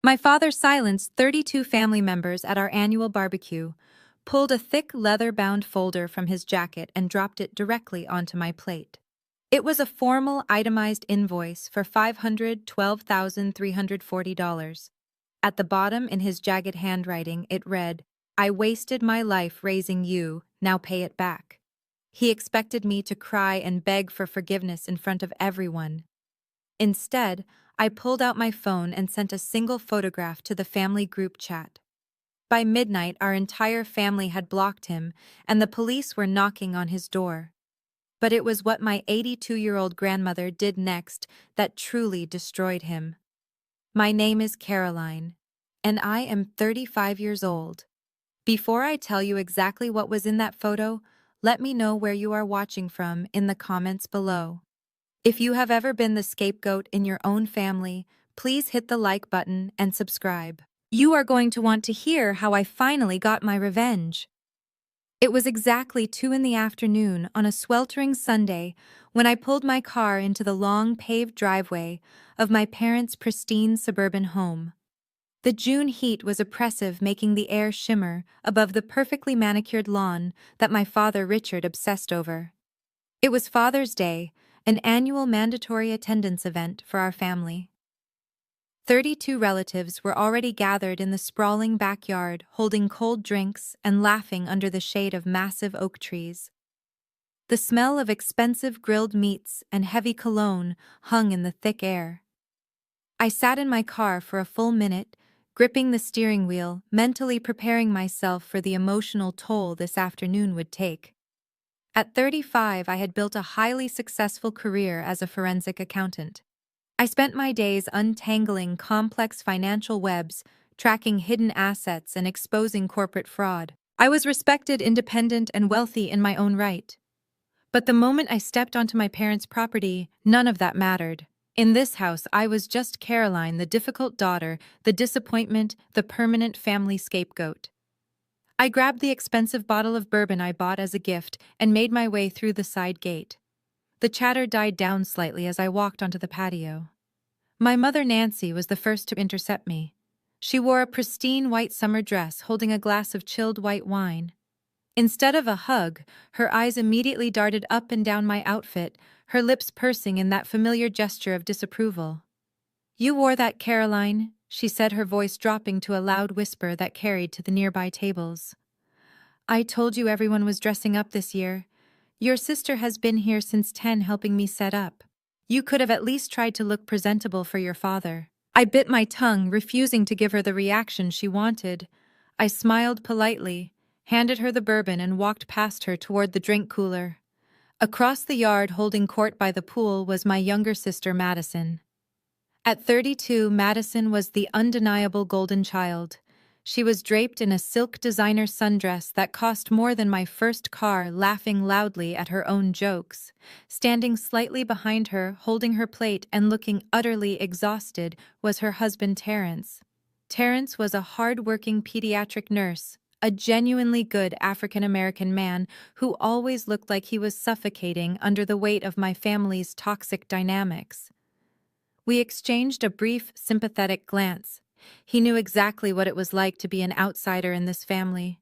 My father silenced 32 family members at our annual barbecue, pulled a thick leather-bound folder from his jacket and dropped it directly onto my plate. It was a formal, itemized invoice for $512,340. At the bottom, in his jagged handwriting, it read, "I wasted my life raising you, now pay it back." He expected me to cry and beg for forgiveness in front of everyone. Instead, I pulled out my phone and sent a single photograph to the family group chat. By midnight, our entire family had blocked him, and the police were knocking on his door. But it was what my 82-year-old grandmother did next that truly destroyed him. My name is Caroline, and I am 35 years old. Before I tell you exactly what was in that photo, let me know where you are watching from in the comments below. If you have ever been the scapegoat in your own family, please hit the like button and subscribe. You are going to want to hear how I finally got my revenge. It was exactly 2 in the afternoon on a sweltering Sunday when I pulled my car into the long paved driveway of my parents' pristine suburban home. The June heat was oppressive, making the air shimmer above the perfectly manicured lawn that my father Richard obsessed over. It was Father's Day, an annual mandatory attendance event for our family. 32 relatives were already gathered in the sprawling backyard, holding cold drinks and laughing under the shade of massive oak trees. The smell of expensive grilled meats and heavy cologne hung in the thick air. I sat in my car for a full minute, gripping the steering wheel, mentally preparing myself for the emotional toll this afternoon would take. At 35, I had built a highly successful career as a forensic accountant. I spent my days untangling complex financial webs, tracking hidden assets, and exposing corporate fraud. I was respected, independent, and wealthy in my own right. But the moment I stepped onto my parents' property, none of that mattered. In this house, I was just Caroline, the difficult daughter, the disappointment, the permanent family scapegoat. I grabbed the expensive bottle of bourbon I bought as a gift and made my way through the side gate. The chatter died down slightly as I walked onto the patio. My mother Nancy was the first to intercept me. She wore a pristine white summer dress holding a glass of chilled white wine. Instead of a hug, her eyes immediately darted up and down my outfit, her lips pursing in that familiar gesture of disapproval. "You wore that, Caroline," she said, her voice dropping to a loud whisper that carried to the nearby tables. "I told you everyone was dressing up this year. Your sister has been here since 10 helping me set up. You could have at least tried to look presentable for your father." I bit my tongue, refusing to give her the reaction she wanted. I smiled politely, handed her the bourbon, and walked past her toward the drink cooler. Across the yard, holding court by the pool, was my younger sister Madison. At 32, Madison was the undeniable golden child. She was draped in a silk designer sundress that cost more than my first car, laughing loudly at her own jokes. Standing slightly behind her, holding her plate and looking utterly exhausted, was her husband Terrence. Terrence was a hard-working pediatric nurse, a genuinely good African-American man who always looked like he was suffocating under the weight of my family's toxic dynamics. We exchanged a brief, sympathetic glance. He knew exactly what it was like to be an outsider in this family.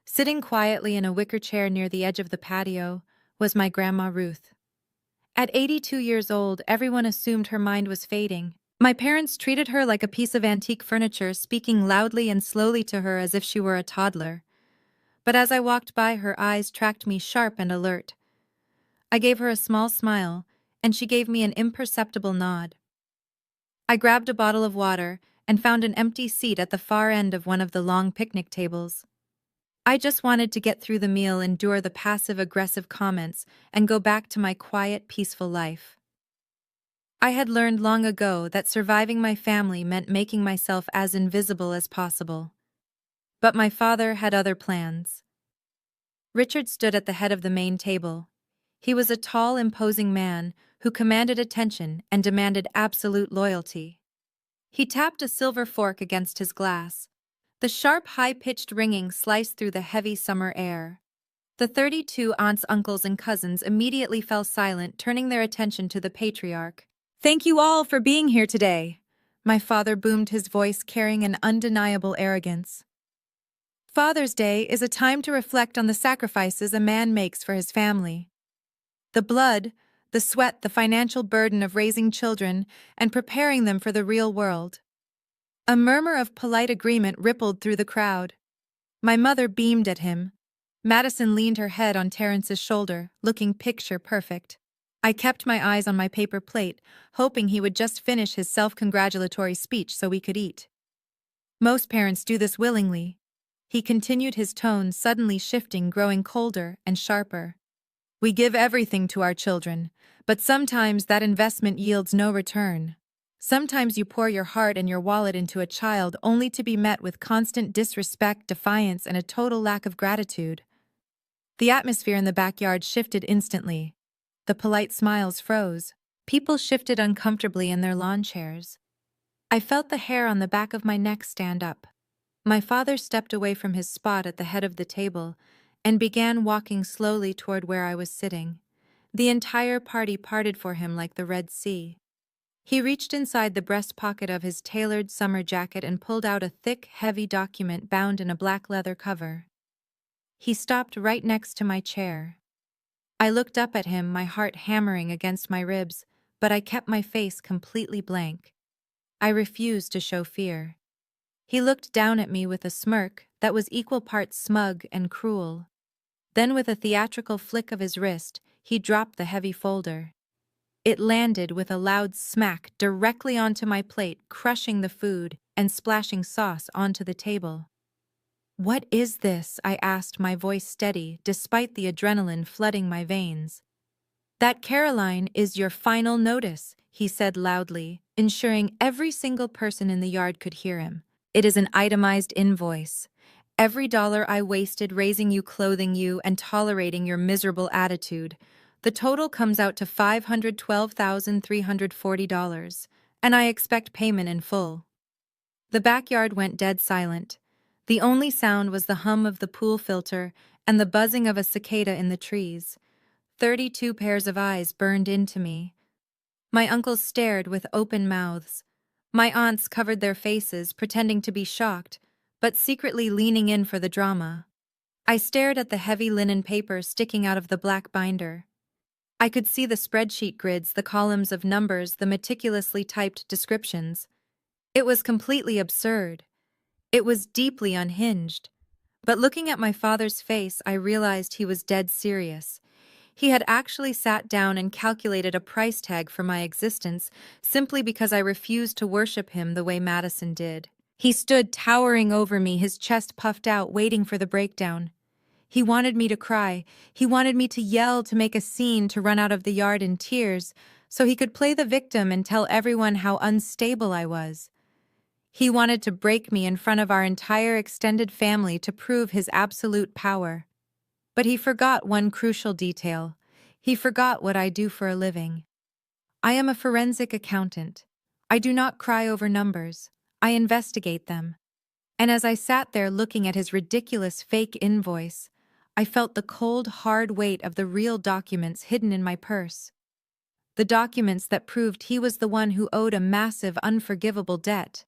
Sitting quietly in a wicker chair near the edge of the patio was my Grandma Ruth. At 82 years old, everyone assumed her mind was fading. My parents treated her like a piece of antique furniture, speaking loudly and slowly to her as if she were a toddler. But as I walked by, her eyes tracked me sharp and alert. I gave her a small smile, and she gave me an imperceptible nod. I grabbed a bottle of water and found an empty seat at the far end of one of the long picnic tables. I just wanted to get through the meal, endure the passive-aggressive comments, and go back to my quiet, peaceful life. I had learned long ago that surviving my family meant making myself as invisible as possible. But my father had other plans. Richard stood at the head of the main table. He was a tall, imposing man who commanded attention and demanded absolute loyalty. He tapped a silver fork against his glass. The sharp, high-pitched ringing sliced through the heavy summer air. The 32 aunts, uncles, and cousins immediately fell silent, turning their attention to the patriarch. "Thank you all for being here today," My father boomed, his voice carrying an undeniable arrogance. Father's Day is a time to reflect on the sacrifices a man makes for his family. The blood, the sweat, the financial burden of raising children and preparing them for the real world. A murmur of polite agreement rippled through the crowd. My mother beamed at him. Madison leaned her head on Terrence's shoulder, looking picture perfect. I kept my eyes on my paper plate, hoping he would just finish his self-congratulatory speech so we could eat. Most parents do this willingly. He continued, his tone suddenly shifting, growing colder and sharper. We give everything to our children, but sometimes that investment yields no return. Sometimes you pour your heart and your wallet into a child only to be met with constant disrespect, defiance, and a total lack of gratitude. The atmosphere in the backyard shifted instantly. The polite smiles froze. People shifted uncomfortably in their lawn chairs. I felt the hair on the back of my neck stand up. My father stepped away from his spot at the head of the table and began walking slowly toward where I was sitting. The entire party parted for him like the Red Sea. He reached inside the breast pocket of his tailored summer jacket and pulled out a thick, heavy document bound in a black leather cover. He stopped right next to my chair. I looked up at him, my heart hammering against my ribs, but I kept my face completely blank. I refused to show fear. He looked down at me with a smirk that was equal parts smug and cruel. Then, with a theatrical flick of his wrist, he dropped the heavy folder. It landed with a loud smack directly onto my plate, crushing the food and splashing sauce onto the table. "What is this?" I asked, my voice steady, despite the adrenaline flooding my veins. "That, Caroline, is your final notice," he said loudly, ensuring every single person in the yard could hear him. "It is an itemized invoice. Every dollar I wasted raising you, clothing you, and tolerating your miserable attitude. The total comes out to $512,340, and I expect payment in full." The backyard went dead silent. The only sound was the hum of the pool filter and the buzzing of a cicada in the trees. 32 pairs of eyes burned into me. My uncles stared with open mouths. My aunts covered their faces, pretending to be shocked, but secretly leaning in for the drama. I stared at the heavy linen paper sticking out of the black binder. I could see the spreadsheet grids, the columns of numbers, the meticulously typed descriptions. It was completely absurd. It was deeply unhinged. But looking at my father's face, I realized he was dead serious. He had actually sat down and calculated a price tag for my existence simply because I refused to worship him the way Madison did. He stood towering over me, his chest puffed out, waiting for the breakdown. He wanted me to cry. He wanted me to yell, to make a scene, to run out of the yard in tears, so he could play the victim and tell everyone how unstable I was. He wanted to break me in front of our entire extended family to prove his absolute power. But he forgot one crucial detail. He forgot what I do for a living. I am a forensic accountant. I do not cry over numbers. I investigate them. And as I sat there looking at his ridiculous fake invoice, I felt the cold, hard weight of the real documents hidden in my purse. The documents that proved he was the one who owed a massive, unforgivable debt.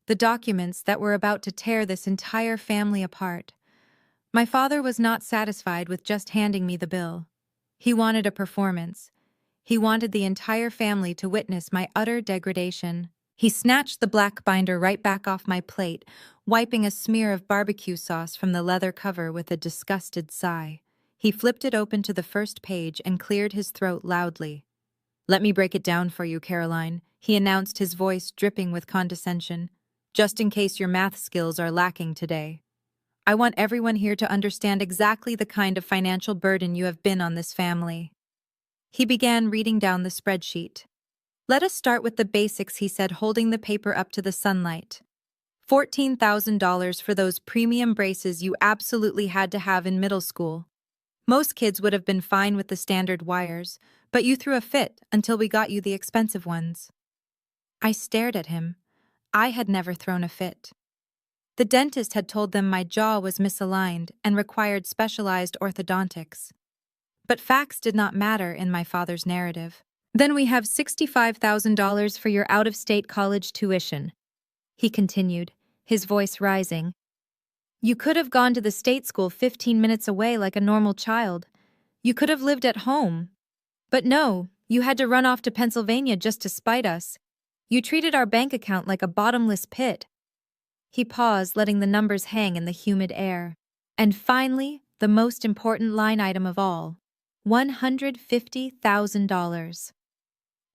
The documents that were about to tear this entire family apart. My father was not satisfied with just handing me the bill. He wanted a performance. He wanted the entire family to witness my utter degradation. He snatched the black binder right back off my plate, wiping a smear of barbecue sauce from the leather cover with a disgusted sigh. He flipped it open to the first page and cleared his throat loudly. "Let me break it down for you, Caroline," he announced, his voice dripping with condescension. "Just in case your math skills are lacking today. I want everyone here to understand exactly the kind of financial burden you have been on this family." He began reading down the spreadsheet. "Let us start with the basics," he said, holding the paper up to the sunlight. $14,000 for those premium braces you absolutely had to have in middle school. Most kids would have been fine with the standard wires, but you threw a fit until we got you the expensive ones. I stared at him. I had never thrown a fit. The dentist had told them my jaw was misaligned and required specialized orthodontics. But facts did not matter in my father's narrative. Then we have $65,000 for your out-of-state college tuition, he continued, his voice rising. You could have gone to the state school 15 minutes away like a normal child. You could have lived at home. But no, you had to run off to Pennsylvania just to spite us. You treated our bank account like a bottomless pit. He paused, letting the numbers hang in the humid air. And finally, the most important line item of all, $150,000.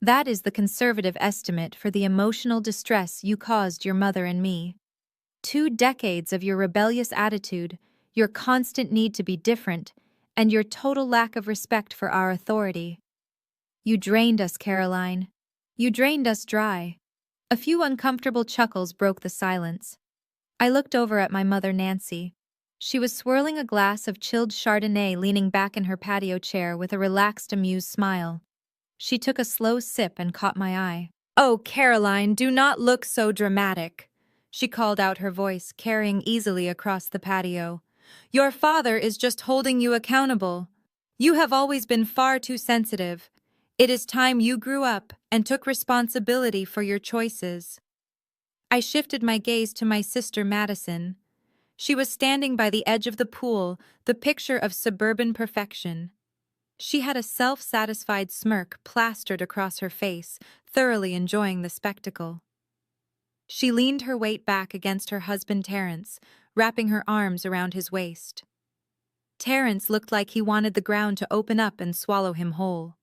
That is the conservative estimate for the emotional distress you caused your mother and me. 2 decades of your rebellious attitude, your constant need to be different, and your total lack of respect for our authority. You drained us, Caroline. You drained us dry. A few uncomfortable chuckles broke the silence. I looked over at my mother, Nancy. She was swirling a glass of chilled Chardonnay, leaning back in her patio chair with a relaxed, amused smile. She took a slow sip and caught my eye. "Oh, Caroline, do not look so dramatic," she called out, her voice carrying easily across the patio. "Your father is just holding you accountable. You have always been far too sensitive. It is time you grew up and took responsibility for your choices." I shifted my gaze to my sister Madison. She was standing by the edge of the pool, the picture of suburban perfection. She had a self-satisfied smirk plastered across her face, thoroughly enjoying the spectacle. She leaned her weight back against her husband Terence, wrapping her arms around his waist. Terence looked like he wanted the ground to open up and swallow him whole.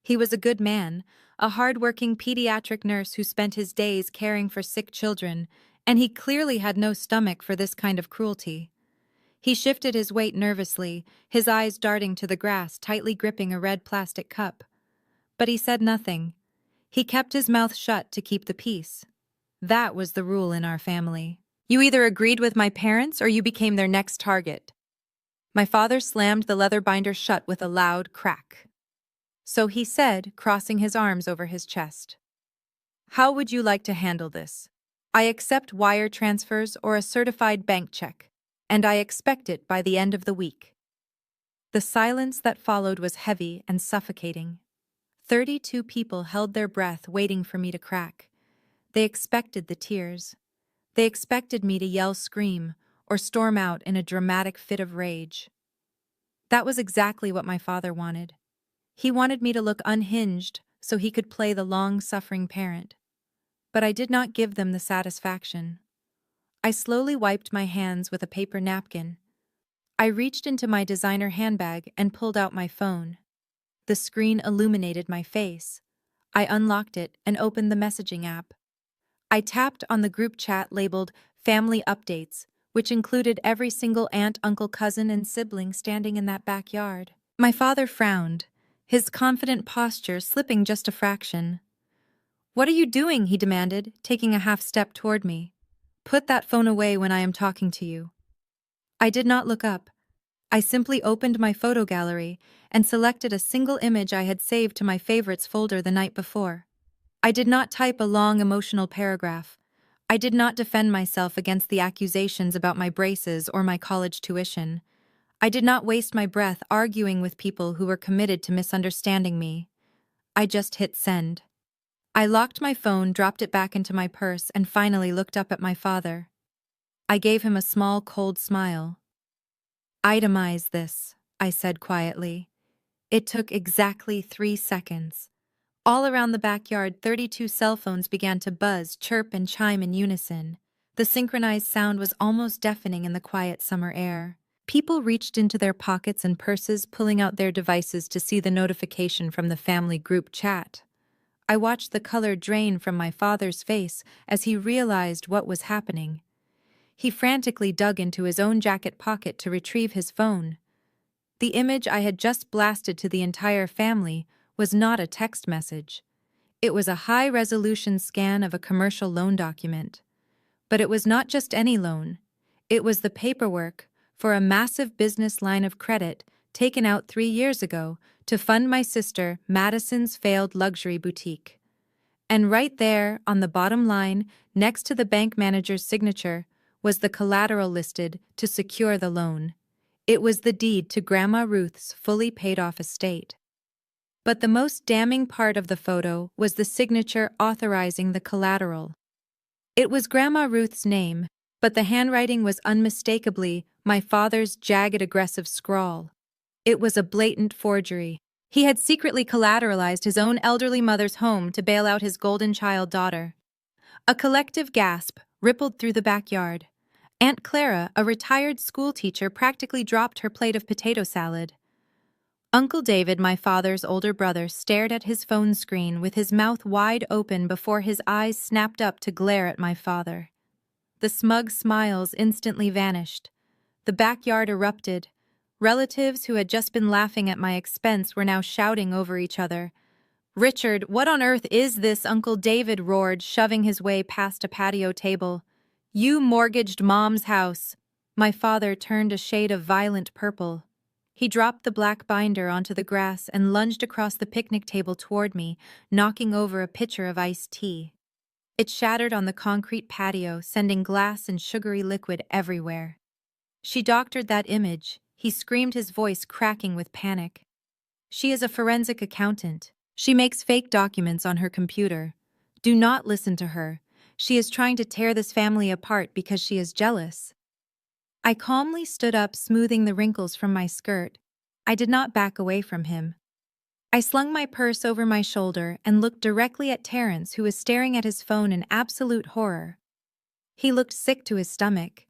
He was a good man, a hard-working pediatric nurse who spent his days caring for sick children, and he clearly had no stomach for this kind of cruelty. He shifted his weight nervously, his eyes darting to the grass, tightly gripping a red plastic cup. But he said nothing. He kept his mouth shut to keep the peace. That was the rule in our family. You either agreed with my parents or you became their next target. My father slammed the leather binder shut with a loud crack. So he said, crossing his arms over his chest, "How would you like to handle this? I accept wire transfers or a certified bank check, and I expect it by the end of the week." The silence that followed was heavy and suffocating. 32 people held their breath, waiting for me to crack. They expected the tears. They expected me to yell, scream, or storm out in a dramatic fit of rage. That was exactly what my father wanted. He wanted me to look unhinged so he could play the long-suffering parent. But I did not give them the satisfaction. I slowly wiped my hands with a paper napkin. I reached into my designer handbag and pulled out my phone. The screen illuminated my face. I unlocked it and opened the messaging app. I tapped on the group chat labeled Family Updates, which included every single aunt, uncle, cousin, and sibling standing in that backyard. My father frowned, his confident posture slipping just a fraction. "What are you doing?" he demanded, taking a half step toward me. "Put that phone away when I am talking to you." I did not look up. I simply opened my photo gallery and selected a single image I had saved to my favorites folder the night before. I did not type a long emotional paragraph. I did not defend myself against the accusations about my braces or my college tuition. I did not waste my breath arguing with people who were committed to misunderstanding me. I just hit send. I locked my phone, dropped it back into my purse, and finally looked up at my father. I gave him a small, cold smile. "Itemize this," I said quietly. It took exactly 3 seconds. All around the backyard, 32 cell phones began to buzz, chirp, and chime in unison. The synchronized sound was almost deafening in the quiet summer air. People reached into their pockets and purses, pulling out their devices to see the notification from the family group chat. I watched the color drain from my father's face as he realized what was happening. He frantically dug into his own jacket pocket to retrieve his phone. The image I had just blasted to the entire family was not a text message. It was a high-resolution scan of a commercial loan document. But it was not just any loan. It was the paperwork for a massive business line of credit taken out 3 years ago to fund my sister Madison's failed luxury boutique. And right there, on the bottom line, next to the bank manager's signature, was the collateral listed to secure the loan. It was the deed to Grandma Ruth's fully paid-off estate. But the most damning part of the photo was the signature authorizing the collateral. It was Grandma Ruth's name, but the handwriting was unmistakably my father's jagged aggressive scrawl. It was a blatant forgery. He had secretly collateralized his own elderly mother's home to bail out his golden child daughter. A collective gasp rippled through the backyard. Aunt Clara, a retired schoolteacher, practically dropped her plate of potato salad. Uncle David, my father's older brother, stared at his phone screen with his mouth wide open before his eyes snapped up to glare at my father. The smug smiles instantly vanished. The backyard erupted. Relatives who had just been laughing at my expense were now shouting over each other. "Richard, what on earth is this?" Uncle David roared, shoving his way past a patio table. "You mortgaged Mom's house." My father turned a shade of violent purple. He dropped the black binder onto the grass and lunged across the picnic table toward me, knocking over a pitcher of iced tea. It shattered on the concrete patio, sending glass and sugary liquid everywhere. "She doctored that image," he screamed, his voice cracking with panic. "She is a forensic accountant. She makes fake documents on her computer. Do not listen to her. She is trying to tear this family apart because she is jealous." I calmly stood up, smoothing the wrinkles from my skirt. I did not back away from him. I slung my purse over my shoulder and looked directly at Terrence, who was staring at his phone in absolute horror. He looked sick to his stomach.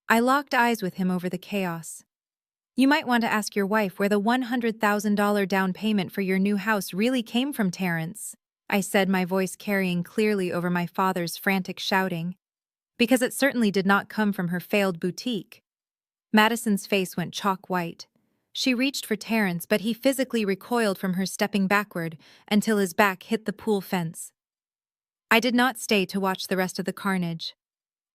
I locked eyes with him over the chaos. "You might want to ask your wife where the $100,000 down payment for your new house really came from, Terrence," I said, my voice carrying clearly over my father's frantic shouting. "Because it certainly did not come from her failed boutique." Madison's face went chalk white. She reached for Terrence, but he physically recoiled from her, stepping backward until his back hit the pool fence. I did not stay to watch the rest of the carnage.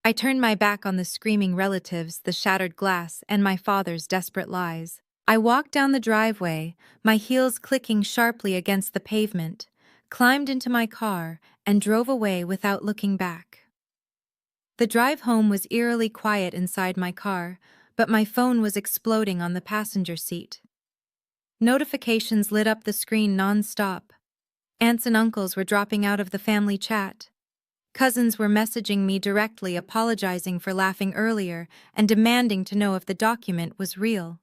I turned my back on the screaming relatives, the shattered glass, and my father's desperate lies. I walked down the driveway, my heels clicking sharply against the pavement, climbed into my car, and drove away without looking back. The drive home was eerily quiet inside my car, but my phone was exploding on the passenger seat. Notifications lit up the screen non-stop. Aunts and uncles were dropping out of the family chat. Cousins were messaging me directly, apologizing for laughing earlier and demanding to know if the document was real.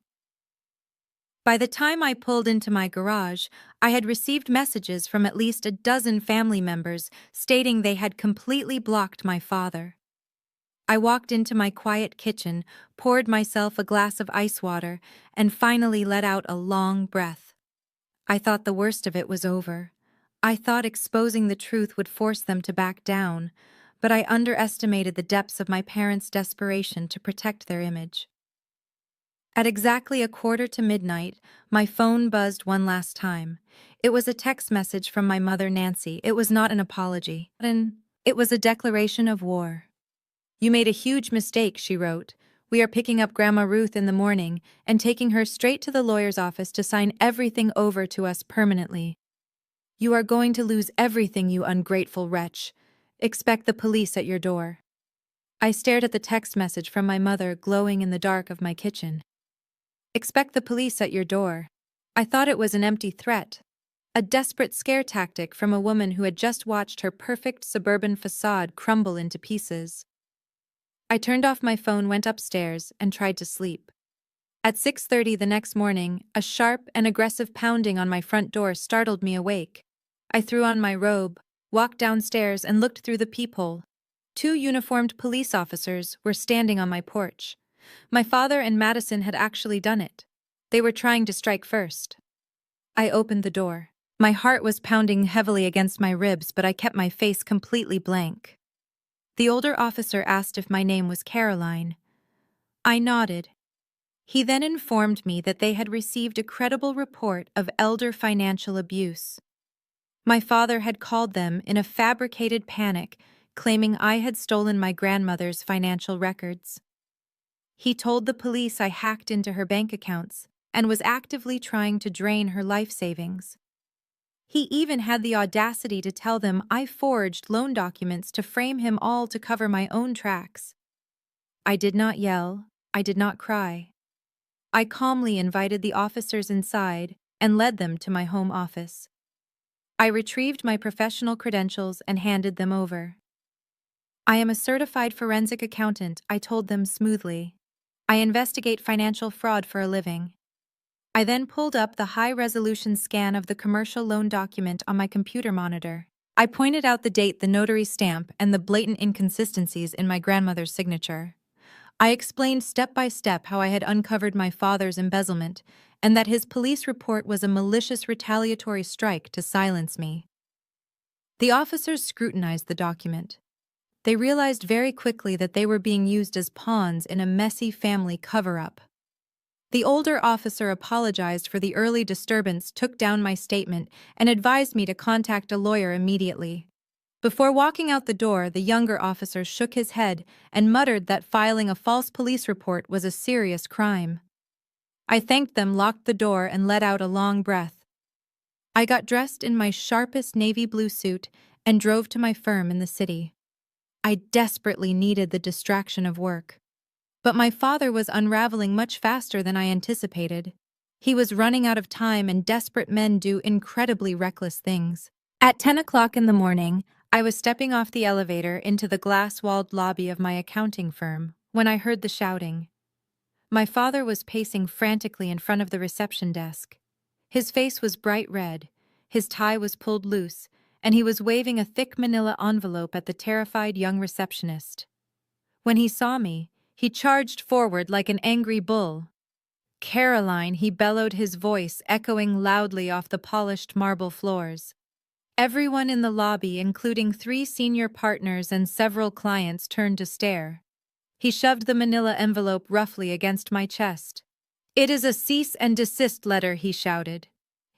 By the time I pulled into my garage, I had received messages from at least a dozen family members stating they had completely blocked my father. I walked into my quiet kitchen, poured myself a glass of ice water, and finally let out a long breath. I thought the worst of it was over. I thought exposing the truth would force them to back down, but I underestimated the depths of my parents' desperation to protect their image. At exactly 1:45, my phone buzzed one last time. It was a text message from my mother, Nancy. It was not an apology. It was a declaration of war. "You made a huge mistake," she wrote. "We are picking up Grandma Ruth in the morning and taking her straight to the lawyer's office to sign everything over to us permanently. You are going to lose everything, you ungrateful wretch. Expect the police at your door." I stared at the text message from my mother glowing in the dark of my kitchen. Expect the police at your door. I thought it was an empty threat, a desperate scare tactic from a woman who had just watched her perfect suburban facade crumble into pieces. I turned off my phone, went upstairs, and tried to sleep. At 6:30 the next morning, a sharp and aggressive pounding on my front door startled me awake. I threw on my robe, walked downstairs, and looked through the peephole. 2 uniformed police officers were standing on my porch. My father and Madison had actually done it. They were trying to strike first. I opened the door. My heart was pounding heavily against my ribs, but I kept my face completely blank. The older officer asked if my name was Caroline. I nodded. He then informed me that they had received a credible report of elder financial abuse. My father had called them in a fabricated panic, claiming I had stolen my grandmother's financial records. He told the police I hacked into her bank accounts and was actively trying to drain her life savings. He even had the audacity to tell them I forged loan documents to frame him, all to cover my own tracks. I did not yell. I did not cry. I calmly invited the officers inside, and led them to my home office. I retrieved my professional credentials and handed them over. I am a certified forensic accountant, I told them smoothly. I investigate financial fraud for a living. I then pulled up the high-resolution scan of the commercial loan document on my computer monitor. I pointed out the date, the notary stamp, and the blatant inconsistencies in my grandmother's signature. I explained step by step how I had uncovered my father's embezzlement and that his police report was a malicious retaliatory strike to silence me. The officers scrutinized the document. They realized very quickly that they were being used as pawns in a messy family cover-up. The older officer apologized for the early disturbance, took down my statement, and advised me to contact a lawyer immediately. Before walking out the door, the younger officer shook his head and muttered that filing a false police report was a serious crime. I thanked them, locked the door, and let out a long breath. I got dressed in my sharpest navy blue suit and drove to my firm in the city. I desperately needed the distraction of work. But my father was unraveling much faster than I anticipated. He was running out of time, and desperate men do incredibly reckless things. At 10 o'clock in the morning, I was stepping off the elevator into the glass-walled lobby of my accounting firm when I heard the shouting. My father was pacing frantically in front of the reception desk. His face was bright red, his tie was pulled loose, and he was waving a thick manila envelope at the terrified young receptionist. When he saw me, he charged forward like an angry bull. "Caroline," he bellowed, his voice echoing loudly off the polished marble floors. Everyone in the lobby, including 3 senior partners and several clients, turned to stare. He shoved the manila envelope roughly against my chest. "It is a cease and desist letter," he shouted.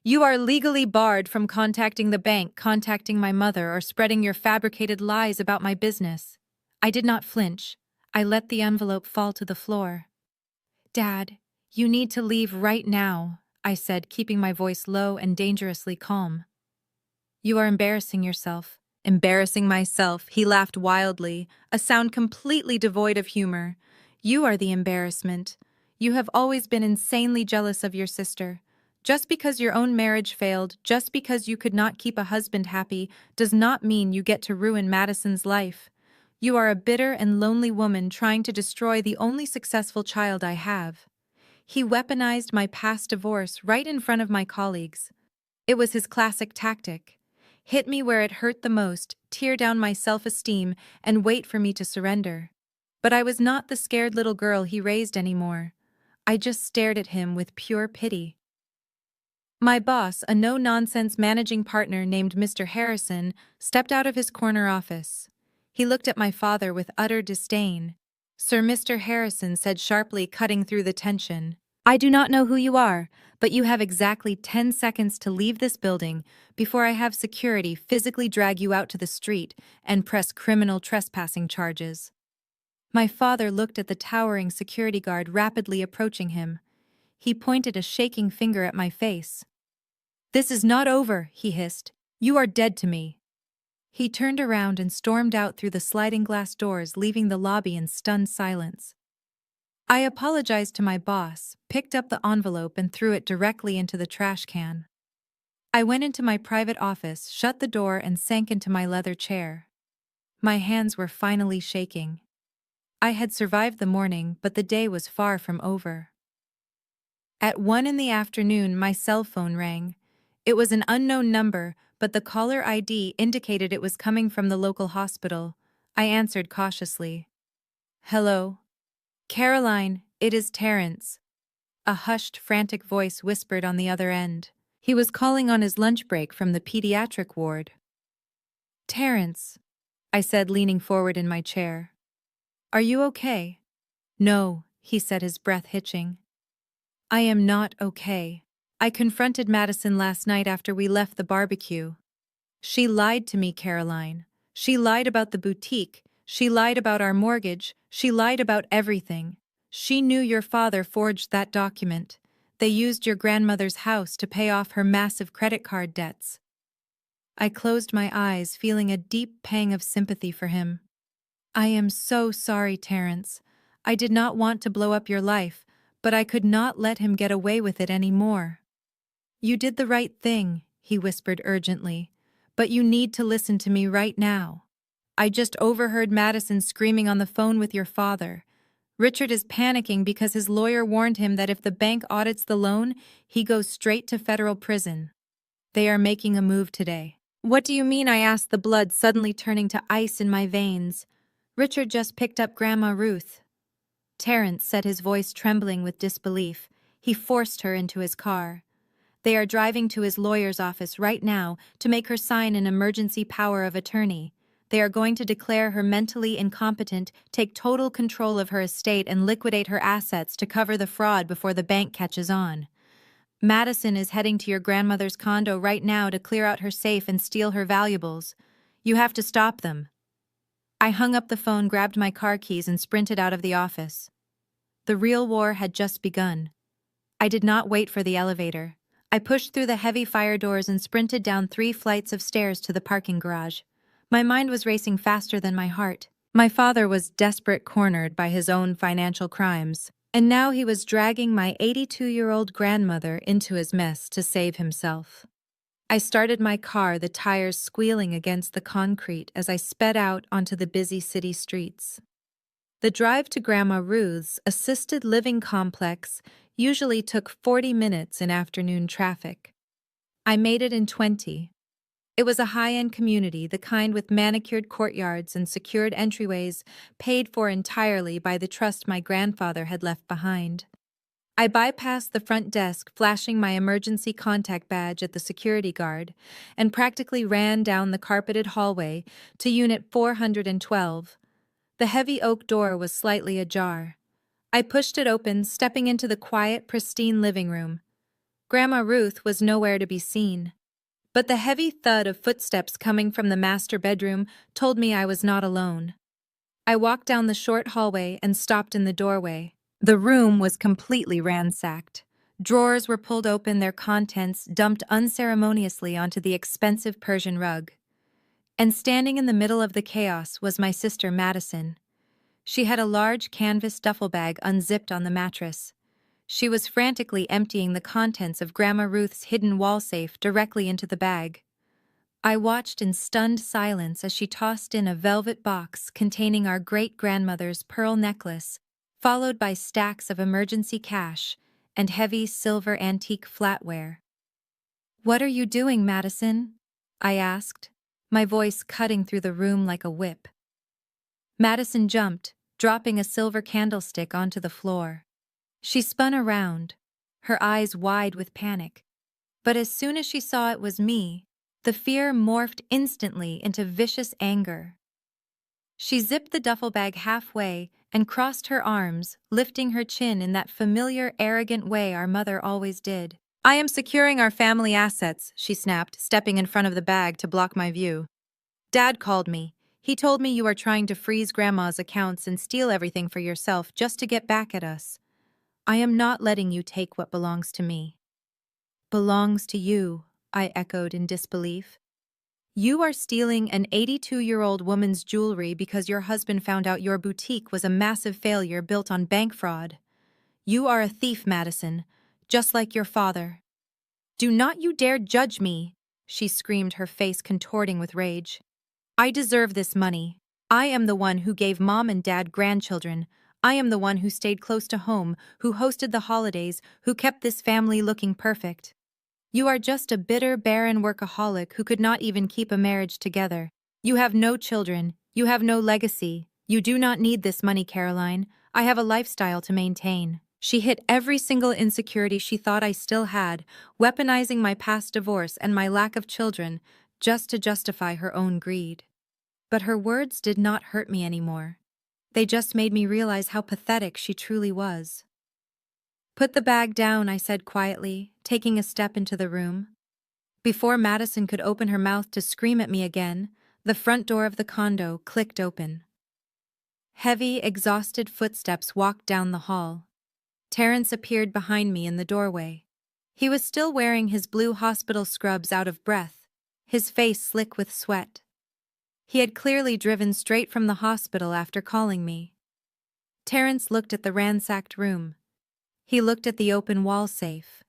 "You are legally barred from contacting the bank, contacting my mother, or spreading your fabricated lies about my business." I did not flinch. I let the envelope fall to the floor. "Dad, you need to leave right now," I said, keeping my voice low and dangerously calm. "You are embarrassing yourself." "Embarrassing myself," he laughed wildly, a sound completely devoid of humor. "You are the embarrassment. You have always been insanely jealous of your sister. Just because your own marriage failed, just because you could not keep a husband happy, does not mean you get to ruin Madison's life. You are a bitter and lonely woman trying to destroy the only successful child I have." He weaponized my past divorce right in front of my colleagues. It was his classic tactic. Hit me where it hurt the most, tear down my self-esteem, and wait for me to surrender. But I was not the scared little girl he raised anymore. I just stared at him with pure pity. My boss, a no-nonsense managing partner named Mr. Harrison, stepped out of his corner office. He looked at my father with utter disdain. "Sir," Mr. Harrison said sharply, cutting through the tension, "I do not know who you are, but you have exactly 10 seconds to leave this building before I have security physically drag you out to the street and press criminal trespassing charges." My father looked at the towering security guard rapidly approaching him. He pointed a shaking finger at my face. "This is not over," he hissed. "You are dead to me." He turned around and stormed out through the sliding glass doors, leaving the lobby in stunned silence. I apologized to my boss, picked up the envelope, and threw it directly into the trash can. I went into my private office, shut the door, and sank into my leather chair. My hands were finally shaking. I had survived the morning, but the day was far from over. At 1 in the afternoon, my cell phone rang. It was an unknown number, but the caller ID indicated it was coming from the local hospital. I answered cautiously. "Hello? Caroline, it is Terrence." A hushed, frantic voice whispered on the other end. He was calling on his lunch break from the pediatric ward. "Terrence," I said, leaning forward in my chair. "Are you okay?" "No," he said, his breath hitching. "I am not okay. I confronted Madison last night after we left the barbecue. She lied to me, Caroline. She lied about the boutique. She lied about our mortgage. She lied about everything. She knew your father forged that document. They used your grandmother's house to pay off her massive credit card debts." I closed my eyes, feeling a deep pang of sympathy for him. "I am so sorry, Terrence. I did not want to blow up your life, but I could not let him get away with it anymore." You did the right thing, he whispered urgently. But you need to listen to me right now. I just overheard Madison screaming on the phone with your father. Richard is panicking because his lawyer warned him that if the bank audits the loan, he goes straight to federal prison. They are making a move today. What do you mean? I asked, the blood suddenly turning to ice in my veins. Richard just picked up Grandma Ruth. Terrence said, his voice trembling with disbelief. He forced her into his car. They are driving to his lawyer's office right now to make her sign an emergency power of attorney. They are going to declare her mentally incompetent, take total control of her estate, and liquidate her assets to cover the fraud before the bank catches on. Madison is heading to your grandmother's condo right now to clear out her safe and steal her valuables. You have to stop them. I hung up the phone, grabbed my car keys, and sprinted out of the office. The real war had just begun. I did not wait for the elevator. I pushed through the heavy fire doors and sprinted down 3 flights of stairs to the parking garage. My mind was racing faster than my heart. My father was desperate, cornered by his own financial crimes, and now he was dragging my 82-year-old grandmother into his mess to save himself. I started my car, the tires squealing against the concrete as I sped out onto the busy city streets. The drive to Grandma Ruth's assisted living complex usually took 40 minutes in afternoon traffic. I made it in 20. It was a high-end community, the kind with manicured courtyards and secured entryways, paid for entirely by the trust my grandfather had left behind. I bypassed the front desk, flashing my emergency contact badge at the security guard, and practically ran down the carpeted hallway to Unit 412. The heavy oak door was slightly ajar. I pushed it open, stepping into the quiet, pristine living room. Grandma Ruth was nowhere to be seen, but the heavy thud of footsteps coming from the master bedroom told me I was not alone. I walked down the short hallway and stopped in the doorway. The room was completely ransacked. Drawers were pulled open, their contents dumped unceremoniously onto the expensive Persian rug. And standing in the middle of the chaos was my sister Madison. She had a large canvas duffel bag unzipped on the mattress. She was frantically emptying the contents of Grandma Ruth's hidden wall safe directly into the bag. I watched in stunned silence as she tossed in a velvet box containing our great-grandmother's pearl necklace, followed by stacks of emergency cash and heavy silver antique flatware. "What are you doing, Madison?" I asked, my voice cutting through the room like a whip. Madison jumped, dropping a silver candlestick onto the floor. She spun around, her eyes wide with panic. But as soon as she saw it was me, the fear morphed instantly into vicious anger. She zipped the duffel bag halfway and crossed her arms, lifting her chin in that familiar, arrogant way our mother always did. "I am securing our family assets," she snapped, stepping in front of the bag to block my view. "Dad called me. He told me you are trying to freeze Grandma's accounts and steal everything for yourself just to get back at us. I am not letting you take what belongs to me." "Belongs to you," I echoed in disbelief. "You are stealing an 82-year-old woman's jewelry because your husband found out your boutique was a massive failure built on bank fraud. You are a thief, Madison, just like your father." "Do not you dare judge me," she screamed, her face contorting with rage. "I deserve this money. I am the one who gave Mom and Dad grandchildren. I am the one who stayed close to home, who hosted the holidays, who kept this family looking perfect. You are just a bitter, barren workaholic who could not even keep a marriage together. You have no children. You have no legacy. You do not need this money, Caroline. I have a lifestyle to maintain." She hit every single insecurity she thought I still had, weaponizing my past divorce and my lack of children just to justify her own greed. But her words did not hurt me anymore. They just made me realize how pathetic she truly was. "Put the bag down," I said quietly, taking a step into the room. Before Madison could open her mouth to scream at me again, the front door of the condo clicked open. Heavy, exhausted footsteps walked down the hall. Terrence appeared behind me in the doorway. He was still wearing his blue hospital scrubs, out of breath, his face slick with sweat. He had clearly driven straight from the hospital after calling me. Terrence looked at the ransacked room. He looked at the open wall safe.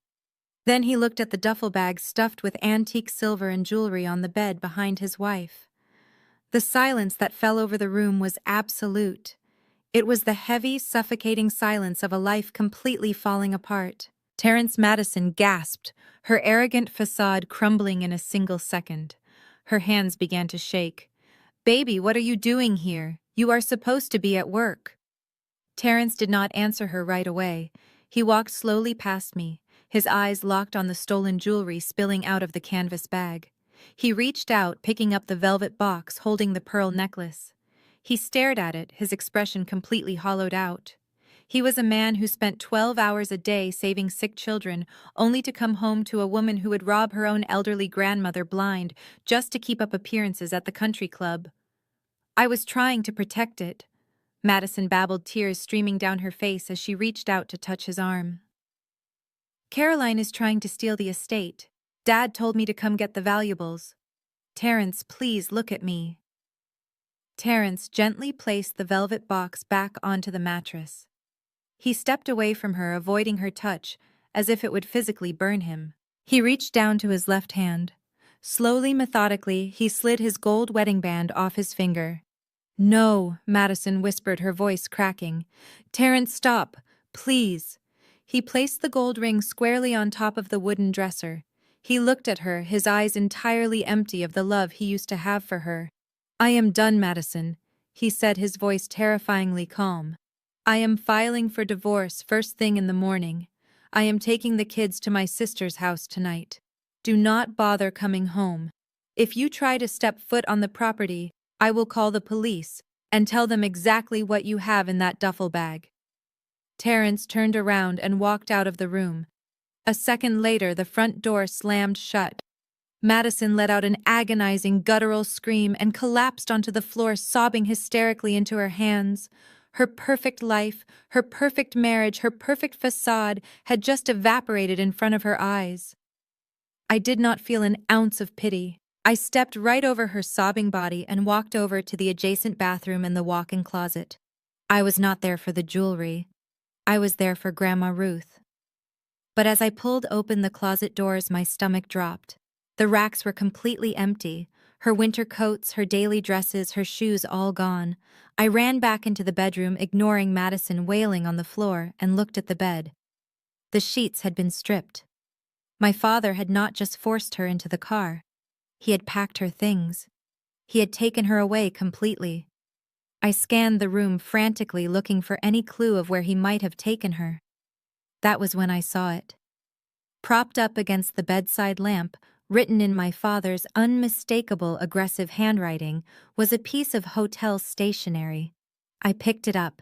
Then he looked at the duffel bag stuffed with antique silver and jewelry on the bed behind his wife. The silence that fell over the room was absolute. It was the heavy, suffocating silence of a life completely falling apart. Terence Madison gasped, her arrogant facade crumbling in a single second. Her hands began to shake. "Baby, what are you doing here? You are supposed to be at work." Terence did not answer her right away. He walked slowly past me, his eyes locked on the stolen jewelry spilling out of the canvas bag. He reached out, picking up the velvet box holding the pearl necklace. He stared at it, his expression completely hollowed out. He was a man who spent 12 hours a day saving sick children, only to come home to a woman who would rob her own elderly grandmother blind just to keep up appearances at the country club. "I was trying to protect it," Madison babbled, tears streaming down her face as she reached out to touch his arm. "Caroline is trying to steal the estate. Dad told me to come get the valuables. Terence, please look at me." Terence gently placed the velvet box back onto the mattress. He stepped away from her, avoiding her touch, as if it would physically burn him. He reached down to his left hand. Slowly, methodically, he slid his gold wedding band off his finger. "No," Madison whispered, her voice cracking. "Terence, stop, please." He placed the gold ring squarely on top of the wooden dresser. He looked at her, his eyes entirely empty of the love he used to have for her. "I am done, Madison," he said, his voice terrifyingly calm. "I am filing for divorce first thing in the morning. I am taking the kids to my sister's house tonight. Do not bother coming home. If you try to step foot on the property, I will call the police and tell them exactly what you have in that duffel bag." Terence turned around and walked out of the room. A second later, the front door slammed shut. Madison let out an agonizing, guttural scream and collapsed onto the floor, sobbing hysterically into her hands. Her perfect life, her perfect marriage, her perfect facade had just evaporated in front of her eyes. I did not feel an ounce of pity. I stepped right over her sobbing body and walked over to the adjacent bathroom and the walk-in closet. I was not there for the jewelry. I was there for Grandma Ruth. But as I pulled open the closet doors, my stomach dropped. The racks were completely empty, her winter coats, her daily dresses, her shoes all gone. I ran back into the bedroom, ignoring Madison wailing on the floor, and looked at the bed. The sheets had been stripped. My father had not just forced her into the car. He had packed her things. He had taken her away completely. I scanned the room frantically, looking for any clue of where he might have taken her. That was when I saw it. Propped up against the bedside lamp, written in my father's unmistakable aggressive handwriting, was a piece of hotel stationery. I picked it up.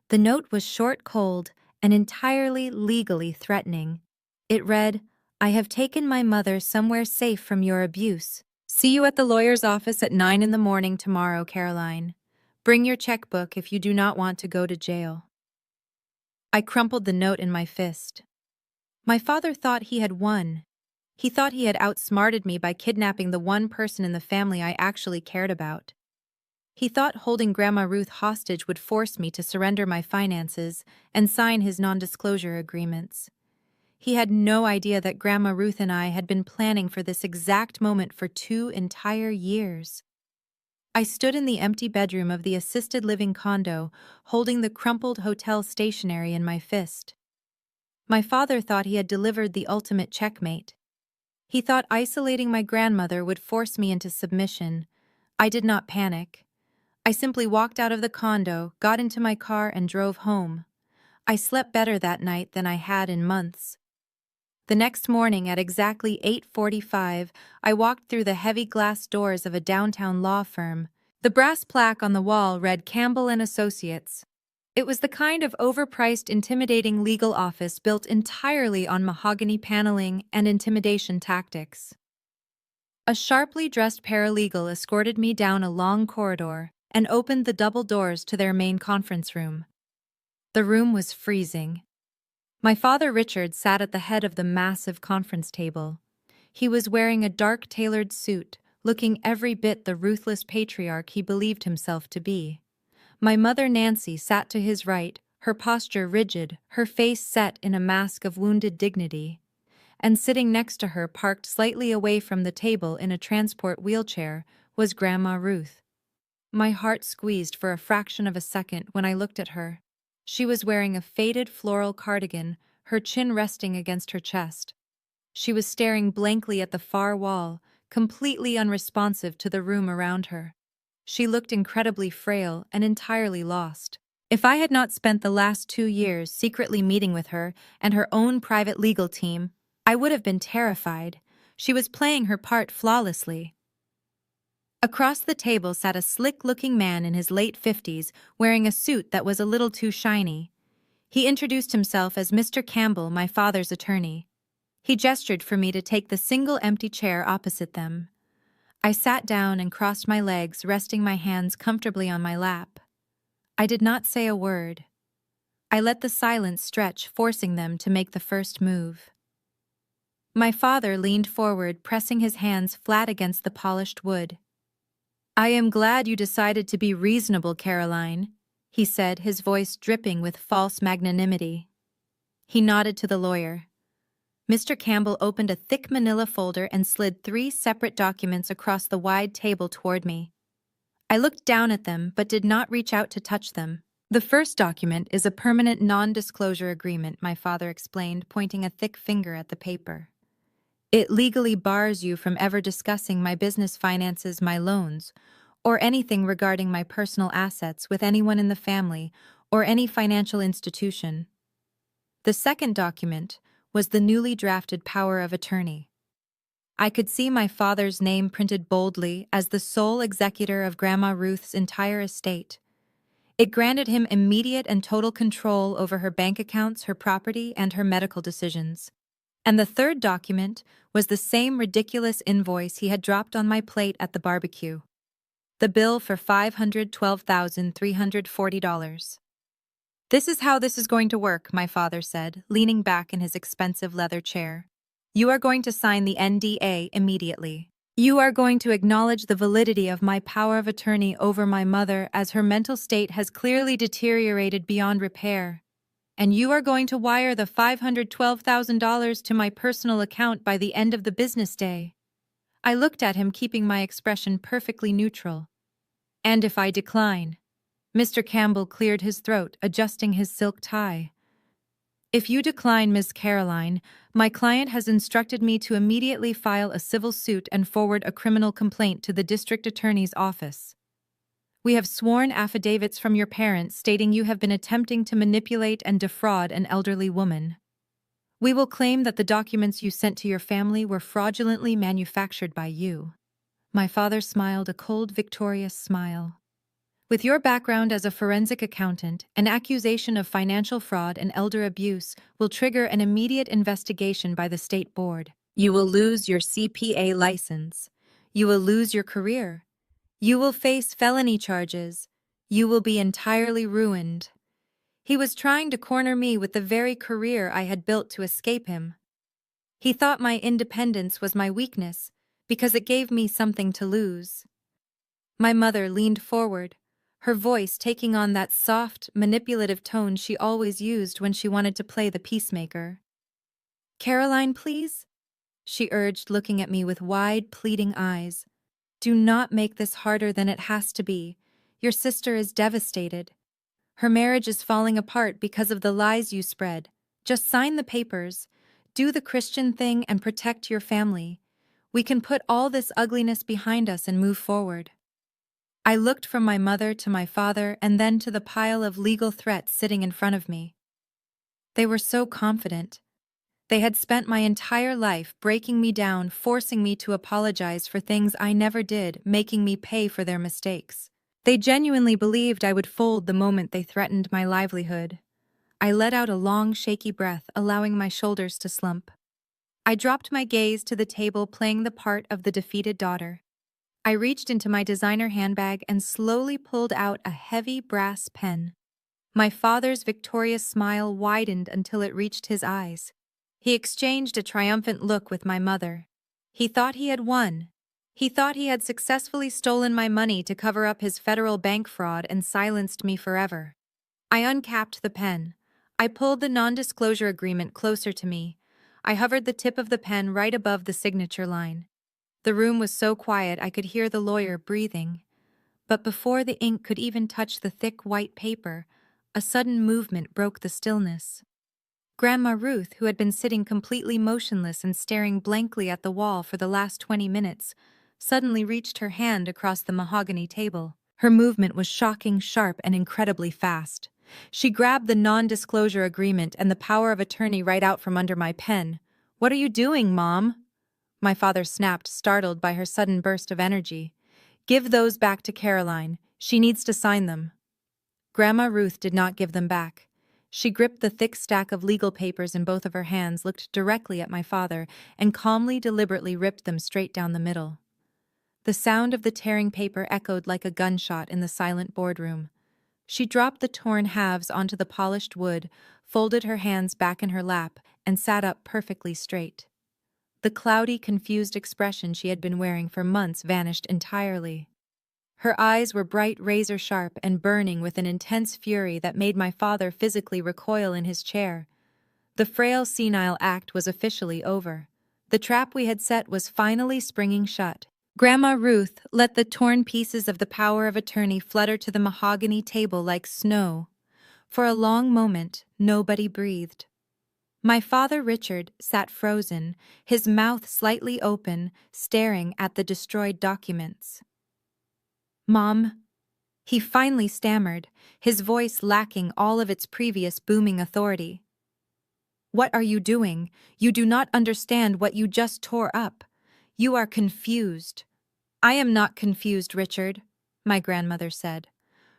The note was short, cold, and entirely legally threatening. It read, "I have taken my mother somewhere safe from your abuse. See you at the lawyer's office at 9 in the morning tomorrow, Caroline. Bring your checkbook if you do not want to go to jail." I crumpled the note in my fist. My father thought he had won. He thought he had outsmarted me by kidnapping the one person in the family I actually cared about. He thought holding Grandma Ruth hostage would force me to surrender my finances and sign his non-disclosure agreements. He had no idea that Grandma Ruth and I had been planning for this exact moment for 2 entire years. I stood in the empty bedroom of the assisted living condo, holding the crumpled hotel stationery in my fist. My father thought he had delivered the ultimate checkmate. He thought isolating my grandmother would force me into submission. I did not panic. I simply walked out of the condo, got into my car, and drove home. I slept better that night than I had in months. The next morning at exactly 8:45, I walked through the heavy glass doors of a downtown law firm. The brass plaque on the wall read Campbell and Associates. It was the kind of overpriced, intimidating legal office built entirely on mahogany paneling and intimidation tactics. A sharply dressed paralegal escorted me down a long corridor and opened the double doors to their main conference room. The room was freezing. My father Richard sat at the head of the massive conference table. He was wearing a dark tailored suit, looking every bit the ruthless patriarch he believed himself to be. My mother Nancy sat to his right, her posture rigid, her face set in a mask of wounded dignity. and sitting next to her, parked slightly away from the table in a transport wheelchair, was Grandma Ruth. My heart squeezed for a fraction of a second when I looked at her. She was wearing a faded floral cardigan, her chin resting against her chest. She was staring blankly at the far wall, completely unresponsive to the room around her. She looked incredibly frail and entirely lost. If I had not spent the last 2 years secretly meeting with her and her own private legal team, I would have been terrified. She was playing her part flawlessly. Across the table sat a slick-looking man in his late 50s, wearing a suit that was a little too shiny. He introduced himself as Mr. Campbell, my father's attorney. He gestured for me to take the single empty chair opposite them. I sat down and crossed my legs, resting my hands comfortably on my lap. I did not say a word. I let the silence stretch, forcing them to make the first move. My father leaned forward, pressing his hands flat against the polished wood. "I am glad you decided to be reasonable, Caroline," he said, his voice dripping with false magnanimity. He nodded to the lawyer. Mr. Campbell opened a thick manila folder and slid 3 separate documents across the wide table toward me. I looked down at them but did not reach out to touch them. "The first document is a permanent non-disclosure agreement," my father explained, pointing a thick finger at the paper. "It legally bars you from ever discussing my business finances, my loans, or anything regarding my personal assets with anyone in the family or any financial institution." The second document was the newly drafted power of attorney. I could see my father's name printed boldly as the sole executor of Grandma Ruth's entire estate. It granted him immediate and total control over her bank accounts, her property, and her medical decisions. And the third document was the same ridiculous invoice he had dropped on my plate at the barbecue. The bill for $512,340. "This is how this is going to work," my father said, leaning back in his expensive leather chair. "You are going to sign the NDA immediately. You are going to acknowledge the validity of my power of attorney over my mother, as her mental state has clearly deteriorated beyond repair. And you are going to wire the $512,000 to my personal account by the end of the business day." I looked at him, keeping my expression perfectly neutral. "And if I decline?" Mr. Campbell cleared his throat, adjusting his silk tie. "If you decline, Miss Caroline, my client has instructed me to immediately file a civil suit and forward a criminal complaint to the district attorney's office. We have sworn affidavits from your parents stating you have been attempting to manipulate and defraud an elderly woman. We will claim that the documents you sent to your family were fraudulently manufactured by you." My father smiled a cold, victorious smile. "With your background as a forensic accountant, an accusation of financial fraud and elder abuse will trigger an immediate investigation by the state board. You will lose your CPA license. You will lose your career. You will face felony charges. You will be entirely ruined." He was trying to corner me with the very career I had built to escape him. He thought my independence was my weakness because it gave me something to lose. My mother leaned forward, her voice taking on that soft, manipulative tone she always used when she wanted to play the peacemaker. "Caroline, please?" she urged, looking at me with wide, pleading eyes. "Do not make this harder than it has to be. Your sister is devastated. Her marriage is falling apart because of the lies you spread. Just sign the papers, do the Christian thing, and protect your family. We can put all this ugliness behind us and move forward." I looked from my mother to my father and then to the pile of legal threats sitting in front of me. They were so confident. They had spent my entire life breaking me down, forcing me to apologize for things I never did, making me pay for their mistakes. They genuinely believed I would fold the moment they threatened my livelihood. I let out a long, shaky breath, allowing my shoulders to slump. I dropped my gaze to the table, playing the part of the defeated daughter. I reached into my designer handbag and slowly pulled out a heavy brass pen. My father's victorious smile widened until it reached his eyes. He exchanged a triumphant look with my mother. He thought he had won. He thought he had successfully stolen my money to cover up his federal bank fraud and silenced me forever. I uncapped the pen. I pulled the non-disclosure agreement closer to me. I hovered the tip of the pen right above the signature line. The room was so quiet I could hear the lawyer breathing. But before the ink could even touch the thick white paper, a sudden movement broke the stillness. Grandma Ruth, who had been sitting completely motionless and staring blankly at the wall for the last 20 minutes, suddenly reached her hand across the mahogany table. Her movement was shocking, sharp, and incredibly fast. She grabbed the non-disclosure agreement and the power of attorney right out from under my pen. "What are you doing, Mom?" My father snapped, startled by her sudden burst of energy. "Give those back to Caroline. She needs to sign them." Grandma Ruth did not give them back. She gripped the thick stack of legal papers in both of her hands, looked directly at my father, and calmly, deliberately ripped them straight down the middle. The sound of the tearing paper echoed like a gunshot in the silent boardroom. She dropped the torn halves onto the polished wood, folded her hands back in her lap, and sat up perfectly straight. The cloudy, confused expression she had been wearing for months vanished entirely. Her eyes were bright, razor-sharp, and burning with an intense fury that made my father physically recoil in his chair. The frail, senile act was officially over. The trap we had set was finally springing shut. Grandma Ruth let the torn pieces of the power of attorney flutter to the mahogany table like snow. For a long moment, nobody breathed. My father Richard sat frozen, his mouth slightly open, staring at the destroyed documents. "Mom," he finally stammered, his voice lacking all of its previous booming authority. "What are you doing? You do not understand what you just tore up. You are confused." "I am not confused, Richard," my grandmother said.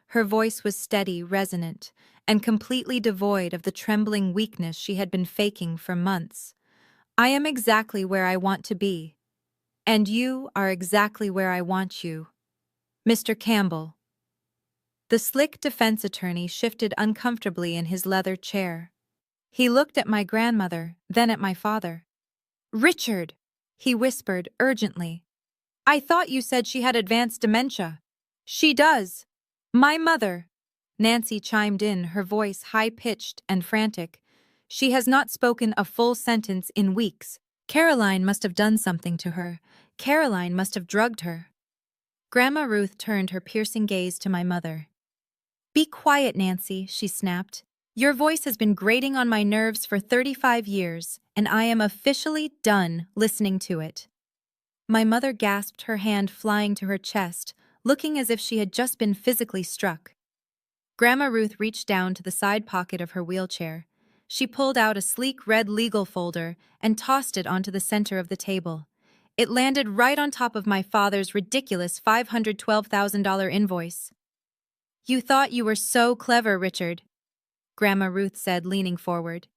Her voice was steady, resonant, and completely devoid of the trembling weakness she had been faking for months. "I am exactly where I want to be. And you are exactly where I want you. Mr. Campbell." The slick defense attorney shifted uncomfortably in his leather chair. He looked at my grandmother, then at my father. "Richard," he whispered urgently. "I thought you said she had advanced dementia." "She does. My mother," Nancy chimed in, her voice high-pitched and frantic. "She has not spoken a full sentence in weeks. Caroline must have done something to her. Caroline must have drugged her." Grandma Ruth turned her piercing gaze to my mother. "Be quiet, Nancy," she snapped. "Your voice has been grating on my nerves for 35 years, and I am officially done listening to it." My mother gasped, her hand flying to her chest, looking as if she had just been physically struck. Grandma Ruth reached down to the side pocket of her wheelchair. She pulled out a sleek red legal folder and tossed it onto the center of the table. It landed right on top of my father's ridiculous $512,000 invoice. "You thought you were so clever, Richard," Grandma Ruth said, leaning forward.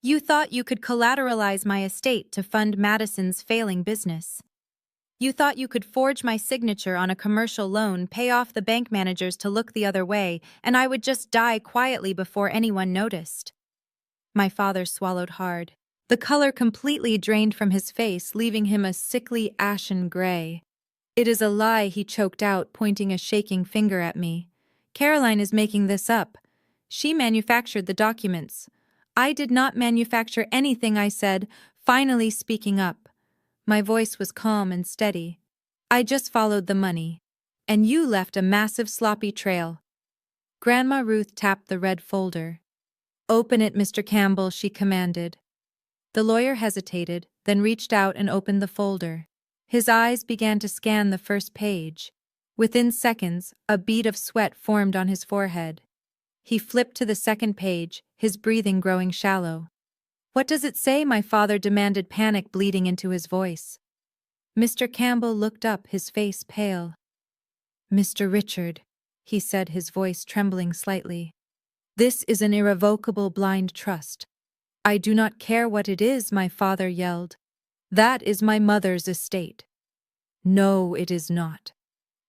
"You thought you could collateralize my estate to fund Madison's failing business. You thought you could forge my signature on a commercial loan, pay off the bank managers to look the other way, and I would just die quietly before anyone noticed." My father swallowed hard. The color completely drained from his face, leaving him a sickly ashen gray. "It is a lie," he choked out, pointing a shaking finger at me. "Caroline is making this up. She manufactured the documents." "I did not manufacture anything," I said, finally speaking up. My voice was calm and steady. "I just followed the money. And you left a massive sloppy trail." Grandma Ruth tapped the red folder. "Open it, Mr. Campbell," she commanded. The lawyer hesitated, then reached out and opened the folder. His eyes began to scan the first page. Within seconds, a bead of sweat formed on his forehead. He flipped to the second page, his breathing growing shallow. "What does it say?" my father demanded, panic bleeding into his voice. Mr. Campbell looked up, his face pale. "Mr. Richard," he said, his voice trembling slightly. "This is an irrevocable blind trust." "I do not care what it is," my father yelled. "That is my mother's estate." "No, it is not,"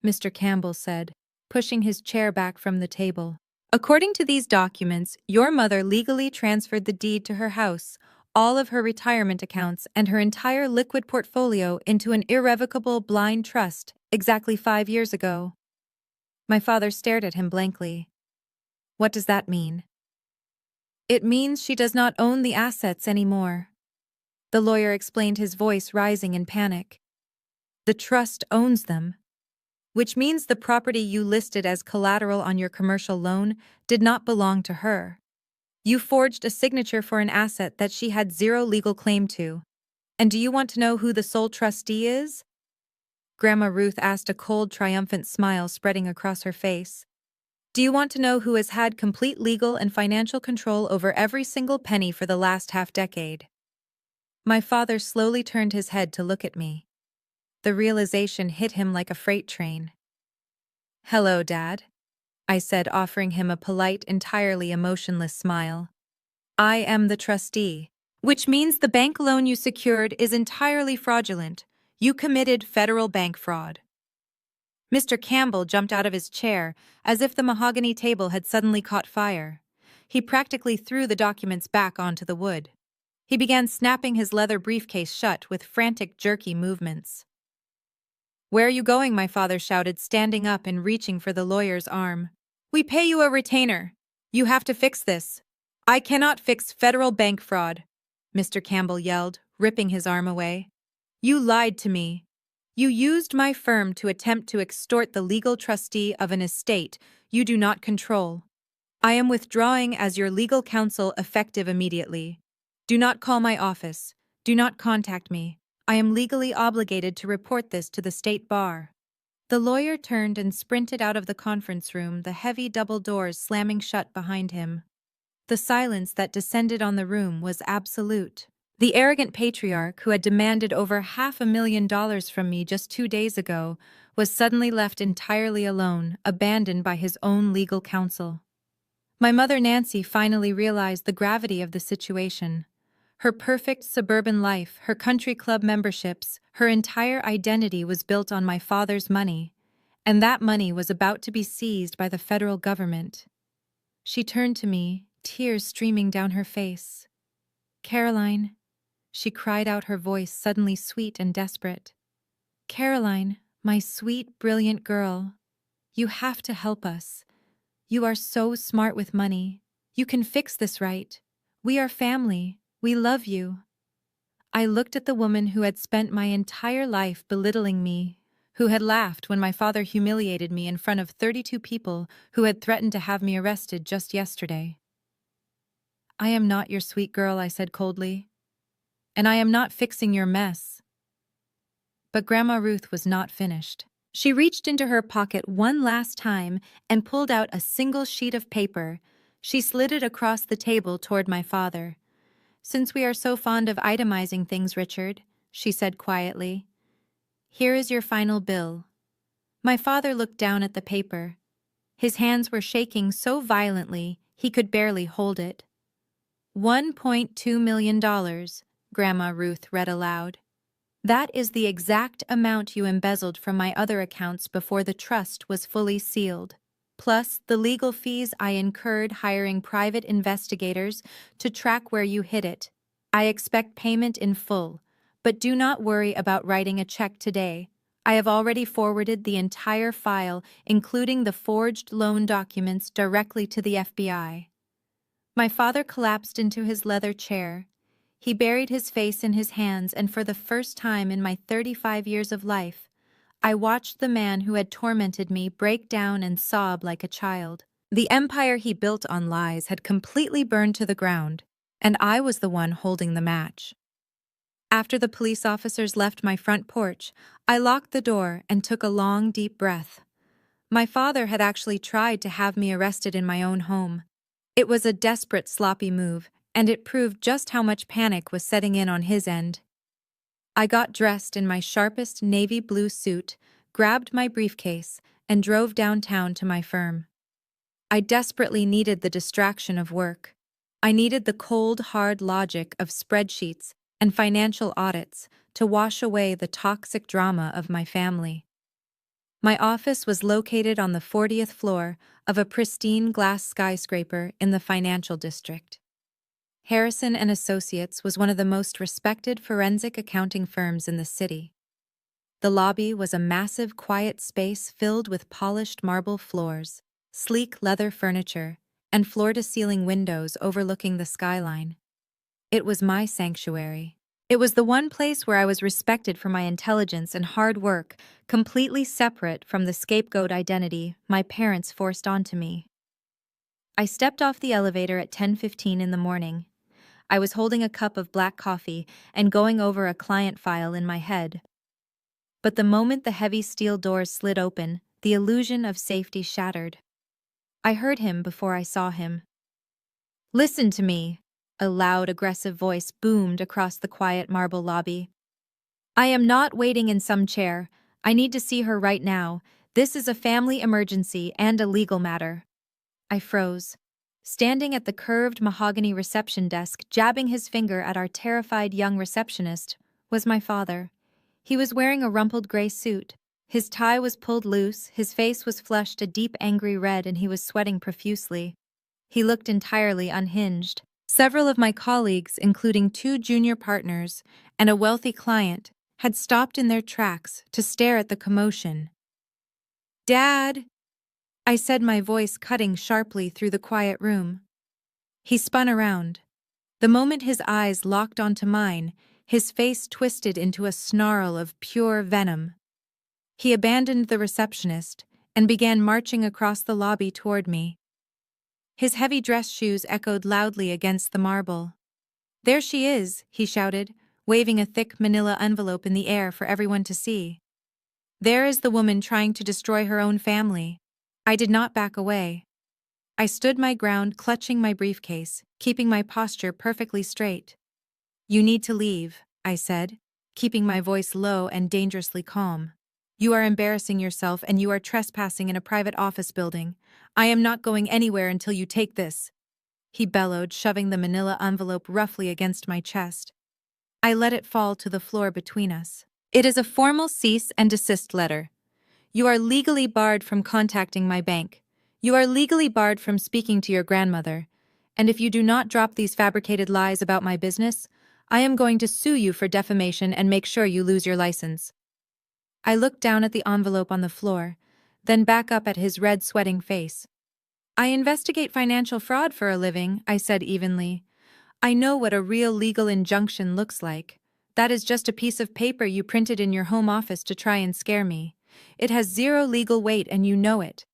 Mr. Campbell said, pushing his chair back from the table. "According to these documents, your mother legally transferred the deed to her house, all of her retirement accounts, and her entire liquid portfolio into an irrevocable blind trust exactly 5 years ago." My father stared at him blankly. "What does that mean?" "It means she does not own the assets anymore." The lawyer explained, his voice rising in panic. The trust owns them, which means the property you listed as collateral on your commercial loan did not belong to her. You forged a signature for an asset that she had zero legal claim to. And do you want to know who the sole trustee is? Grandma Ruth asked, a cold, triumphant smile spreading across her face. Do you want to know who has had complete legal and financial control over every single penny for the last half-decade? My father slowly turned his head to look at me. The realization hit him like a freight train. Hello, Dad, I said, offering him a polite, entirely emotionless smile. I am the trustee, which means the bank loan you secured is entirely fraudulent. You committed federal bank fraud. Mr. Campbell jumped out of his chair as if the mahogany table had suddenly caught fire. He practically threw the documents back onto the wood. He began snapping his leather briefcase shut with frantic, jerky movements. Where are you going? My father shouted, standing up and reaching for the lawyer's arm. We pay you a retainer. You have to fix this. I cannot fix federal bank fraud, Mr. Campbell yelled, ripping his arm away. You lied to me. You used my firm to attempt to extort the legal trustee of an estate you do not control. I am withdrawing as your legal counsel effective immediately. Do not call my office. Do not contact me. I am legally obligated to report this to the state bar. The lawyer turned and sprinted out of the conference room, the heavy double doors slamming shut behind him. The silence that descended on the room was absolute. The arrogant patriarch, who had demanded over $500,000 from me just 2 days ago, was suddenly left entirely alone, abandoned by his own legal counsel. My mother Nancy finally realized the gravity of the situation. Her perfect suburban life, her country club memberships, her entire identity was built on my father's money, and that money was about to be seized by the federal government. She turned to me, tears streaming down her face. Caroline, she cried out, her voice suddenly sweet and desperate. Caroline, my sweet, brilliant girl, you have to help us. You are so smart with money. You can fix this, right? We are family. We love you. I looked at the woman who had spent my entire life belittling me, who had laughed when my father humiliated me in front of 32 people who had threatened to have me arrested just yesterday. I am not your sweet girl, I said coldly. And I am not fixing your mess. But Grandma Ruth was not finished. She reached into her pocket one last time and pulled out a single sheet of paper. She slid it across the table toward my father. Since we are so fond of itemizing things, Richard, she said quietly, here is your final bill. My father looked down at the paper. His hands were shaking so violently he could barely hold it. $1.2 million, Grandma Ruth read aloud. That is the exact amount you embezzled from my other accounts before the trust was fully sealed, plus the legal fees I incurred hiring private investigators to track where you hid it. I expect payment in full, but do not worry about writing a check today. I have already forwarded the entire file, including the forged loan documents, directly to the FBI. My father collapsed into his leather chair. He buried his face in his hands, and for the first time in my 35 years of life, I watched the man who had tormented me break down and sob like a child. The empire he built on lies had completely burned to the ground, and I was the one holding the match. After the police officers left my front porch, I locked the door and took a long, deep breath. My father had actually tried to have me arrested in my own home. It was a desperate, sloppy move, and it proved just how much panic was setting in on his end. I got dressed in my sharpest navy blue suit, grabbed my briefcase, and drove downtown to my firm. I desperately needed the distraction of work. I needed the cold, hard logic of spreadsheets and financial audits to wash away the toxic drama of my family. My office was located on the 40th floor of a pristine glass skyscraper in the financial district. Harrison and Associates was one of the most respected forensic accounting firms in the city. The lobby was a massive, quiet space filled with polished marble floors, sleek leather furniture, and floor-to-ceiling windows overlooking the skyline. It was my sanctuary. It was the one place where I was respected for my intelligence and hard work, completely separate from the scapegoat identity my parents forced onto me. I stepped off the elevator at 10:15 in the morning. I was holding a cup of black coffee and going over a client file in my head. But the moment the heavy steel doors slid open, the illusion of safety shattered. I heard him before I saw him. "Listen to me," a loud, aggressive voice boomed across the quiet marble lobby. "I am not waiting in some chair. I need to see her right now. This is a family emergency and a legal matter." I froze. Standing at the curved mahogany reception desk, jabbing his finger at our terrified young receptionist, was my father. He was wearing a rumpled gray suit. His tie was pulled loose, his face was flushed a deep angry red, and he was sweating profusely. He looked entirely unhinged. Several of my colleagues, including two junior partners and a wealthy client, had stopped in their tracks to stare at the commotion. "Dad!" I said, my voice cutting sharply through the quiet room. He spun around. The moment his eyes locked onto mine, his face twisted into a snarl of pure venom. He abandoned the receptionist and began marching across the lobby toward me. His heavy dress shoes echoed loudly against the marble. "There she is," he shouted, waving a thick manila envelope in the air for everyone to see. "There is the woman trying to destroy her own family." I did not back away. I stood my ground, clutching my briefcase, keeping my posture perfectly straight. "You need to leave," I said, keeping my voice low and dangerously calm. "You are embarrassing yourself and you are trespassing in a private office building. I am not going anywhere until you take this," he bellowed, shoving the manila envelope roughly against my chest. I let it fall to the floor between us. "It is a formal cease and desist letter. You are legally barred from contacting my bank. You are legally barred from speaking to your grandmother. And if you do not drop these fabricated lies about my business, I am going to sue you for defamation and make sure you lose your license." I looked down at the envelope on the floor, then back up at his red, sweating face. "I investigate financial fraud for a living," I said evenly. "I know what a real legal injunction looks like. That is just a piece of paper you printed in your home office to try and scare me. It has zero legal weight and you know it."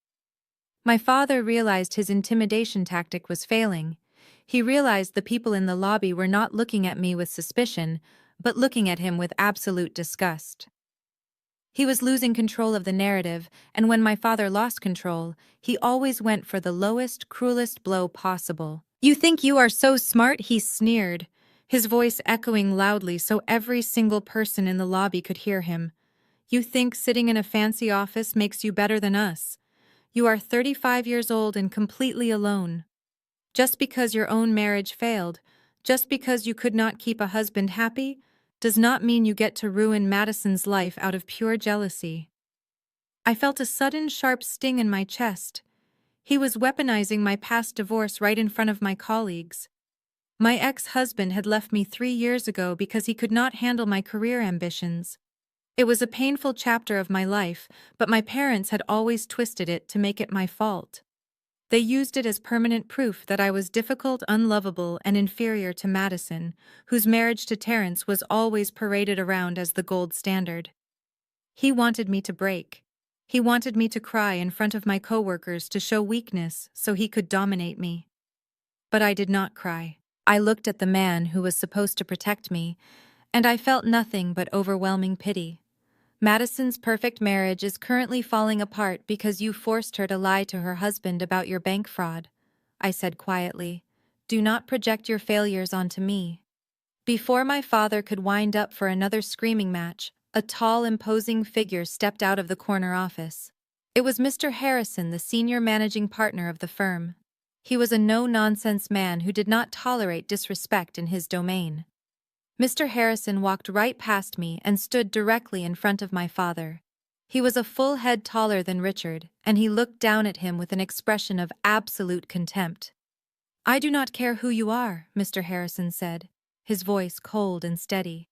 My father realized his intimidation tactic was failing. He realized the people in the lobby were not looking at me with suspicion, but looking at him with absolute disgust. He was losing control of the narrative, and when my father lost control, he always went for the lowest, cruelest blow possible. "You think you are so smart?" he sneered, his voice echoing loudly so every single person in the lobby could hear him. "You think sitting in a fancy office makes you better than us? You are 35 years old and completely alone. Just because your own marriage failed, just because you could not keep a husband happy, does not mean you get to ruin Madison's life out of pure jealousy." I felt a sudden sharp sting in my chest. He was weaponizing my past divorce right in front of my colleagues. My ex-husband had left me 3 years ago because he could not handle my career ambitions. It was a painful chapter of my life, but my parents had always twisted it to make it my fault. They used it as permanent proof that I was difficult, unlovable, and inferior to Madison, whose marriage to Terrence was always paraded around as the gold standard. He wanted me to break. He wanted me to cry in front of my coworkers to show weakness so he could dominate me. But I did not cry. I looked at the man who was supposed to protect me, and I felt nothing but overwhelming pity. "Madison's perfect marriage is currently falling apart because you forced her to lie to her husband about your bank fraud," I said quietly. "Do not project your failures onto me." Before my father could wind up for another screaming match, a tall, imposing figure stepped out of the corner office. It was Mr. Harrison, the senior managing partner of the firm. He was a no-nonsense man who did not tolerate disrespect in his domain. Mr. Harrison walked right past me and stood directly in front of my father. He was a full head taller than Richard, and he looked down at him with an expression of absolute contempt. "I do not care who you are," Mr. Harrison said, his voice cold and steady.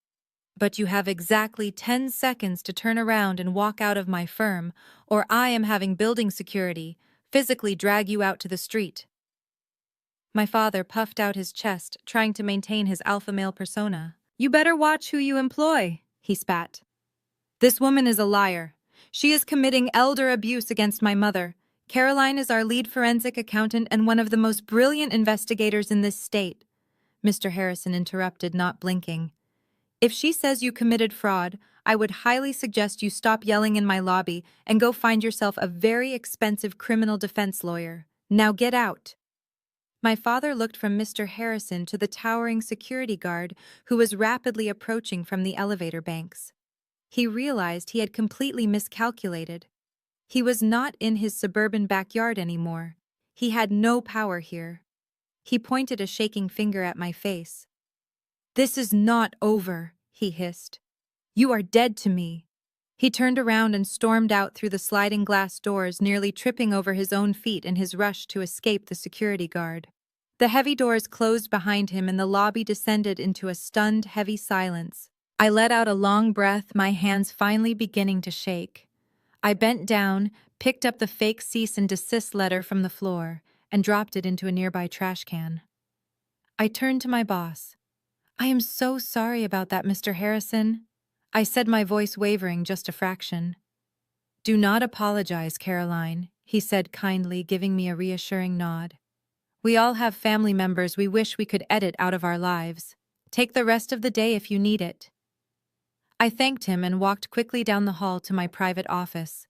"But you have exactly 10 seconds to turn around and walk out of my firm, or I am having building security physically drag you out to the street." My father puffed out his chest, trying to maintain his alpha male persona. You better watch who you employ, he spat. This woman is a liar. She is committing elder abuse against my mother. Caroline is our lead forensic accountant and one of the most brilliant investigators in this state. Mr. Harrison interrupted, not blinking. If she says you committed fraud, I would highly suggest you stop yelling in my lobby and go find yourself a very expensive criminal defense lawyer. Now get out. My father looked from Mr. Harrison to the towering security guard who was rapidly approaching from the elevator banks. He realized he had completely miscalculated. He was not in his suburban backyard anymore. He had no power here. He pointed a shaking finger at my face. This is not over, he hissed. You are dead to me. He turned around and stormed out through the sliding glass doors, nearly tripping over his own feet in his rush to escape the security guard. The heavy doors closed behind him and the lobby descended into a stunned, heavy silence. I let out a long breath, my hands finally beginning to shake. I bent down, picked up the fake cease and desist letter from the floor, and dropped it into a nearby trash can. I turned to my boss. I am so sorry about that, Mr. Harrison. I said, my voice wavering just a fraction. Do not apologize, Caroline, he said kindly, giving me a reassuring nod. We all have family members we wish we could edit out of our lives. Take the rest of the day if you need it. I thanked him and walked quickly down the hall to my private office.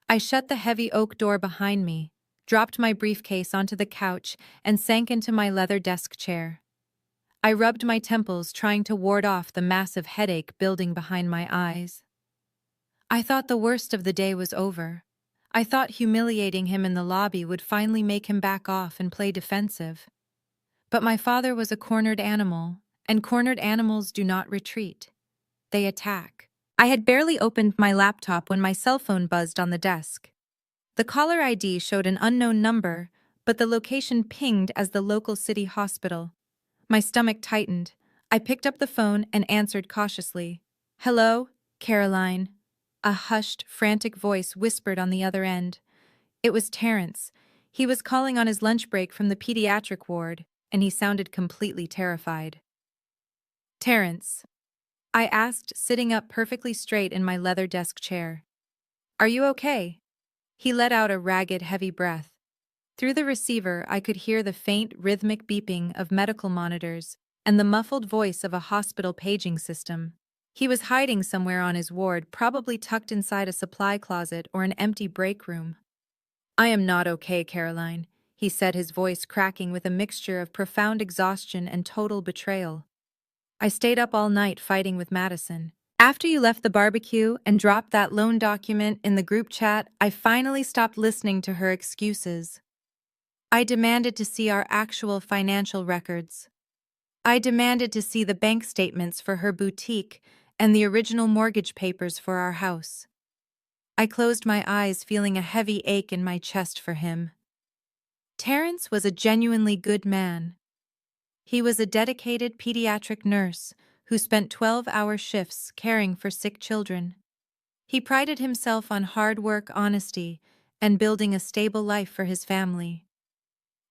I shut the heavy oak door behind me, dropped my briefcase onto the couch, and sank into my leather desk chair. I rubbed my temples, trying to ward off the massive headache building behind my eyes. I thought the worst of the day was over. I thought humiliating him in the lobby would finally make him back off and play defensive. But my father was a cornered animal, and cornered animals do not retreat. They attack. I had barely opened my laptop when my cell phone buzzed on the desk. The caller ID showed an unknown number, but the location pinged as the local city hospital. My stomach tightened. I picked up the phone and answered cautiously. Hello, Caroline. A hushed, frantic voice whispered on the other end. It was Terrence. He was calling on his lunch break from the pediatric ward, and he sounded completely terrified. Terrence, I asked, sitting up perfectly straight in my leather desk chair. Are you okay? He let out a ragged, heavy breath. Through the receiver, I could hear the faint, rhythmic beeping of medical monitors and the muffled voice of a hospital paging system. He was hiding somewhere on his ward, probably tucked inside a supply closet or an empty break room. I am not okay, Caroline, he said, his voice cracking with a mixture of profound exhaustion and total betrayal. I stayed up all night fighting with Madison. After you left the barbecue and dropped that loan document in the group chat, I finally stopped listening to her excuses. I demanded to see our actual financial records. I demanded to see the bank statements for her boutique and the original mortgage papers for our house. I closed my eyes, feeling a heavy ache in my chest for him. Terrence was a genuinely good man. He was a dedicated pediatric nurse who spent 12-hour shifts caring for sick children. He prided himself on hard work, honesty, and building a stable life for his family.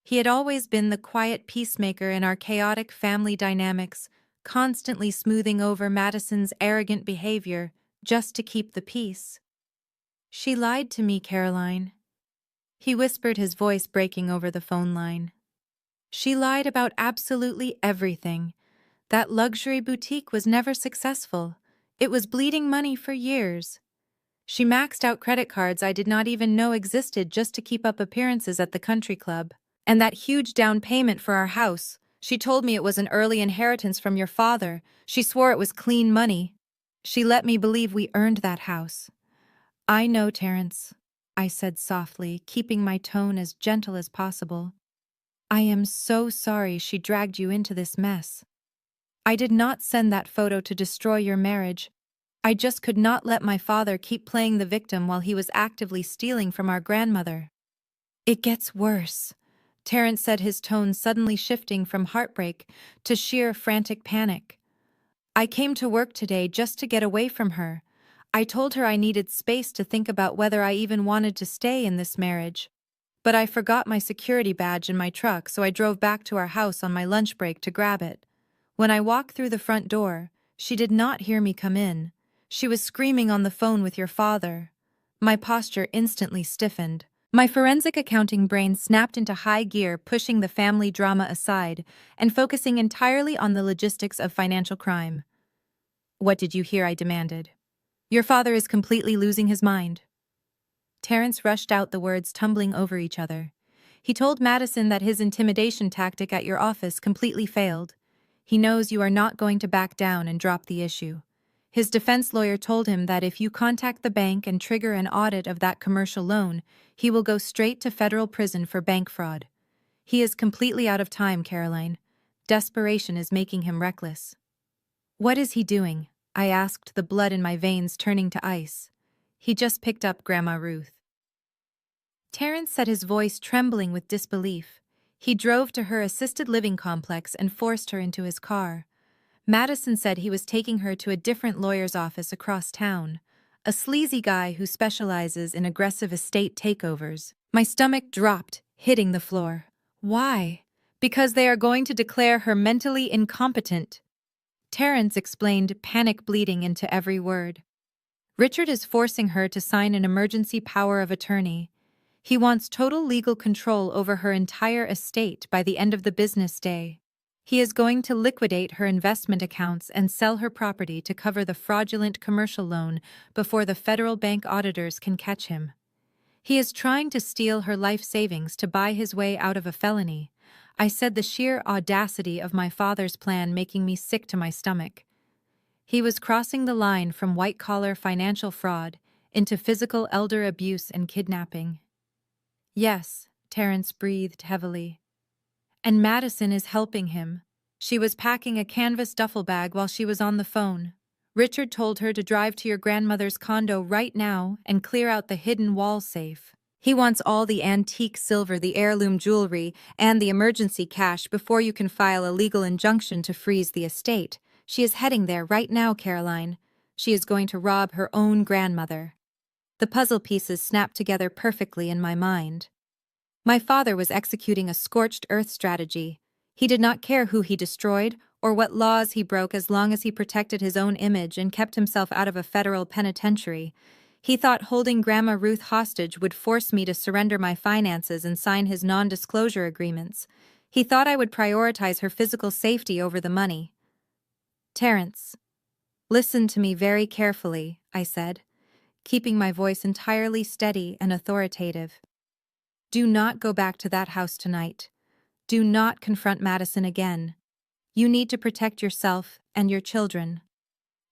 He had always been the quiet peacemaker in our chaotic family dynamics, constantly smoothing over Madison's arrogant behavior just to keep the peace. She lied to me, Caroline. He whispered, his voice breaking over the phone line. She lied about absolutely everything. That luxury boutique was never successful. It was bleeding money for years. She maxed out credit cards I did not even know existed just to keep up appearances at the country club. And that huge down payment for our house, she told me it was an early inheritance from your father. She swore it was clean money. She let me believe we earned that house. I know, Terrence, I said softly, keeping my tone as gentle as possible. I am so sorry she dragged you into this mess. I did not send that photo to destroy your marriage. I just could not let my father keep playing the victim while he was actively stealing from our grandmother. It gets worse, Terrence said, his tone suddenly shifting from heartbreak to sheer frantic panic. I came to work today just to get away from her. I told her I needed space to think about whether I even wanted to stay in this marriage. But I forgot my security badge in my truck, so I drove back to our house on my lunch break to grab it. When I walked through the front door, she did not hear me come in. She was screaming on the phone with your father. My posture instantly stiffened. My forensic accounting brain snapped into high gear, pushing the family drama aside and focusing entirely on the logistics of financial crime. "What did you hear?" I demanded. "Your father is completely losing his mind." Terrence rushed out, the words tumbling over each other. "He told Madison that his intimidation tactic at your office completely failed. He knows you are not going to back down and drop the issue. His defense lawyer told him that if you contact the bank and trigger an audit of that commercial loan, he will go straight to federal prison for bank fraud. He is completely out of time, Caroline. Desperation is making him reckless." "What is he doing?" I asked, the blood in my veins turning to ice. "He just picked up Grandma Ruth." Terrence said, his voice trembling with disbelief. "He drove to her assisted living complex and forced her into his car. Madison said he was taking her to a different lawyer's office across town, a sleazy guy who specializes in aggressive estate takeovers." My stomach dropped, hitting the floor. "Why?" "Because they are going to declare her mentally incompetent," Terrence explained, panic bleeding into every word. "Richard is forcing her to sign an emergency power of attorney. He wants total legal control over her entire estate by the end of the business day. He is going to liquidate her investment accounts and sell her property to cover the fraudulent commercial loan before the federal bank auditors can catch him. He is trying to steal her life savings to buy his way out of a felony." I said, the sheer audacity of my father's plan making me sick to my stomach. He was crossing the line from white-collar financial fraud into physical elder abuse and kidnapping. "Yes," Terrence breathed heavily. "And Madison is helping him. She was packing a canvas duffel bag while she was on the phone. Richard told her to drive to your grandmother's condo right now and clear out the hidden wall safe. He wants all the antique silver, the heirloom jewelry, and the emergency cash before you can file a legal injunction to freeze the estate. She is heading there right now, Caroline. She is going to rob her own grandmother." The puzzle pieces snapped together perfectly in my mind. My father was executing a scorched earth strategy. He did not care who he destroyed or what laws he broke as long as he protected his own image and kept himself out of a federal penitentiary. He thought holding Grandma Ruth hostage would force me to surrender my finances and sign his non-disclosure agreements. He thought I would prioritize her physical safety over the money. "Terrence, listen to me very carefully," I said, keeping my voice entirely steady and authoritative. "Do not go back to that house tonight. Do not confront Madison again. You need to protect yourself and your children.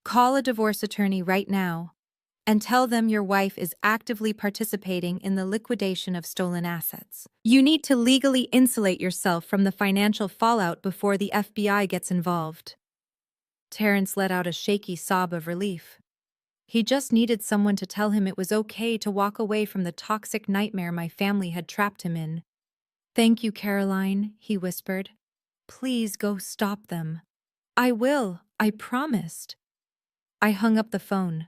Call a divorce attorney right now and tell them your wife is actively participating in the liquidation of stolen assets. You need to legally insulate yourself from the financial fallout before the FBI gets involved." Terrence let out a shaky sob of relief. He just needed someone to tell him it was okay to walk away from the toxic nightmare my family had trapped him in. "Thank you, Caroline," he whispered. "Please go stop them." "I will, I promised." I hung up the phone.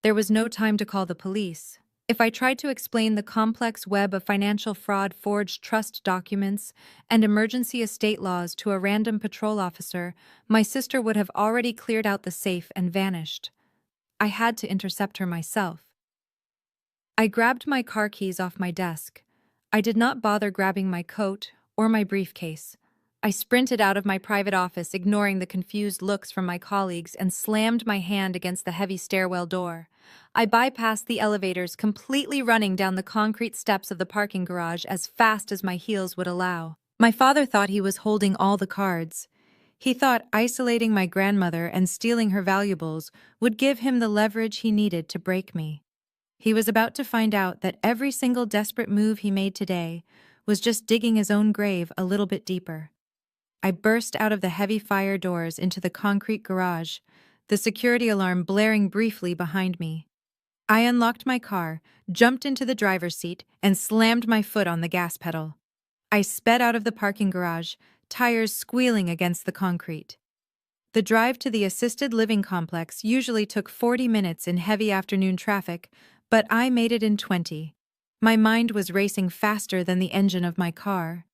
There was no time to call the police. If I tried to explain the complex web of financial fraud, forged trust documents, and emergency estate laws to a random patrol officer, my sister would have already cleared out the safe and vanished. I had to intercept her myself. I grabbed my car keys off my desk. I did not bother grabbing my coat or my briefcase. I sprinted out of my private office, ignoring the confused looks from my colleagues, and slammed my hand against the heavy stairwell door. I bypassed the elevators, completely running down the concrete steps of the parking garage as fast as my heels would allow. My father thought he was holding all the cards. He thought isolating my grandmother and stealing her valuables would give him the leverage he needed to break me. He was about to find out that every single desperate move he made today was just digging his own grave a little bit deeper. I burst out of the heavy fire doors into the concrete garage, the security alarm blaring briefly behind me. I unlocked my car, jumped into the driver's seat, and slammed my foot on the gas pedal. I sped out of the parking garage, tires squealing against the concrete. The drive to the assisted living complex usually took 40 minutes in heavy afternoon traffic, but I made it in 20. My mind was racing faster than the engine of my car.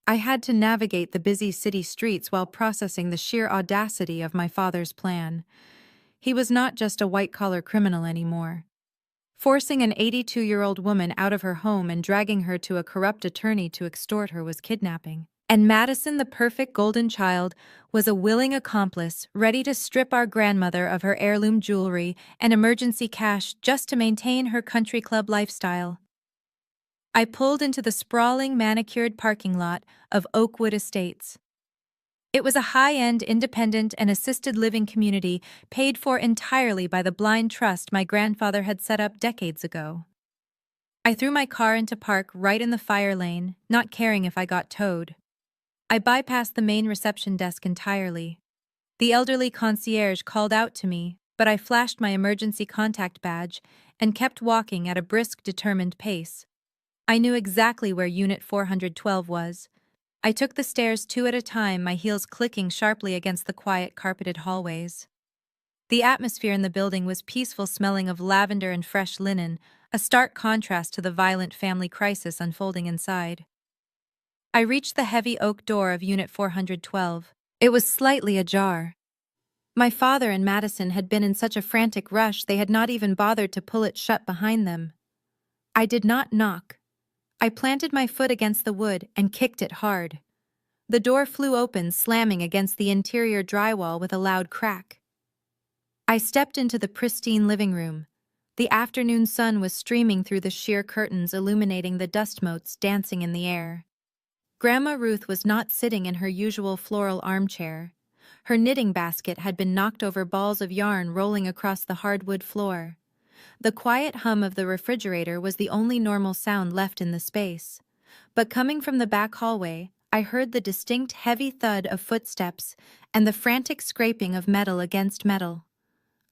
I had to navigate the busy city streets while processing the sheer audacity of my father's plan. He was not just a white-collar criminal anymore. Forcing an 82-year-old woman out of her home and dragging her to a corrupt attorney to extort her was kidnapping. And Madison, the perfect golden child, was a willing accomplice, ready to strip our grandmother of her heirloom jewelry and emergency cash just to maintain her country club lifestyle. I pulled into the sprawling, manicured parking lot of Oakwood Estates. It was a high-end, independent, and assisted living community paid for entirely by the blind trust my grandfather had set up decades ago. I threw my car into park right in the fire lane, not caring if I got towed. I bypassed the main reception desk entirely. The elderly concierge called out to me, but I flashed my emergency contact badge and kept walking at a brisk, determined pace. I knew exactly where Unit 412 was. I took the stairs two at a time, my heels clicking sharply against the quiet, carpeted hallways. The atmosphere in the building was peaceful, smelling of lavender and fresh linen, a stark contrast to the violent family crisis unfolding inside. I reached the heavy oak door of Unit 412. It was slightly ajar. My father and Madison had been in such a frantic rush they had not even bothered to pull it shut behind them. I did not knock. I planted my foot against the wood and kicked it hard. The door flew open, slamming against the interior drywall with a loud crack. I stepped into the pristine living room. The afternoon sun was streaming through the sheer curtains, illuminating the dust motes dancing in the air. Grandma Ruth was not sitting in her usual floral armchair. Her knitting basket had been knocked over, balls of yarn rolling across the hardwood floor. The quiet hum of the refrigerator was the only normal sound left in the space. But coming from the back hallway, I heard the distinct heavy thud of footsteps and the frantic scraping of metal against metal.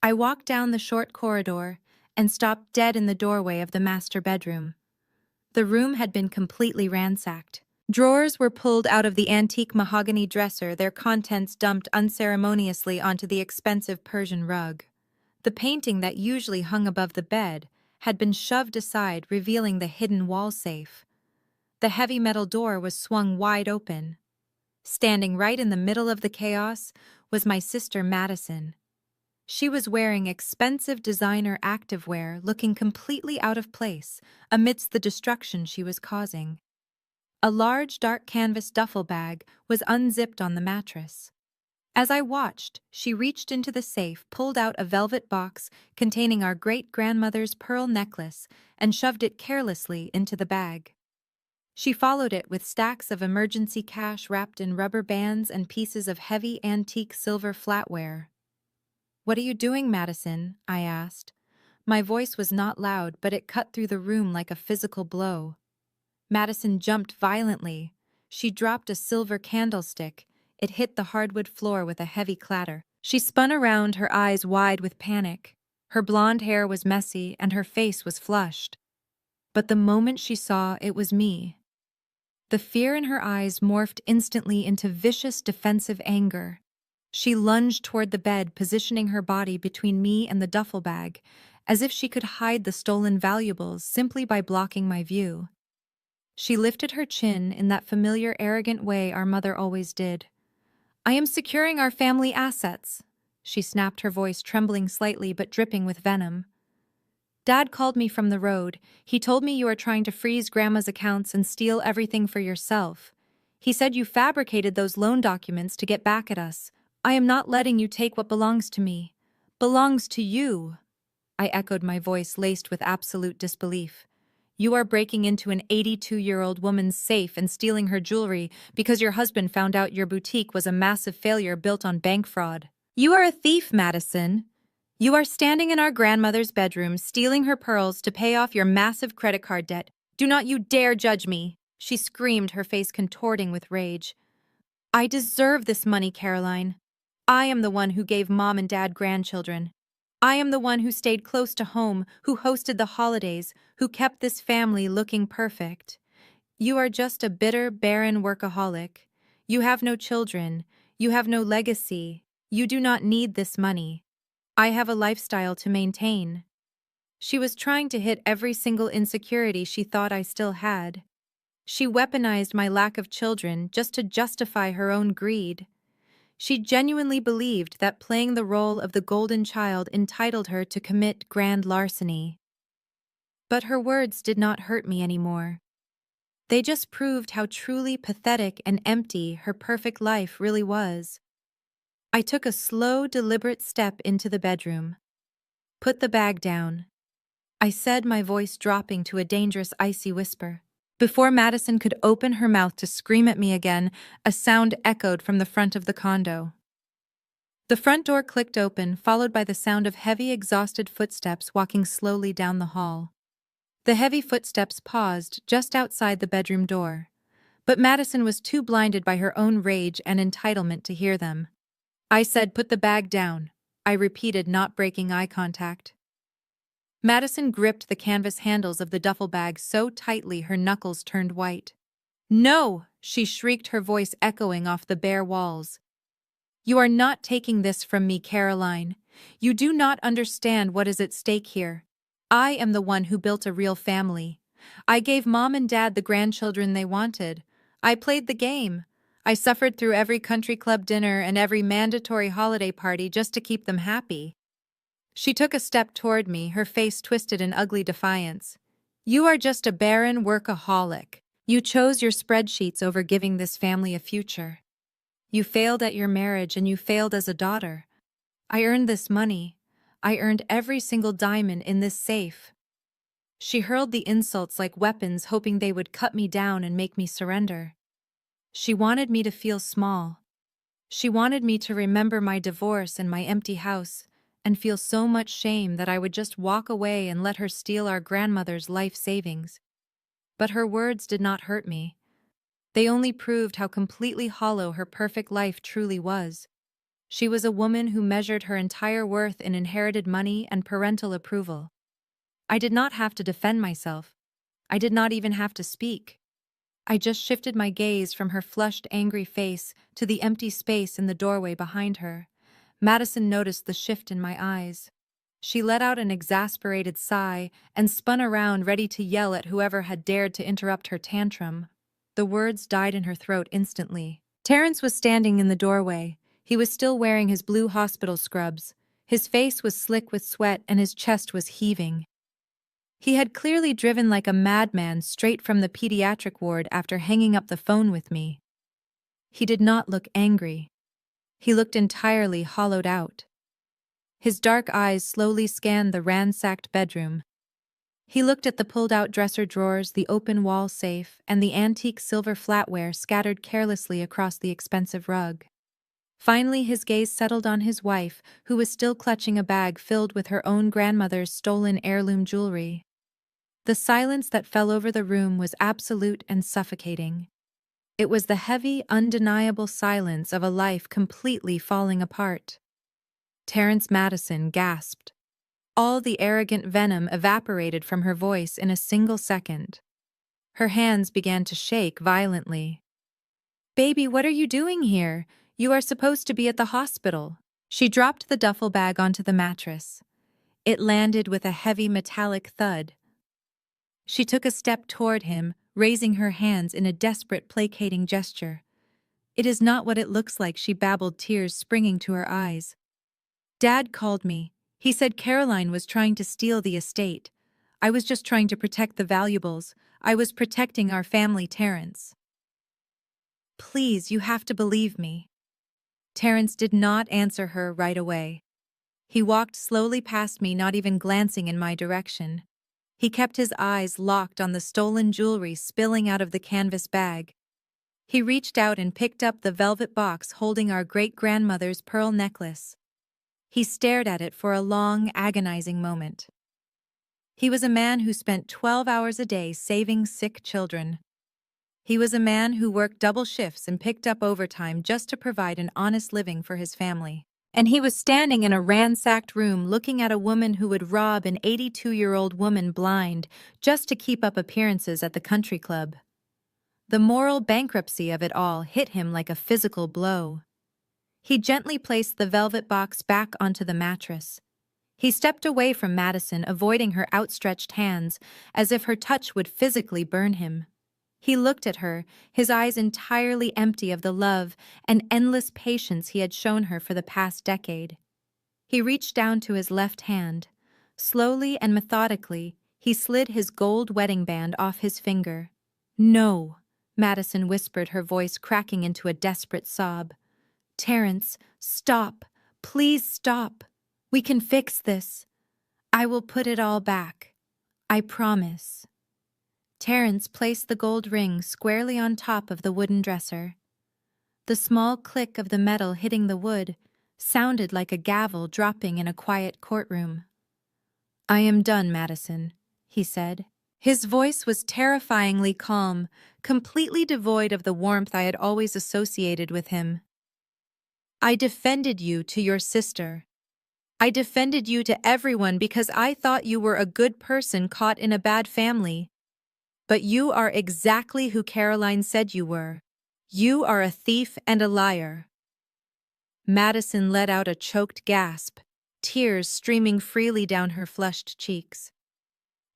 I walked down the short corridor and stopped dead in the doorway of the master bedroom. The room had been completely ransacked. Drawers were pulled out of the antique mahogany dresser, their contents dumped unceremoniously onto the expensive Persian rug. The painting that usually hung above the bed had been shoved aside, revealing the hidden wall safe. The heavy metal door was swung wide open. Standing right in the middle of the chaos was my sister Madison. She was wearing expensive designer activewear, looking completely out of place amidst the destruction she was causing. A large dark canvas duffel bag was unzipped on the mattress. As I watched, she reached into the safe, pulled out a velvet box containing our great-grandmother's pearl necklace, and shoved it carelessly into the bag. She followed it with stacks of emergency cash wrapped in rubber bands and pieces of heavy antique silver flatware. "What are you doing, Madison?" I asked. My voice was not loud, but it cut through the room like a physical blow. Madison jumped violently. She dropped a silver candlestick. It hit the hardwood floor with a heavy clatter. She spun around, her eyes wide with panic. Her blonde hair was messy and her face was flushed. But the moment she saw it was me, the fear in her eyes morphed instantly into vicious, defensive anger. She lunged toward the bed, positioning her body between me and the duffel bag, as if she could hide the stolen valuables simply by blocking my view. She lifted her chin in that familiar, arrogant way our mother always did. "I am securing our family assets," she snapped, her voice trembling slightly but dripping with venom. "Dad called me from the road. He told me you are trying to freeze Grandma's accounts and steal everything for yourself. He said you fabricated those loan documents to get back at us. I am not letting you take what belongs to me. Belongs to you." I echoed, my voice laced with absolute disbelief. "You are breaking into an 82-year-old woman's safe and stealing her jewelry because your husband found out your boutique was a massive failure built on bank fraud. You are a thief, Madison. You are standing in our grandmother's bedroom, stealing her pearls to pay off your massive credit card debt. Do not you dare judge me," she screamed, her face contorting with rage. "I deserve this money, Caroline. I am the one who gave Mom and Dad grandchildren. I am the one who stayed close to home, who hosted the holidays, who kept this family looking perfect. You are just a bitter, barren workaholic. You have no children. You have no legacy. You do not need this money. I have a lifestyle to maintain." She was trying to hit every single insecurity she thought I still had. She weaponized my lack of children just to justify her own greed. She genuinely believed that playing the role of the golden child entitled her to commit grand larceny. But her words did not hurt me anymore. They just proved how truly pathetic and empty her perfect life really was. I took a slow, deliberate step into the bedroom. "Put the bag down," I said, my voice dropping to a dangerous, icy whisper. Before Madison could open her mouth to scream at me again, a sound echoed from the front of the condo. The front door clicked open, followed by the sound of heavy, exhausted footsteps walking slowly down the hall. The heavy footsteps paused just outside the bedroom door, but Madison was too blinded by her own rage and entitlement to hear them. I said, "Put the bag down," I repeated, not breaking eye contact. Madison gripped the canvas handles of the duffel bag so tightly her knuckles turned white. "No!" she shrieked, her voice echoing off the bare walls. "You are not taking this from me, Caroline. You do not understand what is at stake here. I am the one who built a real family. I gave Mom and Dad the grandchildren they wanted. I played the game. I suffered through every country club dinner and every mandatory holiday party just to keep them happy." She took a step toward me, her face twisted in ugly defiance. "You are just a barren workaholic. You chose your spreadsheets over giving this family a future. You failed at your marriage and you failed as a daughter. I earned this money. I earned every single diamond in this safe." She hurled the insults like weapons, hoping they would cut me down and make me surrender. She wanted me to feel small. She wanted me to remember my divorce and my empty house, and feel so much shame that I would just walk away and let her steal our grandmother's life savings. But her words did not hurt me. They only proved how completely hollow her perfect life truly was. She was a woman who measured her entire worth in inherited money and parental approval. I did not have to defend myself. I did not even have to speak. I just shifted my gaze from her flushed, angry face to the empty space in the doorway behind her. Madison noticed the shift in my eyes. She let out an exasperated sigh and spun around, ready to yell at whoever had dared to interrupt her tantrum. The words died in her throat instantly. Terrence was standing in the doorway. He was still wearing his blue hospital scrubs. His face was slick with sweat and his chest was heaving. He had clearly driven like a madman straight from the pediatric ward after hanging up the phone with me. He did not look angry. He looked entirely hollowed out. His dark eyes slowly scanned the ransacked bedroom. He looked at the pulled-out dresser drawers, the open wall safe, and the antique silver flatware scattered carelessly across the expensive rug. Finally, his gaze settled on his wife, who was still clutching a bag filled with her own grandmother's stolen heirloom jewelry. The silence that fell over the room was absolute and suffocating. It was the heavy, undeniable silence of a life completely falling apart. Terrence Madison gasped. All the arrogant venom evaporated from her voice in a single second. Her hands began to shake violently. "Baby, what are you doing here? You are supposed to be at the hospital." She dropped the duffel bag onto the mattress. It landed with a heavy metallic thud. She took a step toward him, raising her hands in a desperate, placating gesture. "It is not what it looks like," she babbled, tears springing to her eyes. "Dad called me. He said Caroline was trying to steal the estate. I was just trying to protect the valuables. I was protecting our family, Terrence. Please, you have to believe me." Terrence did not answer her right away. He walked slowly past me, not even glancing in my direction. He kept his eyes locked on the stolen jewelry spilling out of the canvas bag. He reached out and picked up the velvet box holding our great-grandmother's pearl necklace. He stared at it for a long, agonizing moment. He was a man who spent 12 hours a day saving sick children. He was a man who worked double shifts and picked up overtime just to provide an honest living for his family. And he was standing in a ransacked room looking at a woman who would rob an 82-year-old woman blind just to keep up appearances at the country club. The moral bankruptcy of it all hit him like a physical blow. He gently placed the velvet box back onto the mattress. He stepped away from Madison, avoiding her outstretched hands, as if her touch would physically burn him. He looked at her, his eyes entirely empty of the love and endless patience he had shown her for the past decade. He reached down to his left hand. Slowly and methodically, he slid his gold wedding band off his finger. "No," Madison whispered, her voice cracking into a desperate sob. "Terrence, stop. Please stop. We can fix this. I will put it all back. I promise." Terrence placed the gold ring squarely on top of the wooden dresser. The small click of the metal hitting the wood sounded like a gavel dropping in a quiet courtroom. "I am done, Madison," he said. His voice was terrifyingly calm, completely devoid of the warmth I had always associated with him. "I defended you to your sister. I defended you to everyone because I thought you were a good person caught in a bad family. But you are exactly who Caroline said you were. You are a thief and a liar." Madison let out a choked gasp, tears streaming freely down her flushed cheeks.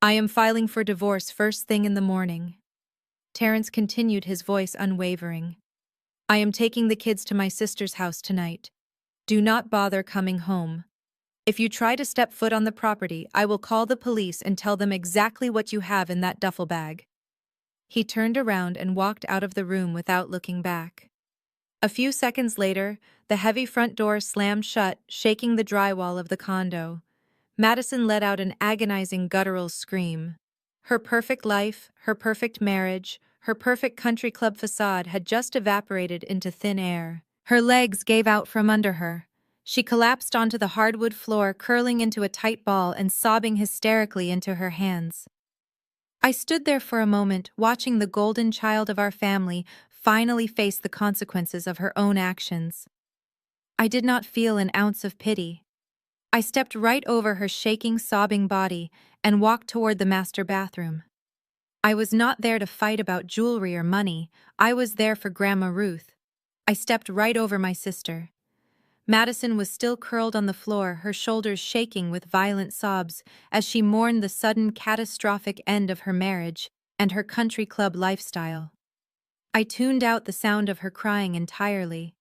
"I am filing for divorce first thing in the morning." Terrence continued, his voice unwavering. "I am taking the kids to my sister's house tonight. Do not bother coming home. If you try to step foot on the property, I will call the police and tell them exactly what you have in that duffel bag." He turned around and walked out of the room without looking back. A few seconds later, the heavy front door slammed shut, shaking the drywall of the condo. Madison let out an agonizing guttural scream. Her perfect life, her perfect marriage, her perfect country club facade had just evaporated into thin air. Her legs gave out from under her. She collapsed onto the hardwood floor, curling into a tight ball and sobbing hysterically into her hands. I stood there for a moment, watching the golden child of our family finally face the consequences of her own actions. I did not feel an ounce of pity. I stepped right over her shaking, sobbing body and walked toward the master bathroom. I was not there to fight about jewelry or money. I was there for Grandma Ruth. I stepped right over my sister. Madison was still curled on the floor, her shoulders shaking with violent sobs as she mourned the sudden catastrophic end of her marriage and her country club lifestyle. I tuned out the sound of her crying entirely.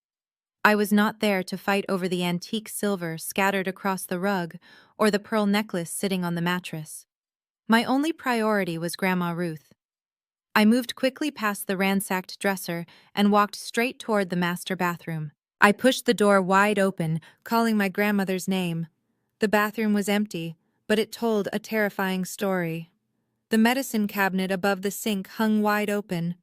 I was not there to fight over the antique silver scattered across the rug or the pearl necklace sitting on the mattress. My only priority was Grandma Ruth. I moved quickly past the ransacked dresser and walked straight toward the master bathroom. I pushed the door wide open, calling my grandmother's name. The bathroom was empty, but it told a terrifying story. The medicine cabinet above the sink hung wide open.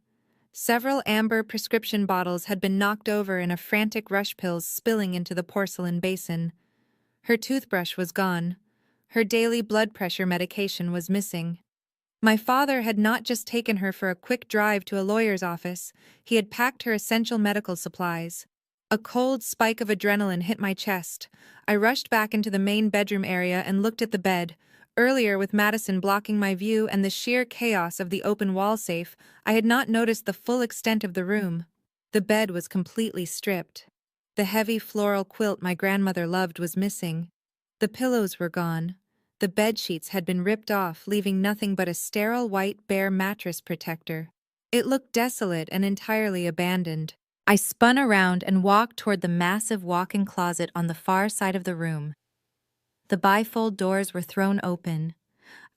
Several amber prescription bottles had been knocked over in a frantic rush, pills spilling into the porcelain basin. Her toothbrush was gone. Her daily blood pressure medication was missing. My father had not just taken her for a quick drive to a lawyer's office, he had packed her essential medical supplies. A cold spike of adrenaline hit my chest. I rushed back into the main bedroom area and looked at the bed. Earlier, with Madison blocking my view and the sheer chaos of the open wall safe, I had not noticed the full extent of the room. The bed was completely stripped. The heavy floral quilt my grandmother loved was missing. The pillows were gone. The bedsheets had been ripped off, leaving nothing but a sterile white bare mattress protector. It looked desolate and entirely abandoned. I spun around and walked toward the massive walk-in closet on the far side of the room. The bifold doors were thrown open.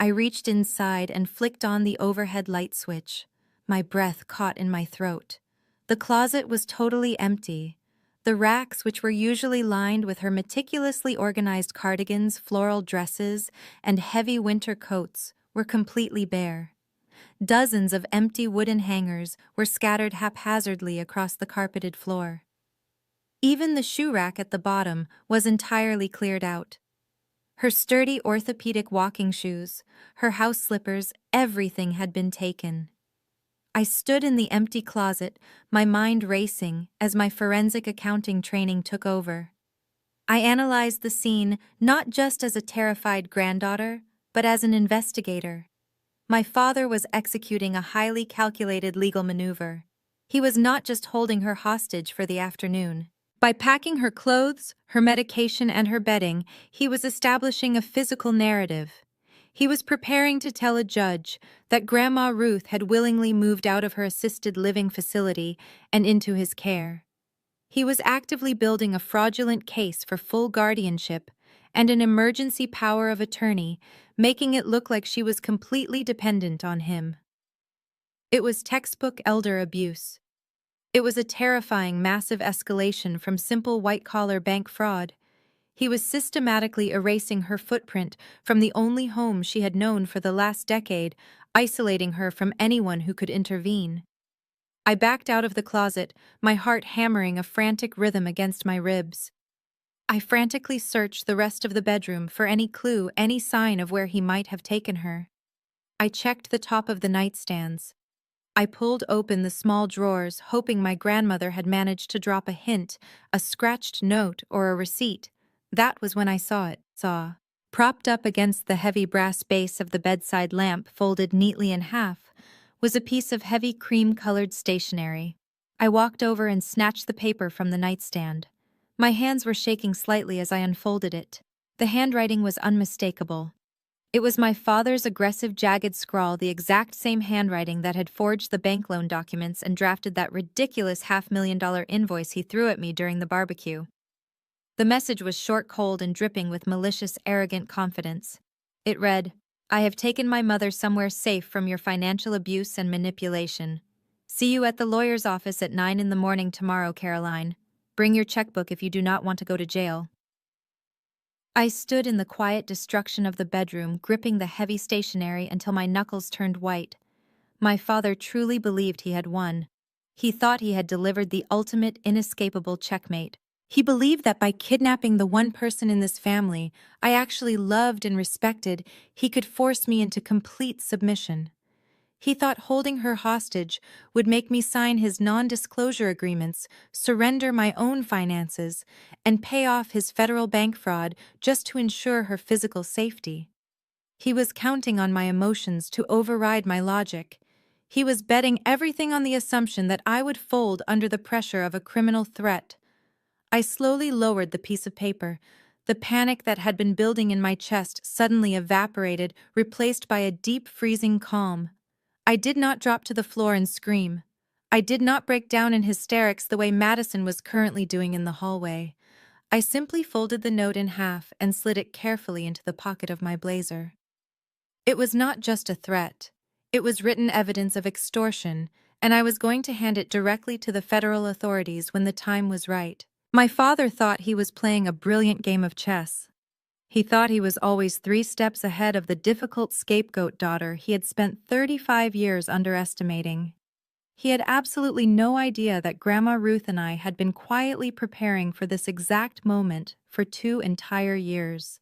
I reached inside and flicked on the overhead light switch. My breath caught in my throat. The closet was totally empty. The racks, which were usually lined with her meticulously organized cardigans, floral dresses, and heavy winter coats, were completely bare. Dozens of empty wooden hangers were scattered haphazardly across the carpeted floor. Even the shoe rack at the bottom was entirely cleared out. Her sturdy orthopedic walking shoes, her house slippers, everything had been taken. I stood in the empty closet, my mind racing as my forensic accounting training took over. I analyzed the scene not just as a terrified granddaughter, but as an investigator. My father was executing a highly calculated legal maneuver. He was not just holding her hostage for the afternoon. By packing her clothes, her medication, and her bedding, he was establishing a physical narrative. He was preparing to tell a judge that Grandma Ruth had willingly moved out of her assisted living facility and into his care. He was actively building a fraudulent case for full guardianship and an emergency power of attorney, making it look like she was completely dependent on him. It was textbook elder abuse. It was a terrifying, massive escalation from simple white-collar bank fraud. He was systematically erasing her footprint from the only home she had known for the last decade, isolating her from anyone who could intervene. I backed out of the closet, my heart hammering a frantic rhythm against my ribs. I frantically searched the rest of the bedroom for any clue, any sign of where he might have taken her. I checked the top of the nightstands. I pulled open the small drawers, hoping my grandmother had managed to drop a hint, a scratched note, or a receipt. That was when I saw. Propped up against the heavy brass base of the bedside lamp, folded neatly in half, was a piece of heavy cream-colored stationery. I walked over and snatched the paper from the nightstand. My hands were shaking slightly as I unfolded it. The handwriting was unmistakable. It was my father's aggressive, jagged scrawl, the exact same handwriting that had forged the bank loan documents and drafted that ridiculous $500,000 invoice he threw at me during the barbecue. The message was short, cold, and dripping with malicious, arrogant confidence. It read, "I have taken my mother somewhere safe from your financial abuse and manipulation. See you at the lawyer's office at 9 in the morning tomorrow, Caroline. Bring your checkbook if you do not want to go to jail." I stood in the quiet destruction of the bedroom, gripping the heavy stationery until my knuckles turned white. My father truly believed he had won. He thought he had delivered the ultimate, inescapable checkmate. He believed that by kidnapping the one person in this family I actually loved and respected, he could force me into complete submission. He thought holding her hostage would make me sign his non-disclosure agreements, surrender my own finances, and pay off his federal bank fraud just to ensure her physical safety. He was counting on my emotions to override my logic. He was betting everything on the assumption that I would fold under the pressure of a criminal threat. I slowly lowered the piece of paper. The panic that had been building in my chest suddenly evaporated, replaced by a deep, freezing calm. I did not drop to the floor and scream. I did not break down in hysterics the way Madison was currently doing in the hallway. I simply folded the note in half and slid it carefully into the pocket of my blazer. It was not just a threat. It was written evidence of extortion, and I was going to hand it directly to the federal authorities when the time was right. My father thought he was playing a brilliant game of chess. He thought he was always 3 steps ahead of the difficult scapegoat daughter he had spent 35 years underestimating. He had absolutely no idea that Grandma Ruth and I had been quietly preparing for this exact moment for 2 entire years.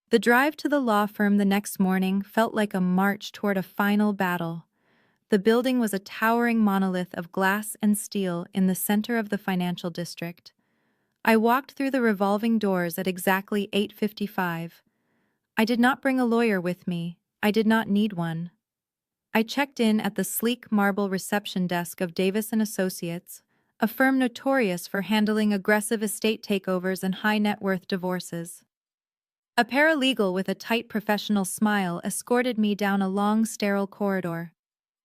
The drive to the law firm the next morning felt like a march toward a final battle. The building was a towering monolith of glass and steel in the center of the financial district. I walked through the revolving doors at exactly 8:55. I did not bring a lawyer with me. I did not need one. I checked in at the sleek marble reception desk of Davis & Associates, a firm notorious for handling aggressive estate takeovers and high-net-worth divorces. A paralegal with a tight professional smile escorted me down a long, sterile corridor.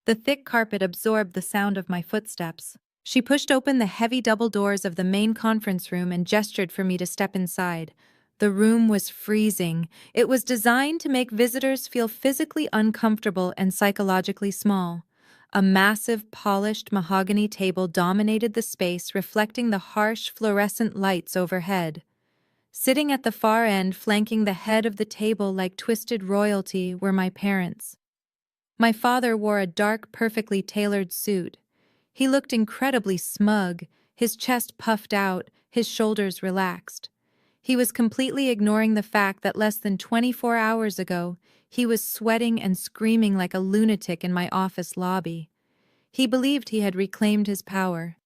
The thick carpet absorbed the sound of my footsteps. She pushed open the heavy double doors of the main conference room and gestured for me to step inside. The room was freezing. It was designed to make visitors feel physically uncomfortable and psychologically small. A massive, polished mahogany table dominated the space, reflecting the harsh, fluorescent lights overhead. Sitting at the far end, flanking the head of the table like twisted royalty, were my parents. My father wore a dark, perfectly tailored suit. He looked incredibly smug, his chest puffed out, his shoulders relaxed. He was completely ignoring the fact that less than 24 hours ago, he was sweating and screaming like a lunatic in my office lobby. He believed he had reclaimed his power.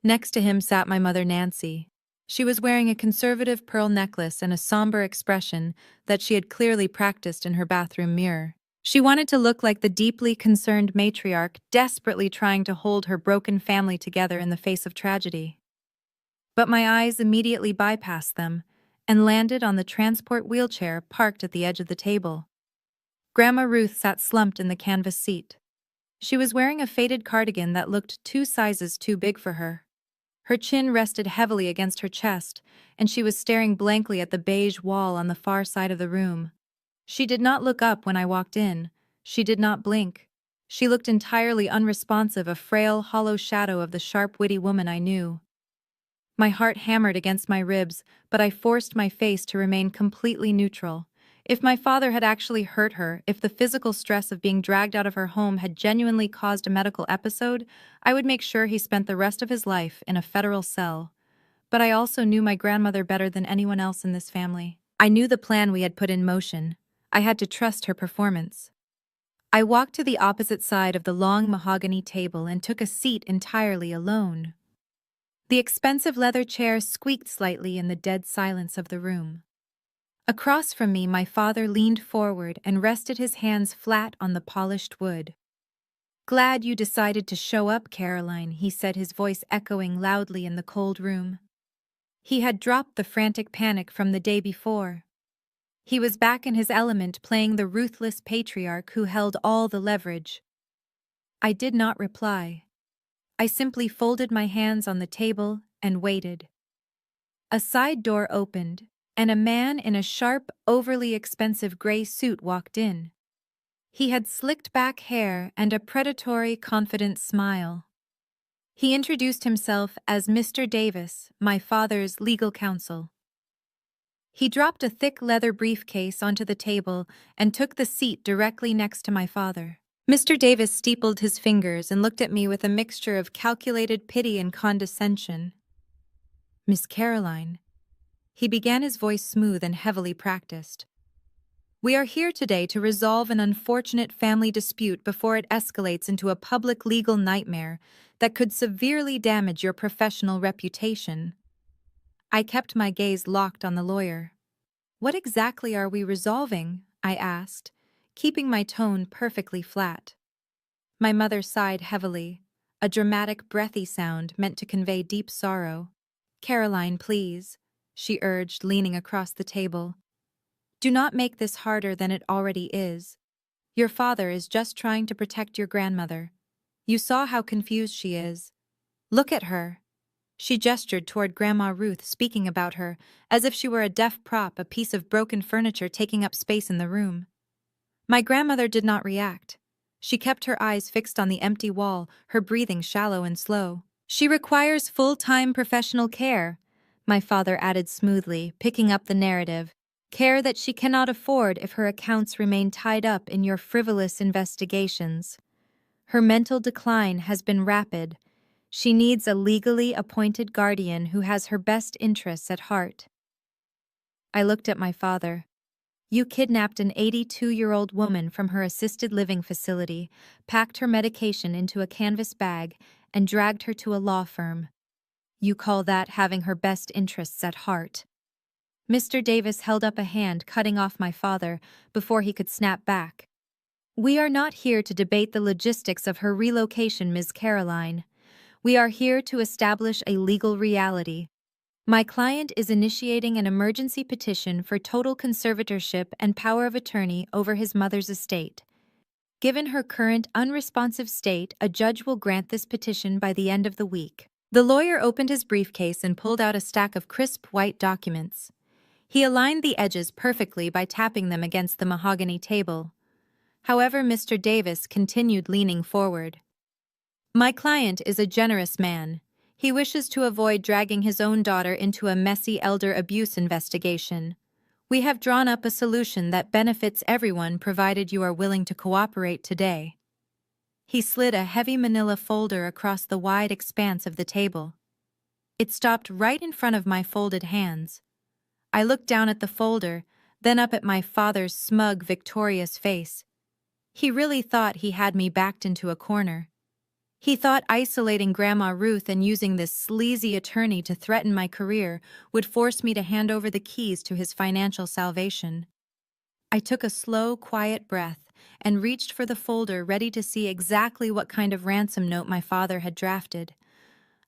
Next to him sat my mother, Nancy. She was wearing a conservative pearl necklace and a somber expression that she had clearly practiced in her bathroom mirror. She wanted to look like the deeply concerned matriarch, desperately trying to hold her broken family together in the face of tragedy. But my eyes immediately bypassed them and landed on the transport wheelchair parked at the edge of the table. Grandma Ruth sat slumped in the canvas seat. She was wearing a faded cardigan that looked 2 sizes too big for her. Her chin rested heavily against her chest, and she was staring blankly at the beige wall on the far side of the room. She did not look up when I walked in. She did not blink. She looked entirely unresponsive, a frail, hollow shadow of the sharp, witty woman I knew. My heart hammered against my ribs, but I forced my face to remain completely neutral. If my father had actually hurt her, if the physical stress of being dragged out of her home had genuinely caused a medical episode, I would make sure he spent the rest of his life in a federal cell. But I also knew my grandmother better than anyone else in this family. I knew the plan we had put in motion. I had to trust her performance. I walked to the opposite side of the long mahogany table and took a seat entirely alone. The expensive leather chair squeaked slightly in the dead silence of the room. Across from me, my father leaned forward and rested his hands flat on the polished wood. "Glad you decided to show up, Caroline," he said, his voice echoing loudly in the cold room. He had dropped the frantic panic from the day before. He was back in his element, playing the ruthless patriarch who held all the leverage. I did not reply. I simply folded my hands on the table and waited. A side door opened, and a man in a sharp, overly expensive gray suit walked in. He had slicked back hair and a predatory, confident smile. He introduced himself as Mr. Davis, my father's legal counsel. He dropped a thick leather briefcase onto the table and took the seat directly next to my father. Mr. Davis steepled his fingers and looked at me with a mixture of calculated pity and condescension. "Miss Caroline," he began, his voice smooth and heavily practiced. "We are here today to resolve an unfortunate family dispute before it escalates into a public legal nightmare that could severely damage your professional reputation." I kept my gaze locked on the lawyer. "What exactly are we resolving?" I asked, keeping my tone perfectly flat. My mother sighed heavily, a dramatic, breathy sound meant to convey deep sorrow. "Caroline, please," she urged, leaning across the table. "Do not make this harder than it already is. Your father is just trying to protect your grandmother. You saw how confused she is. Look at her." She gestured toward Grandma Ruth, speaking about her, as if she were a deaf prop, a piece of broken furniture taking up space in the room. My grandmother did not react. She kept her eyes fixed on the empty wall, her breathing shallow and slow. "She requires full-time professional care," my father added smoothly, picking up the narrative. "Care that she cannot afford if her accounts remain tied up in your frivolous investigations. Her mental decline has been rapid. She needs a legally appointed guardian who has her best interests at heart." I looked at my father. "You kidnapped an 82-year-old woman from her assisted living facility, packed her medication into a canvas bag, and dragged her to a law firm. You call that having her best interests at heart?" Mr. Davis held up a hand, cutting off my father before he could snap back. "We are not here to debate the logistics of her relocation, Ms. Caroline. We are here to establish a legal reality. My client is initiating an emergency petition for total conservatorship and power of attorney over his mother's estate. Given her current unresponsive state, a judge will grant this petition by the end of the week." The lawyer opened his briefcase and pulled out a stack of crisp white documents. He aligned the edges perfectly by tapping them against the mahogany table. However, Mr. Davis continued, leaning forward. "My client is a generous man. He wishes to avoid dragging his own daughter into a messy elder abuse investigation. We have drawn up a solution that benefits everyone, provided you are willing to cooperate today." He slid a heavy manila folder across the wide expanse of the table. It stopped right in front of my folded hands. I looked down at the folder, then up at my father's smug, victorious face. He really thought he had me backed into a corner. He thought isolating Grandma Ruth and using this sleazy attorney to threaten my career would force me to hand over the keys to his financial salvation. I took a slow, quiet breath and reached for the folder, ready to see exactly what kind of ransom note my father had drafted.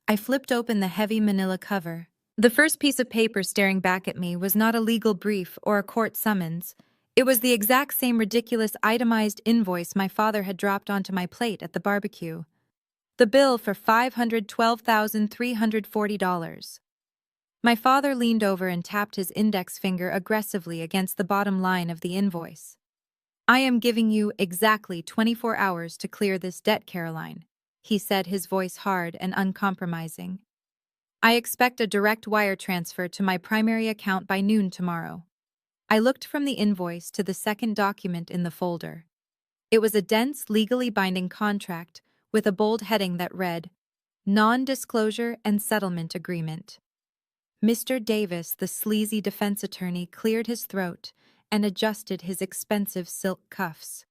I flipped open the heavy manila cover. The first piece of paper staring back at me was not a legal brief or a court summons. It was the exact same ridiculous itemized invoice my father had dropped onto my plate at the barbecue. The bill for $512,340. My father leaned over and tapped his index finger aggressively against the bottom line of the invoice. "I am giving you exactly 24 hours to clear this debt, Caroline," he said, his voice hard and uncompromising. "I expect a direct wire transfer to my primary account by noon tomorrow." I looked from the invoice to the second document in the folder. It was a dense, legally binding contract with a bold heading that read, "Non-Disclosure and Settlement Agreement." Mr. Davis, the sleazy defense attorney, cleared his throat and adjusted his expensive silk cuffs.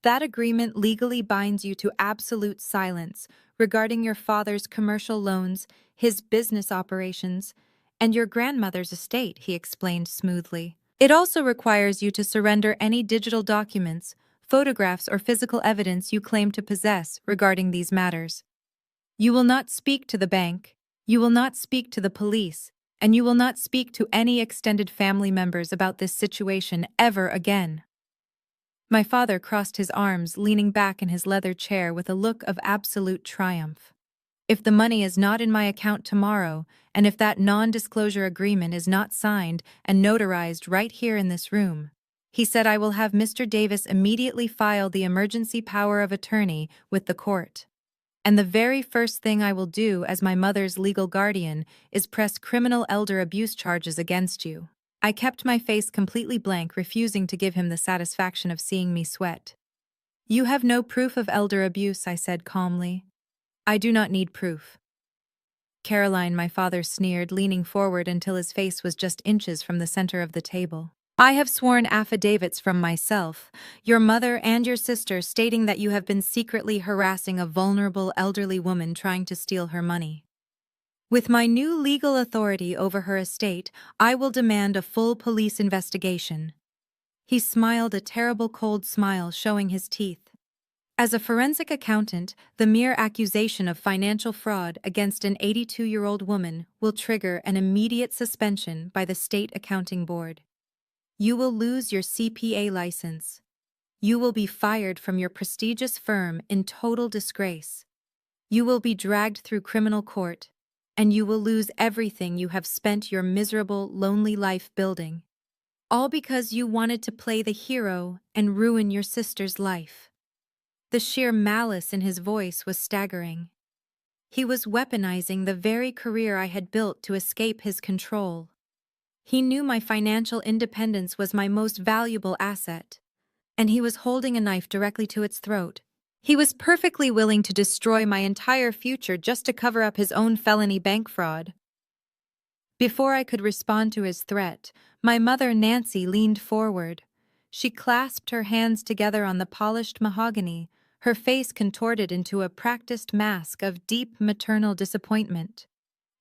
"That agreement legally binds you to absolute silence regarding your father's commercial loans, his business operations, and your grandmother's estate," he explained smoothly. "It also requires you to surrender any digital documents, photographs, or physical evidence you claim to possess regarding these matters. You will not speak to the bank, you will not speak to the police, and you will not speak to any extended family members about this situation ever again." My father crossed his arms, leaning back in his leather chair with a look of absolute triumph. "If the money is not in my account tomorrow, and if that non-disclosure agreement is not signed and notarized right here in this room," he said, "I will have Mr. Davis immediately file the emergency power of attorney with the court. And the very first thing I will do as my mother's legal guardian is press criminal elder abuse charges against you." I kept my face completely blank, refusing to give him the satisfaction of seeing me sweat. "You have no proof of elder abuse," I said calmly. "I do not need proof." "Caroline," my father sneered, leaning forward until his face was just inches from the center of the table, "I have sworn affidavits from myself, your mother, and your sister stating that you have been secretly harassing a vulnerable elderly woman trying to steal her money. With my new legal authority over her estate, I will demand a full police investigation." He smiled, a terrible cold smile showing his teeth. As a forensic accountant, the mere accusation of financial fraud against an 82-year-old woman will trigger an immediate suspension by the State Accounting Board. You will lose your CPA license. You will be fired from your prestigious firm in total disgrace. You will be dragged through criminal court, and you will lose everything you have spent your miserable, lonely life building. All because you wanted to play the hero and ruin your sister's life. The sheer malice in his voice was staggering. He was weaponizing the very career I had built to escape his control. He knew my financial independence was my most valuable asset, and he was holding a knife directly to its throat. He was perfectly willing to destroy my entire future just to cover up his own felony bank fraud. Before I could respond to his threat, my mother, Nancy, leaned forward. She clasped her hands together on the polished mahogany, her face contorted into a practiced mask of deep maternal disappointment.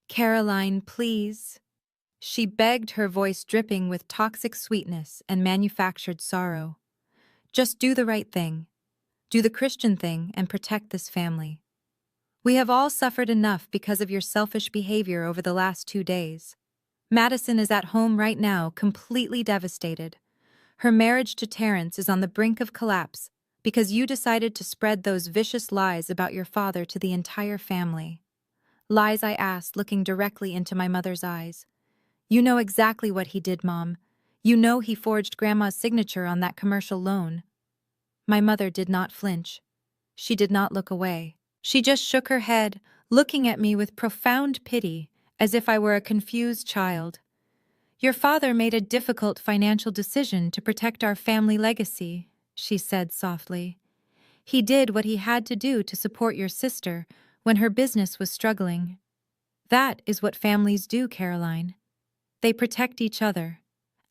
"Caroline, please," she begged, her voice dripping with toxic sweetness and manufactured sorrow. "Just do the right thing. Do the Christian thing and protect this family. We have all suffered enough because of your selfish behavior over the last 2 days. Madison is at home right now, completely devastated. Her marriage to Terrence is on the brink of collapse because you decided to spread those vicious lies about your father to the entire family." "Lies?" I asked, looking directly into my mother's eyes. "You know exactly what he did, Mom. You know he forged Grandma's signature on that commercial loan." My mother did not flinch. She did not look away. She just shook her head, looking at me with profound pity, as if I were a confused child. "Your father made a difficult financial decision to protect our family legacy," she said softly. "He did what he had to do to support your sister when her business was struggling. That is what families do, Caroline. They protect each other.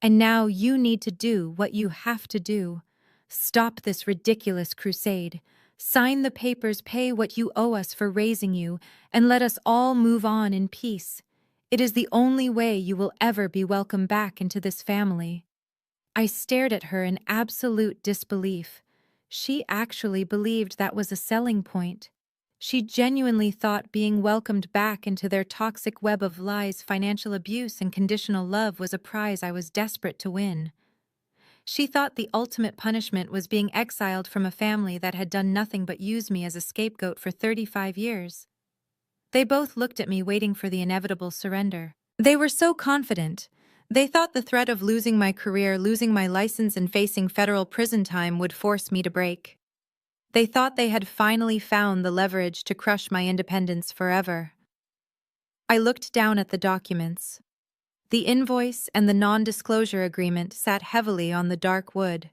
And now you need to do what you have to do. Stop this ridiculous crusade. Sign the papers, pay what you owe us for raising you, and let us all move on in peace. It is the only way you will ever be welcome back into this family." I stared at her in absolute disbelief. She actually believed that was a selling point. She genuinely thought being welcomed back into their toxic web of lies, financial abuse, and conditional love was a prize I was desperate to win. She thought the ultimate punishment was being exiled from a family that had done nothing but use me as a scapegoat for 35 years. They both looked at me, waiting for the inevitable surrender. They were so confident. They thought the threat of losing my career, losing my license, and facing federal prison time would force me to break. They thought they had finally found the leverage to crush my independence forever. I looked down at the documents. The invoice and the non-disclosure agreement sat heavily on the dark wood.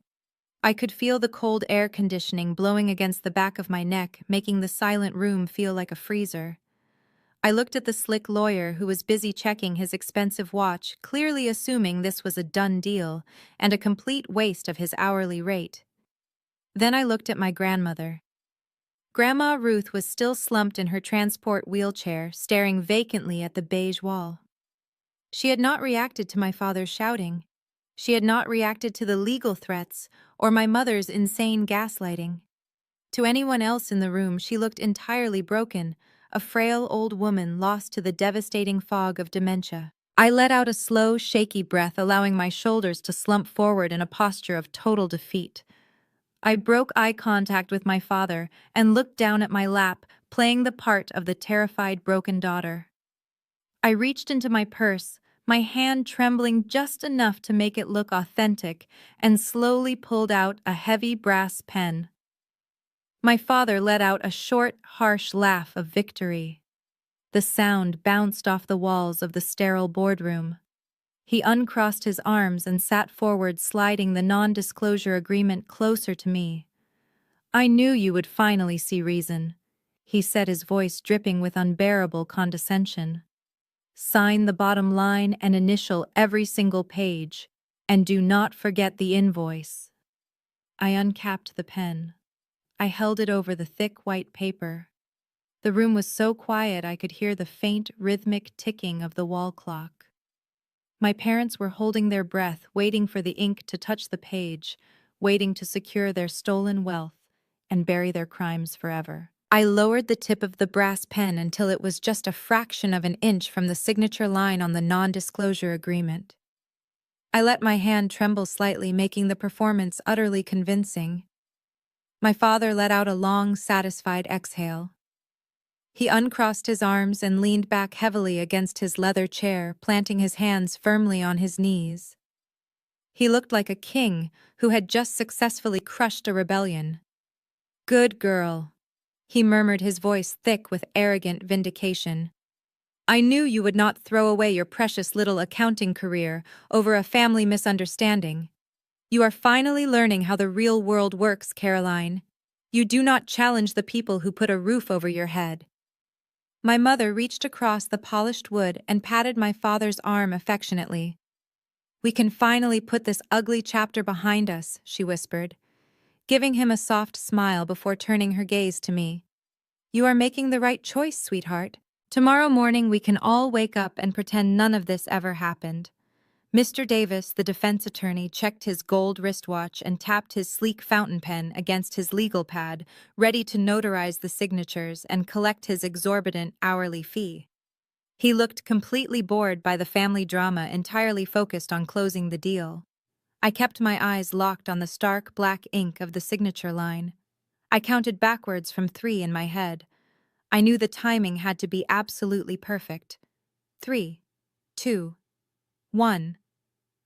I could feel the cold air conditioning blowing against the back of my neck, making the silent room feel like a freezer. I looked at the slick lawyer who was busy checking his expensive watch, clearly assuming this was a done deal and a complete waste of his hourly rate. Then I looked at my grandmother. Grandma Ruth was still slumped in her transport wheelchair, staring vacantly at the beige wall. She had not reacted to my father's shouting. She had not reacted to the legal threats or my mother's insane gaslighting. To anyone else in the room, she looked entirely broken, a frail old woman lost to the devastating fog of dementia. I let out a slow, shaky breath, allowing my shoulders to slump forward in a posture of total defeat. I broke eye contact with my father and looked down at my lap, playing the part of the terrified, broken daughter. I reached into my purse, my hand trembling just enough to make it look authentic, and slowly pulled out a heavy brass pen. My father let out a short, harsh laugh of victory. The sound bounced off the walls of the sterile boardroom. He uncrossed his arms and sat forward, sliding the non-disclosure agreement closer to me. "I knew you would finally see reason," he said, his voice dripping with unbearable condescension. "Sign the bottom line and initial every single page, and do not forget the invoice." I uncapped the pen. I held it over the thick white paper. The room was so quiet I could hear the faint, rhythmic ticking of the wall clock. My parents were holding their breath, waiting for the ink to touch the page, waiting to secure their stolen wealth and bury their crimes forever. I lowered the tip of the brass pen until it was just a fraction of an inch from the signature line on the non-disclosure agreement. I let my hand tremble slightly, making the performance utterly convincing. My father let out a long, satisfied exhale. He uncrossed his arms and leaned back heavily against his leather chair, planting his hands firmly on his knees. He looked like a king who had just successfully crushed a rebellion. "Good girl," he murmured, his voice thick with arrogant vindication. "I knew you would not throw away your precious little accounting career over a family misunderstanding. You are finally learning how the real world works, Caroline. You do not challenge the people who put a roof over your head." My mother reached across the polished wood and patted my father's arm affectionately. "We can finally put this ugly chapter behind us," she whispered, giving him a soft smile before turning her gaze to me. "You are making the right choice, sweetheart. Tomorrow morning we can all wake up and pretend none of this ever happened." Mr. Davis, the defense attorney, checked his gold wristwatch and tapped his sleek fountain pen against his legal pad, ready to notarize the signatures and collect his exorbitant hourly fee. He looked completely bored by the family drama, entirely focused on closing the deal. I kept my eyes locked on the stark black ink of the signature line. I counted backwards from 3 in my head. I knew the timing had to be absolutely perfect. 3, 2, 1.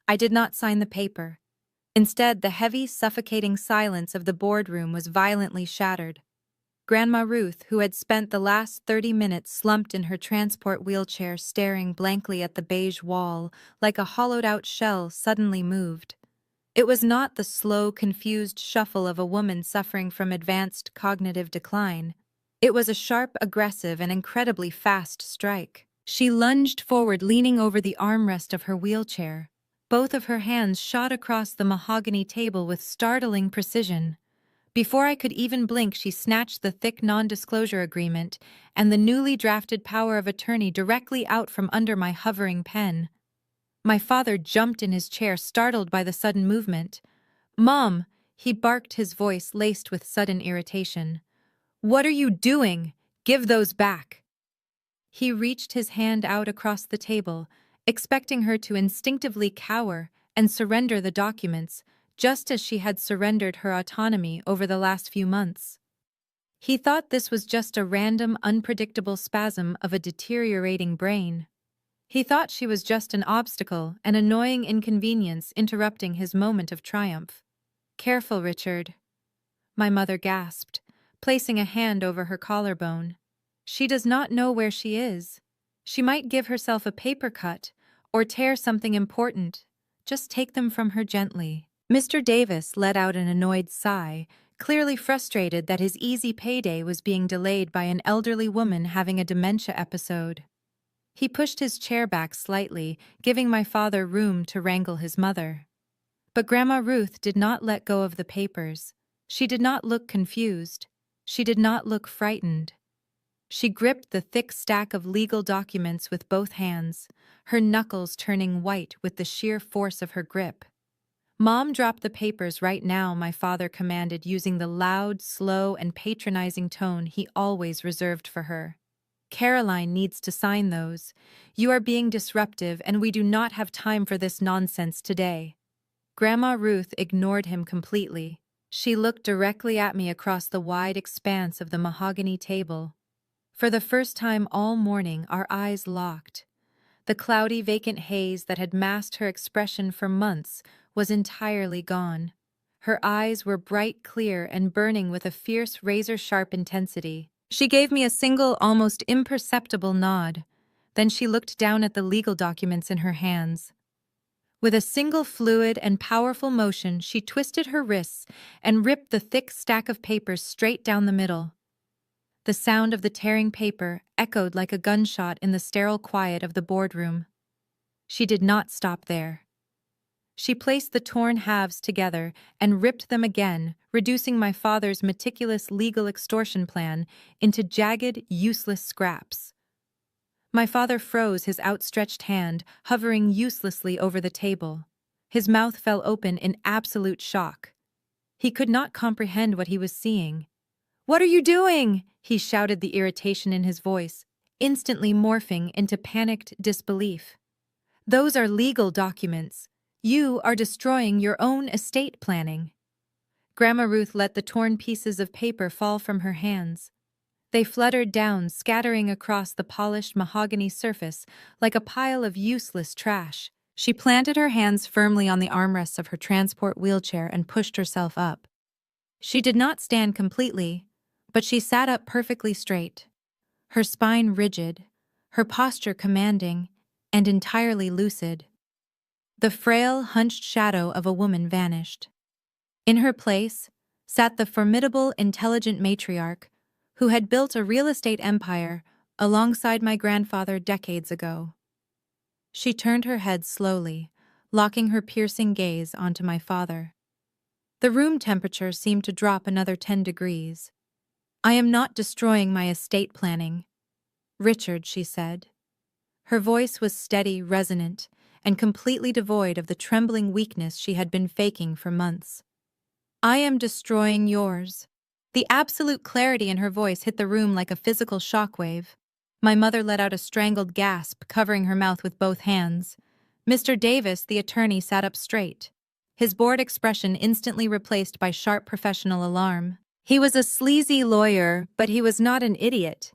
I did not sign the paper. Instead, the heavy, suffocating silence of the boardroom was violently shattered. Grandma Ruth, who had spent the last 30 minutes slumped in her transport wheelchair staring blankly at the beige wall like a hollowed-out shell, suddenly moved. It was not the slow, confused shuffle of a woman suffering from advanced cognitive decline. It was a sharp, aggressive, and incredibly fast strike. She lunged forward, leaning over the armrest of her wheelchair. Both of her hands shot across the mahogany table with startling precision. Before I could even blink, she snatched the thick non-disclosure agreement and the newly drafted power of attorney directly out from under my hovering pen. My father jumped in his chair, startled by the sudden movement. "Mom!" he barked, his voice laced with sudden irritation. "What are you doing? Give those back!" He reached his hand out across the table, expecting her to instinctively cower and surrender the documents, just as she had surrendered her autonomy over the last few months. He thought this was just a random, unpredictable spasm of a deteriorating brain. He thought she was just an obstacle, an annoying inconvenience interrupting his moment of triumph. "Careful, Richard," my mother gasped, placing a hand over her collarbone. "She does not know where she is. She might give herself a paper cut or tear something important. Just take them from her gently." Mr. Davis let out an annoyed sigh, clearly frustrated that his easy payday was being delayed by an elderly woman having a dementia episode. He pushed his chair back slightly, giving my father room to wrangle his mother. But Grandma Ruth did not let go of the papers. She did not look confused. She did not look frightened. She gripped the thick stack of legal documents with both hands, her knuckles turning white with the sheer force of her grip. "Mom, drop the papers right now," my father commanded, using the loud, slow, and patronizing tone he always reserved for her. "Caroline needs to sign those. You are being disruptive, and we do not have time for this nonsense today." Grandma Ruth ignored him completely. She looked directly at me across the wide expanse of the mahogany table. For the first time all morning, our eyes locked. The cloudy, vacant haze that had masked her expression for months was entirely gone. Her eyes were bright, clear, and burning with a fierce, razor-sharp intensity. She gave me a single, almost imperceptible nod. Then she looked down at the legal documents in her hands. With a single fluid and powerful motion, she twisted her wrists and ripped the thick stack of papers straight down the middle. The sound of the tearing paper echoed like a gunshot in the sterile quiet of the boardroom. She did not stop there. She placed the torn halves together and ripped them again, reducing my father's meticulous legal extortion plan into jagged, useless scraps. My father froze, his outstretched hand hovering uselessly over the table. His mouth fell open in absolute shock. He could not comprehend what he was seeing. "What are you doing?" he shouted, the irritation in his voice instantly morphing into panicked disbelief. "Those are legal documents. You are destroying your own estate planning." Grandma Ruth let the torn pieces of paper fall from her hands. They fluttered down, scattering across the polished mahogany surface like a pile of useless trash. She planted her hands firmly on the armrests of her transport wheelchair and pushed herself up. She did not stand completely, but she sat up perfectly straight, her spine rigid, her posture commanding, and entirely lucid. The frail, hunched shadow of a woman vanished. In her place sat the formidable, intelligent matriarch who had built a real estate empire alongside my grandfather decades ago. She turned her head slowly, locking her piercing gaze onto my father. The room temperature seemed to drop another 10 degrees. "I am not destroying my estate planning, Richard," she said. Her voice was steady, resonant, and completely devoid of the trembling weakness she had been faking for months. "I am destroying yours." The absolute clarity in her voice hit the room like a physical shockwave. My mother let out a strangled gasp, covering her mouth with both hands. Mr. Davis, the attorney, sat up straight, his bored expression instantly replaced by sharp professional alarm. He was a sleazy lawyer, but he was not an idiot.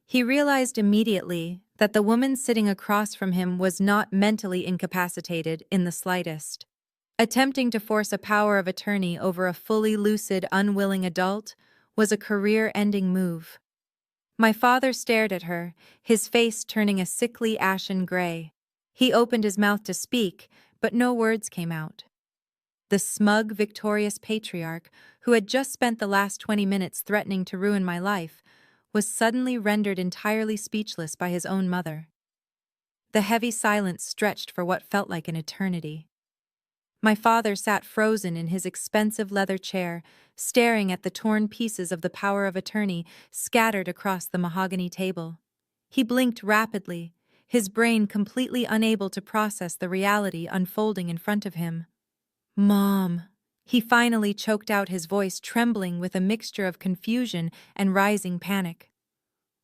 He realized immediately that the woman sitting across from him was not mentally incapacitated in the slightest. Attempting to force a power of attorney over a fully lucid, unwilling adult was a career-ending move. My father stared at her, his face turning a sickly ashen gray. He opened his mouth to speak, but no words came out. The smug, victorious patriarch, who had just spent the last 20 minutes threatening to ruin my life, was suddenly rendered entirely speechless by his own mother. The heavy silence stretched for what felt like an eternity. My father sat frozen in his expensive leather chair, staring at the torn pieces of the power of attorney scattered across the mahogany table. He blinked rapidly, his brain completely unable to process the reality unfolding in front of him. "Mom," he finally choked out, his voice trembling with a mixture of confusion and rising panic.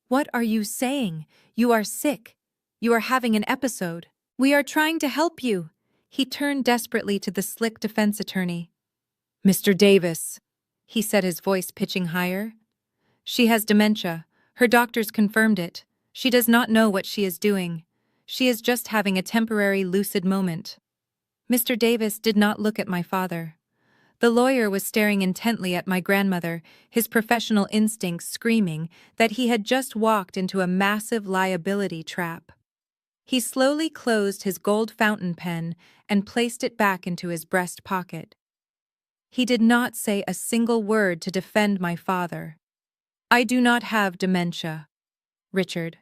"What are you saying? You are sick. You are having an episode. We are trying to help you. He turned desperately to the slick defense attorney. "Mr. Davis," he said, his voice pitching higher. "She has dementia. Her doctors confirmed it. She does not know what she is doing. She is just having a temporary lucid moment." Mr. Davis did not look at my father. The lawyer was staring intently at my grandmother, his professional instincts screaming that he had just walked into a massive liability trap. He slowly closed his gold fountain pen and placed it back into his breast pocket. He did not say a single word to defend my father. "I do not have dementia, Richard."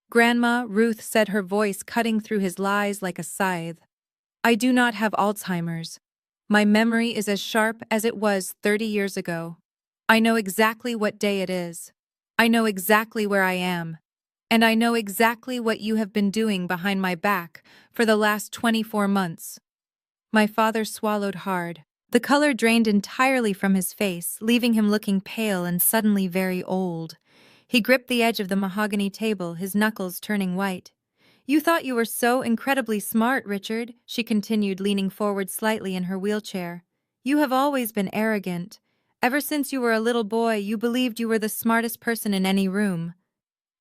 Grandma Ruth said, her voice cutting through his lies like a scythe. "I do not have Alzheimer's. My memory is as sharp as it was 30 years ago. I know exactly what day it is. I know exactly where I am. And I know exactly what you have been doing behind my back for the last 24 months. My father swallowed hard. The color drained entirely from his face, leaving him looking pale and suddenly very old. He gripped the edge of the mahogany table, his knuckles turning white. "You thought you were so incredibly smart, Richard," she continued, leaning forward slightly in her wheelchair. "You have always been arrogant. Ever since you were a little boy, you believed you were the smartest person in any room.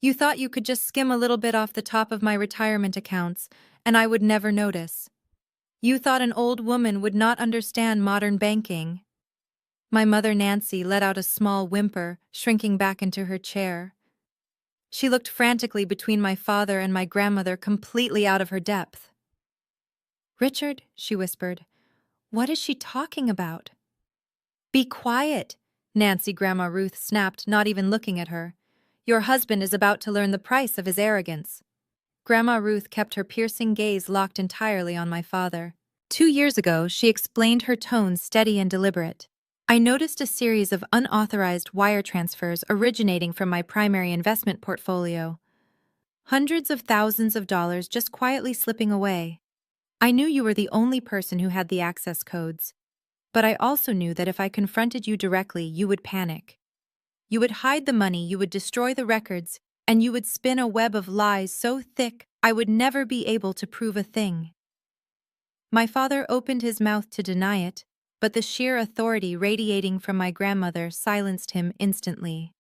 You thought you could just skim a little bit off the top of my retirement accounts, and I would never notice. You thought an old woman would not understand modern banking." My mother Nancy let out a small whimper, shrinking back into her chair. She looked frantically between my father and my grandmother, completely out of her depth. "Richard," she whispered, "what is she talking about?" "Be quiet," Nancy Grandma Ruth snapped, not even looking at her. "Your husband is about to learn the price of his arrogance." Grandma Ruth kept her piercing gaze locked entirely on my father. 2 years ago, she explained, her tone steady and deliberate. "I noticed a series of unauthorized wire transfers originating from my primary investment portfolio. Hundreds of thousands of dollars just quietly slipping away. I knew you were the only person who had the access codes, but I also knew that if I confronted you directly, you would panic. You would hide the money, you would destroy the records, and you would spin a web of lies so thick I would never be able to prove a thing." My father opened his mouth to deny it, but the sheer authority radiating from my grandmother silenced him instantly.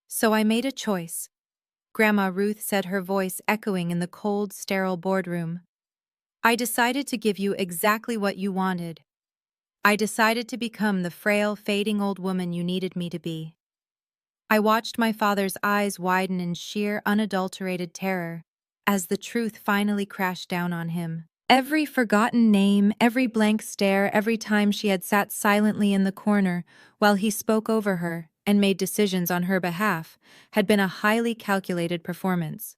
"So I made a choice," Grandma Ruth said, her voice echoing in the cold, sterile boardroom. "I decided to give you exactly what you wanted. I decided to become the frail, fading old woman you needed me to be." I watched my father's eyes widen in sheer, unadulterated terror as the truth finally crashed down on him. Every forgotten name, every blank stare, every time she had sat silently in the corner while he spoke over her and made decisions on her behalf, had been a highly calculated performance.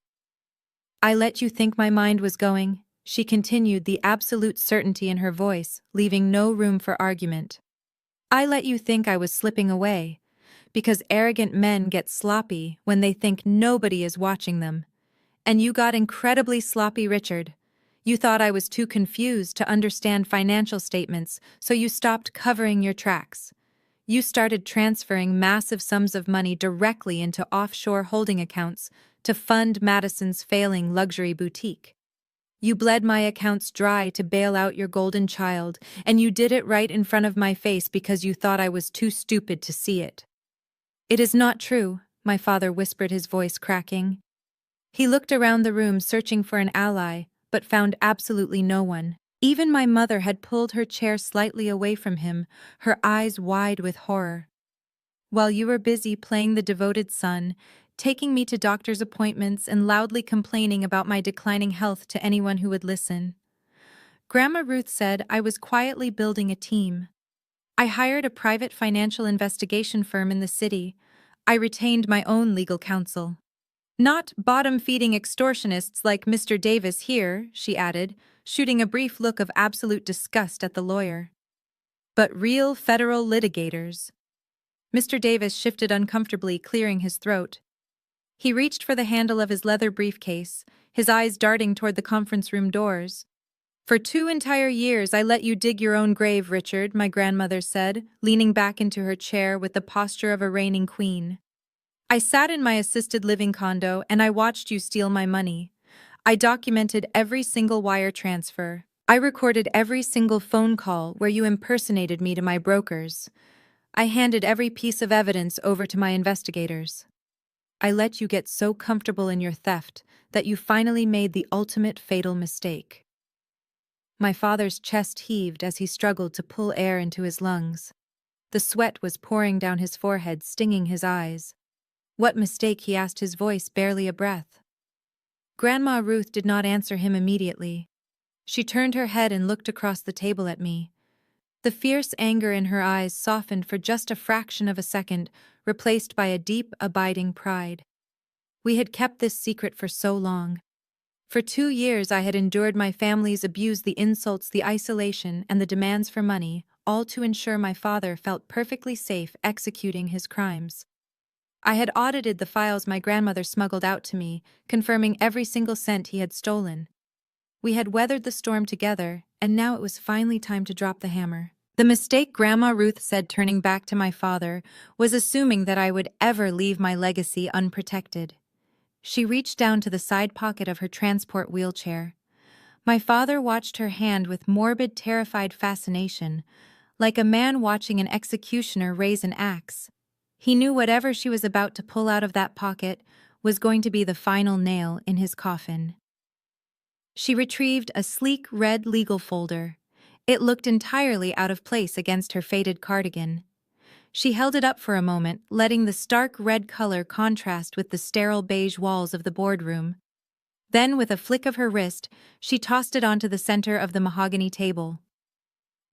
"I let you think my mind was going," she continued, the absolute certainty in her voice, leaving no room for argument. "I let you think I was slipping away, because arrogant men get sloppy when they think nobody is watching them. And you got incredibly sloppy, Richard. You thought I was too confused to understand financial statements, so you stopped covering your tracks. You started transferring massive sums of money directly into offshore holding accounts to fund Madison's failing luxury boutique. You bled my accounts dry to bail out your golden child, and you did it right in front of my face because you thought I was too stupid to see it." "It is not true," my father whispered, his voice cracking. He looked around the room, searching for an ally, but found absolutely no one. Even my mother had pulled her chair slightly away from him, her eyes wide with horror. "While you were busy playing the devoted son, taking me to doctor's appointments and loudly complaining about my declining health to anyone who would listen." Grandma Ruth said, "I was quietly building a team. I hired a private financial investigation firm in the city. I retained my own legal counsel. Not bottom-feeding extortionists like Mr. Davis here," she added, shooting a brief look of absolute disgust at the lawyer, "but real federal litigators." Mr. Davis shifted uncomfortably, clearing his throat. He reached for the handle of his leather briefcase, his eyes darting toward the conference room doors. "For 2 entire years I let you dig your own grave, Richard," my grandmother said, leaning back into her chair with the posture of a reigning queen. "I sat in my assisted living condo and I watched you steal my money. I documented every single wire transfer, I recorded every single phone call where you impersonated me to my brokers. I handed every piece of evidence over to my investigators. I let you get so comfortable in your theft that you finally made the ultimate fatal mistake." My father's chest heaved as he struggled to pull air into his lungs. The sweat was pouring down his forehead, stinging his eyes. "What mistake?" he asked, his voice barely a breath. Grandma Ruth did not answer him immediately. She turned her head and looked across the table at me. The fierce anger in her eyes softened for just a fraction of a second, replaced by a deep, abiding pride. We had kept this secret for so long. For 2 years I had endured my family's abuse, the insults, the isolation, and the demands for money, all to ensure my father felt perfectly safe executing his crimes. I had audited the files my grandmother smuggled out to me, confirming every single cent he had stolen. We had weathered the storm together, and now it was finally time to drop the hammer. The mistake, Grandma Ruth said, turning back to my father, was assuming that I would ever leave my legacy unprotected. She reached down to the side pocket of her transport wheelchair. My father watched her hand with morbid, terrified fascination, like a man watching an executioner raise an axe. He knew whatever she was about to pull out of that pocket was going to be the final nail in his coffin. She retrieved a sleek red legal folder. It looked entirely out of place against her faded cardigan. She held it up for a moment, letting the stark red color contrast with the sterile beige walls of the boardroom. Then, with a flick of her wrist, she tossed it onto the center of the mahogany table.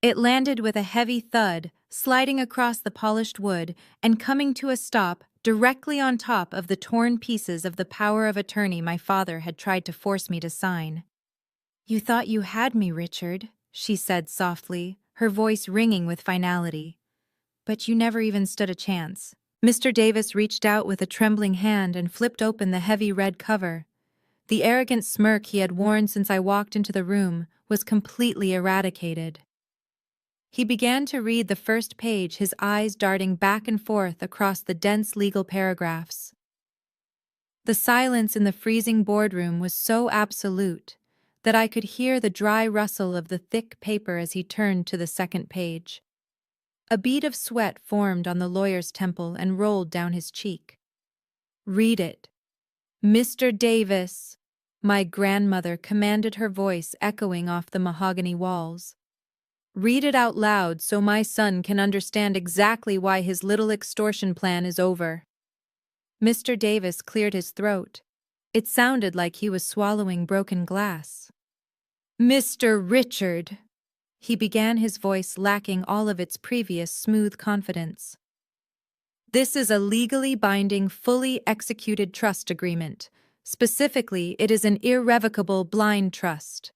It landed with a heavy thud, sliding across the polished wood and coming to a stop directly on top of the torn pieces of the power of attorney my father had tried to force me to sign. "You thought you had me, Richard," she said softly, her voice ringing with finality. "But you never even stood a chance." Mr. Davis reached out with a trembling hand and flipped open the heavy red cover. The arrogant smirk he had worn since I walked into the room was completely eradicated. He began to read the first page, his eyes darting back and forth across the dense legal paragraphs. The silence in the freezing boardroom was so absolute that I could hear the dry rustle of the thick paper as he turned to the second page. A bead of sweat formed on the lawyer's temple and rolled down his cheek. "Read it, Mr. Davis," my grandmother commanded, her voice echoing off the mahogany walls. "Read it out loud so my son can understand exactly why his little extortion plan is over." Mr. Davis cleared his throat. It sounded like he was swallowing broken glass. "Mr. Richard," he began, his voice lacking all of its previous smooth confidence. "This is a legally binding, fully executed trust agreement. Specifically, it is an irrevocable blind trust."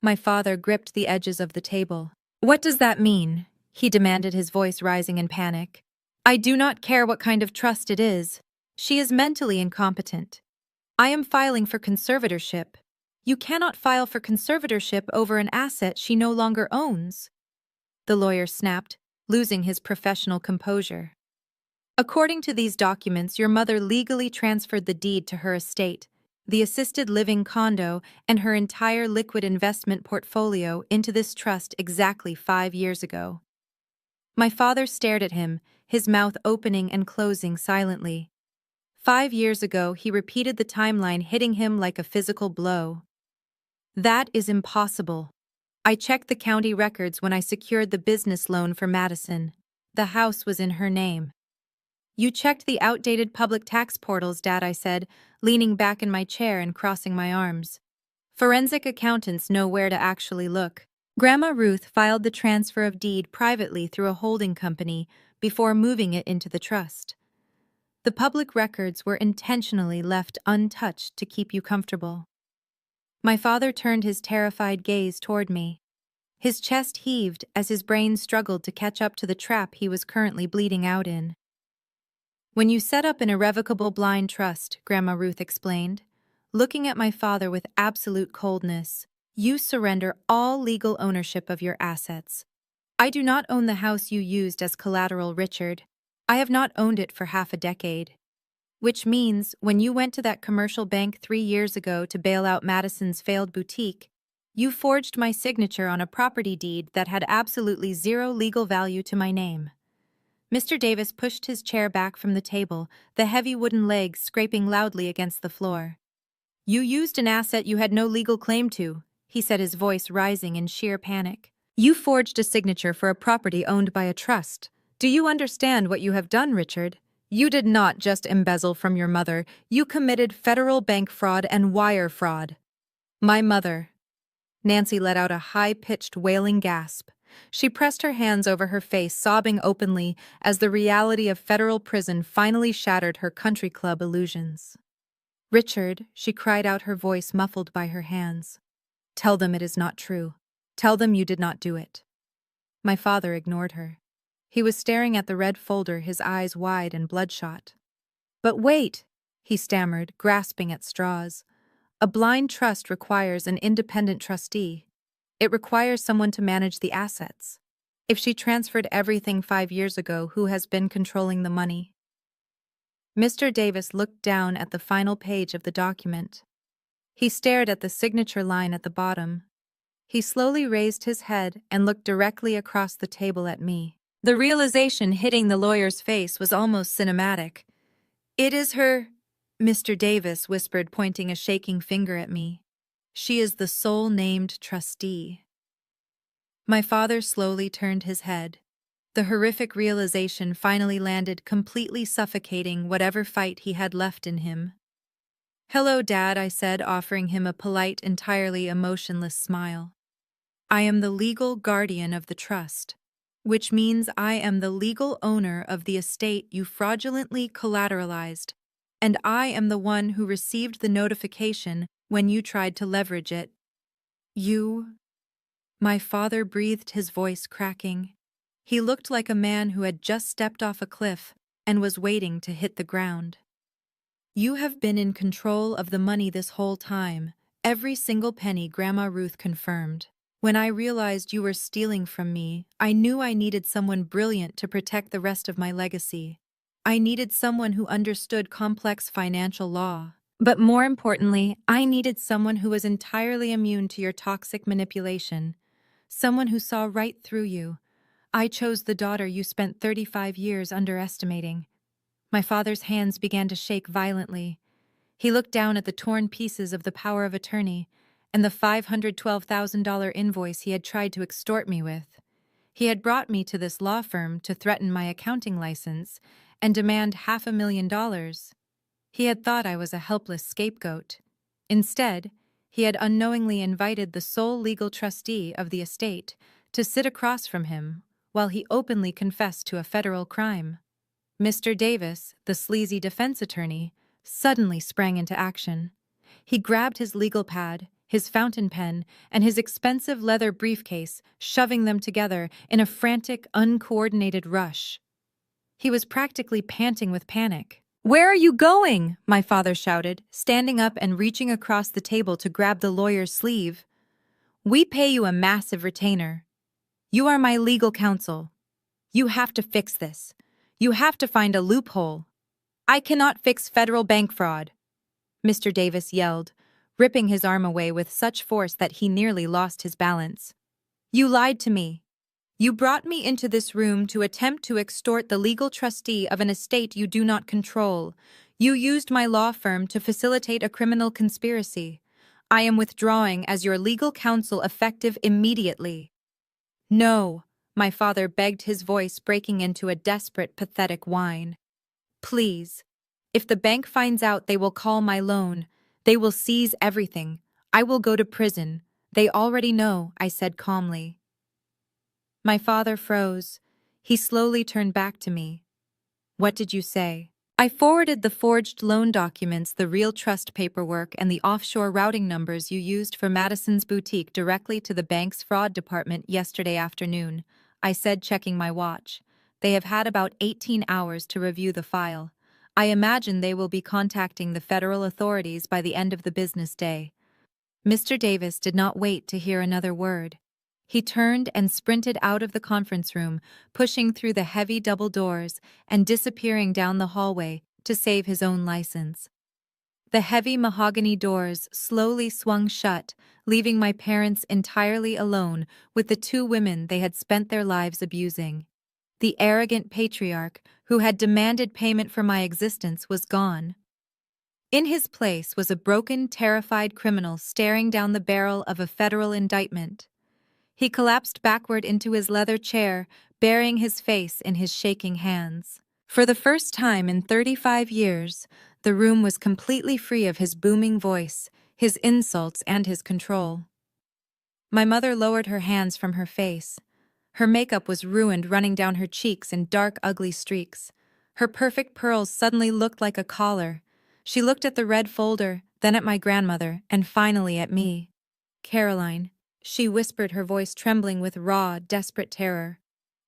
My father gripped the edges of the table. "What does that mean?" he demanded, his voice rising in panic. "I do not care what kind of trust it is. She is mentally incompetent. I am filing for conservatorship. You cannot file for conservatorship over an asset she no longer owns," the lawyer snapped, losing his professional composure. "According to these documents, your mother legally transferred the deed to her estate, the assisted living condo, and her entire liquid investment portfolio into this trust exactly 5 years ago." My father stared at him, his mouth opening and closing silently. 5 years ago, he repeated the timeline, hitting him like a physical blow. "That is impossible. I checked the county records when I secured the business loan for Madison. The house was in her name." "You checked the outdated public tax portals, Dad," I said, leaning back in my chair and crossing my arms. "Forensic accountants know where to actually look." Grandma Ruth filed the transfer of deed privately through a holding company before moving it into the trust. The public records were intentionally left untouched to keep you comfortable. My father turned his terrified gaze toward me. His chest heaved as his brain struggled to catch up to the trap he was currently bleeding out in. "When you set up an irrevocable blind trust," Grandma Ruth explained, looking at my father with absolute coldness, "you surrender all legal ownership of your assets. I do not own the house you used as collateral, Richard. I have not owned it for half a decade. Which means, when you went to that commercial bank 3 years ago to bail out Madison's failed boutique, You forged my signature on a property deed that had absolutely zero legal value to my name. Mr. Davis pushed his chair back from the table, the heavy wooden legs scraping loudly against the floor. You used an asset you had no legal claim to, he said, his voice rising in sheer panic. You forged a signature for a property owned by a trust. Do you understand what you have done, Richard? You did not just embezzle from your mother, you committed federal bank fraud and wire fraud. My mother. Nancy let out a high-pitched wailing gasp. She pressed her hands over her face, sobbing openly as the reality of federal prison finally shattered her country club illusions. Richard, she cried out, her voice muffled by her hands. Tell them it is not true. Tell them you did not do it. My father ignored her. He was staring at the red folder, his eyes wide and bloodshot. But wait, he stammered, grasping at straws. A blind trust requires an independent trustee. It requires someone to manage the assets. If she transferred everything 5 years ago, who has been controlling the money? Mr. Davis looked down at the final page of the document. He stared at the signature line at the bottom. He slowly raised his head and looked directly across the table at me. The realization hitting the lawyer's face was almost cinematic. It is her, Mr. Davis whispered, pointing a shaking finger at me. She is the sole named trustee. My father slowly turned his head. The horrific realization finally landed, completely suffocating whatever fight he had left in him. Hello, Dad, I said, offering him a polite, entirely emotionless smile. I am the legal guardian of the trust, which means I am the legal owner of the estate you fraudulently collateralized, and I am the one who received the notification when you tried to leverage it. You? My father breathed, his voice cracking. He looked like a man who had just stepped off a cliff and was waiting to hit the ground. You have been in control of the money this whole time, every single penny, Grandma Ruth confirmed. When I realized you were stealing from me, I knew I needed someone brilliant to protect the rest of my legacy. I needed someone who understood complex financial law. But more importantly, I needed someone who was entirely immune to your toxic manipulation. Someone who saw right through you. I chose the daughter you spent 35 years underestimating. My father's hands began to shake violently. He looked down at the torn pieces of the power of attorney and the $512,000 invoice he had tried to extort me with. He had brought me to this law firm to threaten my accounting license and demand $500,000. He had thought I was a helpless scapegoat. Instead, he had unknowingly invited the sole legal trustee of the estate to sit across from him while he openly confessed to a federal crime. Mr. Davis, the sleazy defense attorney, suddenly sprang into action. He grabbed his legal pad, his fountain pen, and his expensive leather briefcase, shoving them together in a frantic, uncoordinated rush. He was practically panting with panic. "Where are you going?" my father shouted, standing up and reaching across the table to grab the lawyer's sleeve. "We pay you a massive retainer. You are my legal counsel. You have to fix this. You have to find a loophole. I cannot fix federal bank fraud," Mr. Davis yelled, ripping his arm away with such force that he nearly lost his balance. "You lied to me. You brought me into this room to attempt to extort the legal trustee of an estate you do not control. You used my law firm to facilitate a criminal conspiracy. I am withdrawing as your legal counsel effective immediately." "No," my father begged, his voice breaking into a desperate, pathetic whine. "Please. If the bank finds out, they will call my loan. They will seize everything. I will go to prison. They already know," I said calmly. My father froze. He slowly turned back to me. "What did you say?" I forwarded the forged loan documents, the real trust paperwork, and the offshore routing numbers you used for Madison's boutique directly to the bank's fraud department yesterday afternoon, I said, checking my watch. They have had about 18 hours to review the file. I imagine they will be contacting the federal authorities by the end of the business day. Mr. Davis did not wait to hear another word. He turned and sprinted out of the conference room, pushing through the heavy double doors and disappearing down the hallway to save his own license. The heavy mahogany doors slowly swung shut, leaving my parents entirely alone with the two women they had spent their lives abusing. The arrogant patriarch, who had demanded payment for my existence, was gone. In his place was a broken, terrified criminal staring down the barrel of a federal indictment. He collapsed backward into his leather chair, burying his face in his shaking hands. For the first time in 35 years, the room was completely free of his booming voice, his insults, and his control. My mother lowered her hands from her face. Her makeup was ruined, running down her cheeks in dark, ugly streaks. Her perfect pearls suddenly looked like a collar. She looked at the red folder, then at my grandmother, and finally at me. "Caroline," she whispered, her voice trembling with raw, desperate terror.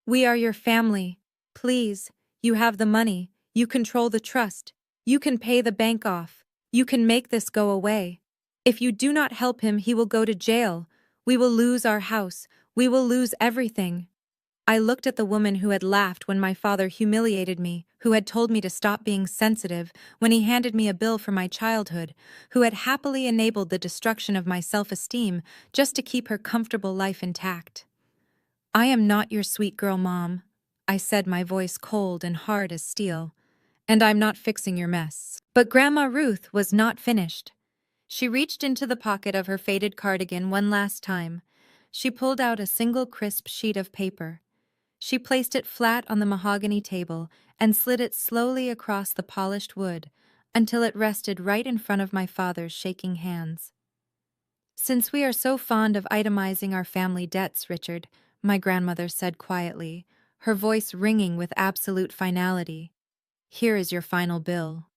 "We are your family. Please, you have the money. You control the trust. You can pay the bank off. You can make this go away. If you do not help him, he will go to jail. We will lose our house. We will lose everything." I looked at the woman who had laughed when my father humiliated me, who had told me to stop being sensitive when he handed me a bill for my childhood, who had happily enabled the destruction of my self-esteem just to keep her comfortable life intact. "I am not your sweet girl, Mom," I said, my voice cold and hard as steel. "And I'm not fixing your mess." But Grandma Ruth was not finished. She reached into the pocket of her faded cardigan one last time. She pulled out a single crisp sheet of paper. She placed it flat on the mahogany table and slid it slowly across the polished wood until it rested right in front of my father's shaking hands. "Since we are so fond of itemizing our family debts, Richard," my grandmother said quietly, her voice ringing with absolute finality, "here is your final bill."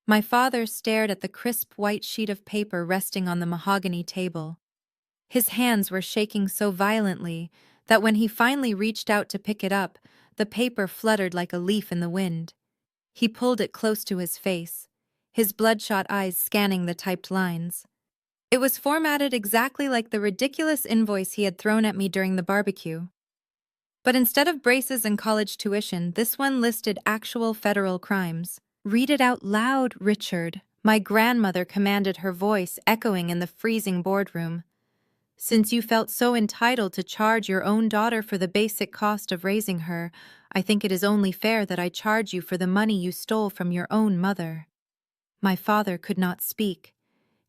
My father stared at the crisp white sheet of paper resting on the mahogany table. His hands were shaking so violently that when he finally reached out to pick it up, the paper fluttered like a leaf in the wind. He pulled it close to his face, his bloodshot eyes scanning the typed lines. It was formatted exactly like the ridiculous invoice he had thrown at me during the barbecue. But instead of braces and college tuition, this one listed actual federal crimes. "Read it out loud, Richard," my grandmother commanded, her voice echoing in the freezing boardroom. "Since you felt so entitled to charge your own daughter for the basic cost of raising her, I think it is only fair that I charge you for the money you stole from your own mother." My father could not speak.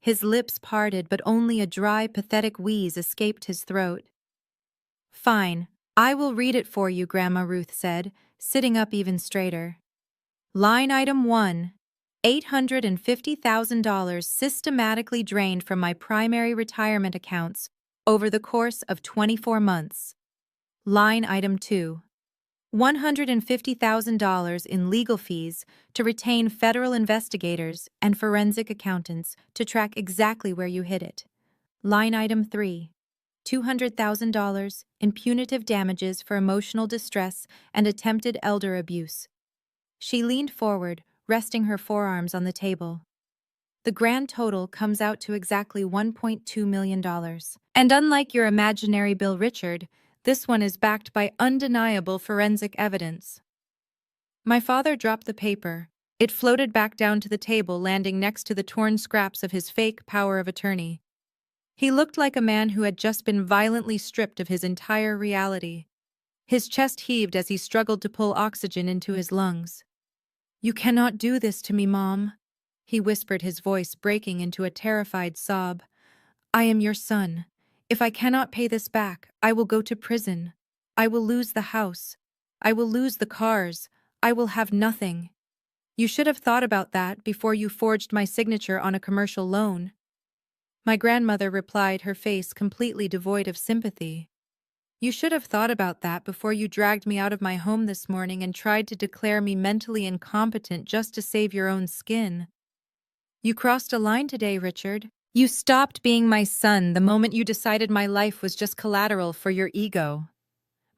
His lips parted, but only a dry, pathetic wheeze escaped his throat. "Fine, I will read it for you," Grandma Ruth said, sitting up even straighter. Line item 1. $850,000 systematically drained from my primary retirement accounts over the course of 24 months. Line item 2. $150,000 in legal fees to retain federal investigators and forensic accountants to track exactly where you hid it. Line item 3. $200,000 in punitive damages for emotional distress and attempted elder abuse. She leaned forward, resting her forearms on the table. The grand total comes out to exactly $1.2 million. And unlike your imaginary bill, Richard, this one is backed by undeniable forensic evidence. My father dropped the paper. It floated back down to the table, landing next to the torn scraps of his fake power of attorney. He looked like a man who had just been violently stripped of his entire reality. His chest heaved as he struggled to pull oxygen into his lungs. "You cannot do this to me, Mom," he whispered, his voice breaking into a terrified sob. "I am your son. If I cannot pay this back, I will go to prison. I will lose the house. I will lose the cars. I will have nothing. You should have thought about that before you forged my signature on a commercial loan." My grandmother replied, her face completely devoid of sympathy. "You should have thought about that before you dragged me out of my home this morning and tried to declare me mentally incompetent just to save your own skin. You crossed a line today, Richard. You stopped being my son the moment you decided my life was just collateral for your ego."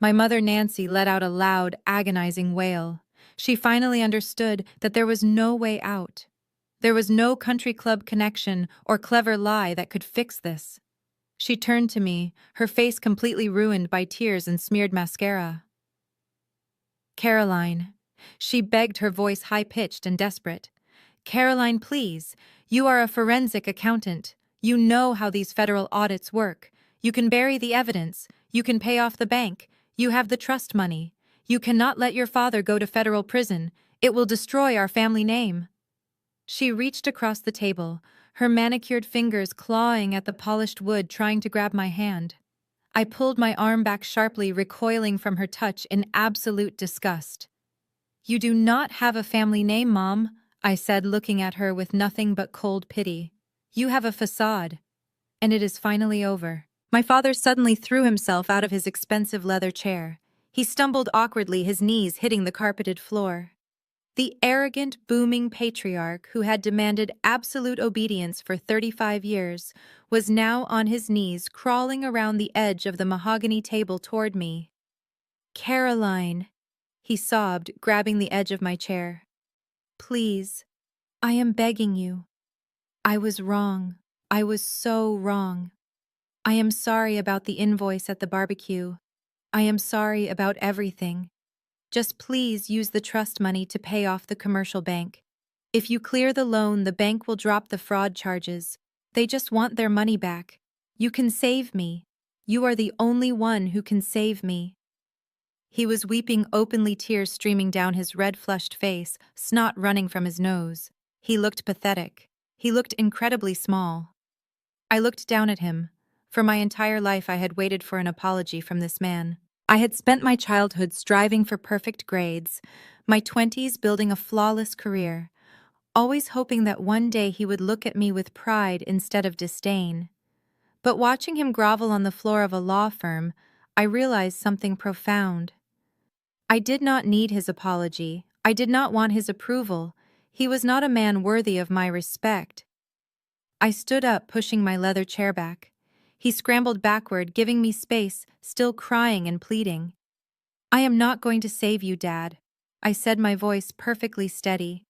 My mother, Nancy, let out a loud, agonizing wail. She finally understood that there was no way out. There was no country club connection or clever lie that could fix this. She turned to me, her face completely ruined by tears and smeared mascara. "Caroline," she begged, her voice high-pitched and desperate, Caroline, please. You are a forensic accountant. You know how these federal audits work. You can bury the evidence. You can pay off the bank. You have the trust money. You cannot let your father go to federal prison. It will destroy our family name." She reached across the table, her manicured fingers clawing at the polished wood, trying to grab my hand. I pulled my arm back sharply, recoiling from her touch in absolute disgust. "You do not have a family name, Mom," I said, looking at her with nothing but cold pity. "You have a facade. And it is finally over." My father suddenly threw himself out of his expensive leather chair. He stumbled awkwardly, his knees hitting the carpeted floor. The arrogant, booming patriarch who had demanded absolute obedience for 35 years was now on his knees, crawling around the edge of the mahogany table toward me. "Caroline," he sobbed, grabbing the edge of my chair. "Please, I am begging you. I was wrong. I was so wrong. I am sorry about the invoice at the barbecue. I am sorry about everything. Just please use the trust money to pay off the commercial bank. If you clear the loan, the bank will drop the fraud charges. They just want their money back. You can save me. You are the only one who can save me." He was weeping openly, tears streaming down his red-flushed face, snot running from his nose. He looked pathetic. He looked incredibly small. I looked down at him. For my entire life I had waited for an apology from this man. I had spent my childhood striving for perfect grades, my 20s building a flawless career, always hoping that one day he would look at me with pride instead of disdain. But watching him grovel on the floor of a law firm, I realized something profound. I did not need his apology. I did not want his approval. He was not a man worthy of my respect. I stood up, pushing my leather chair back. He scrambled backward, giving me space, still crying and pleading. "I am not going to save you, Dad," I said, my voice perfectly steady.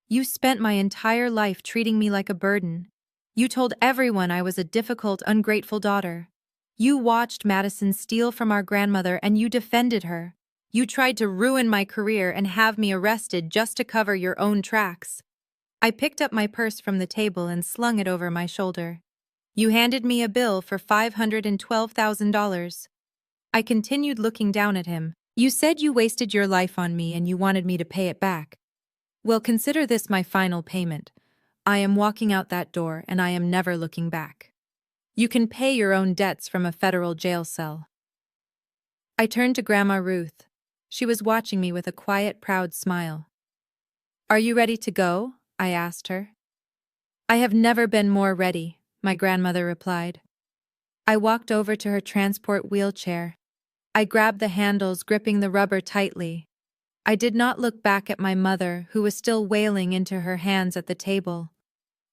"You spent my entire life treating me like a burden. You told everyone I was a difficult, ungrateful daughter. You watched Madison steal from our grandmother and you defended her. You tried to ruin my career and have me arrested just to cover your own tracks." I picked up my purse from the table and slung it over my shoulder. "You handed me a bill for $512,000. I continued, looking down at him. "You said you wasted your life on me and you wanted me to pay it back. Well, consider this my final payment. I am walking out that door and I am never looking back. You can pay your own debts from a federal jail cell." I turned to Grandma Ruth. She was watching me with a quiet, proud smile. "Are you ready to go?" I asked her. "I have never been more ready," my grandmother replied. I walked over to her transport wheelchair. I grabbed the handles, gripping the rubber tightly. I did not look back at my mother, who was still wailing into her hands at the table.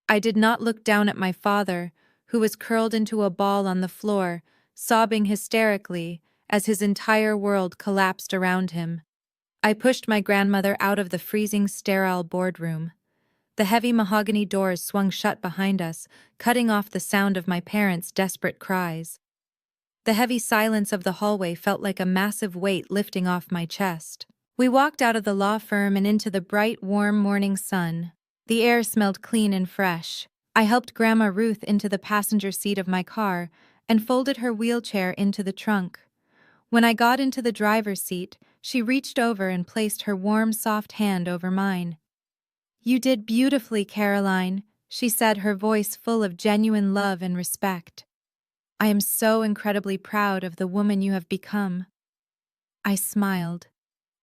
I did not look down at my father, who was curled into a ball on the floor, sobbing hysterically as his entire world collapsed around him. I pushed my grandmother out of the freezing, sterile boardroom. The heavy mahogany doors swung shut behind us, cutting off the sound of my parents' desperate cries. The heavy silence of the hallway felt like a massive weight lifting off my chest. We walked out of the law firm and into the bright, warm morning sun. The air smelled clean and fresh. I helped Grandma Ruth into the passenger seat of my car and folded her wheelchair into the trunk. When I got into the driver's seat, she reached over and placed her warm, soft hand over mine. "You did beautifully, Caroline," she said, her voice full of genuine love and respect. "I am so incredibly proud of the woman you have become." I smiled,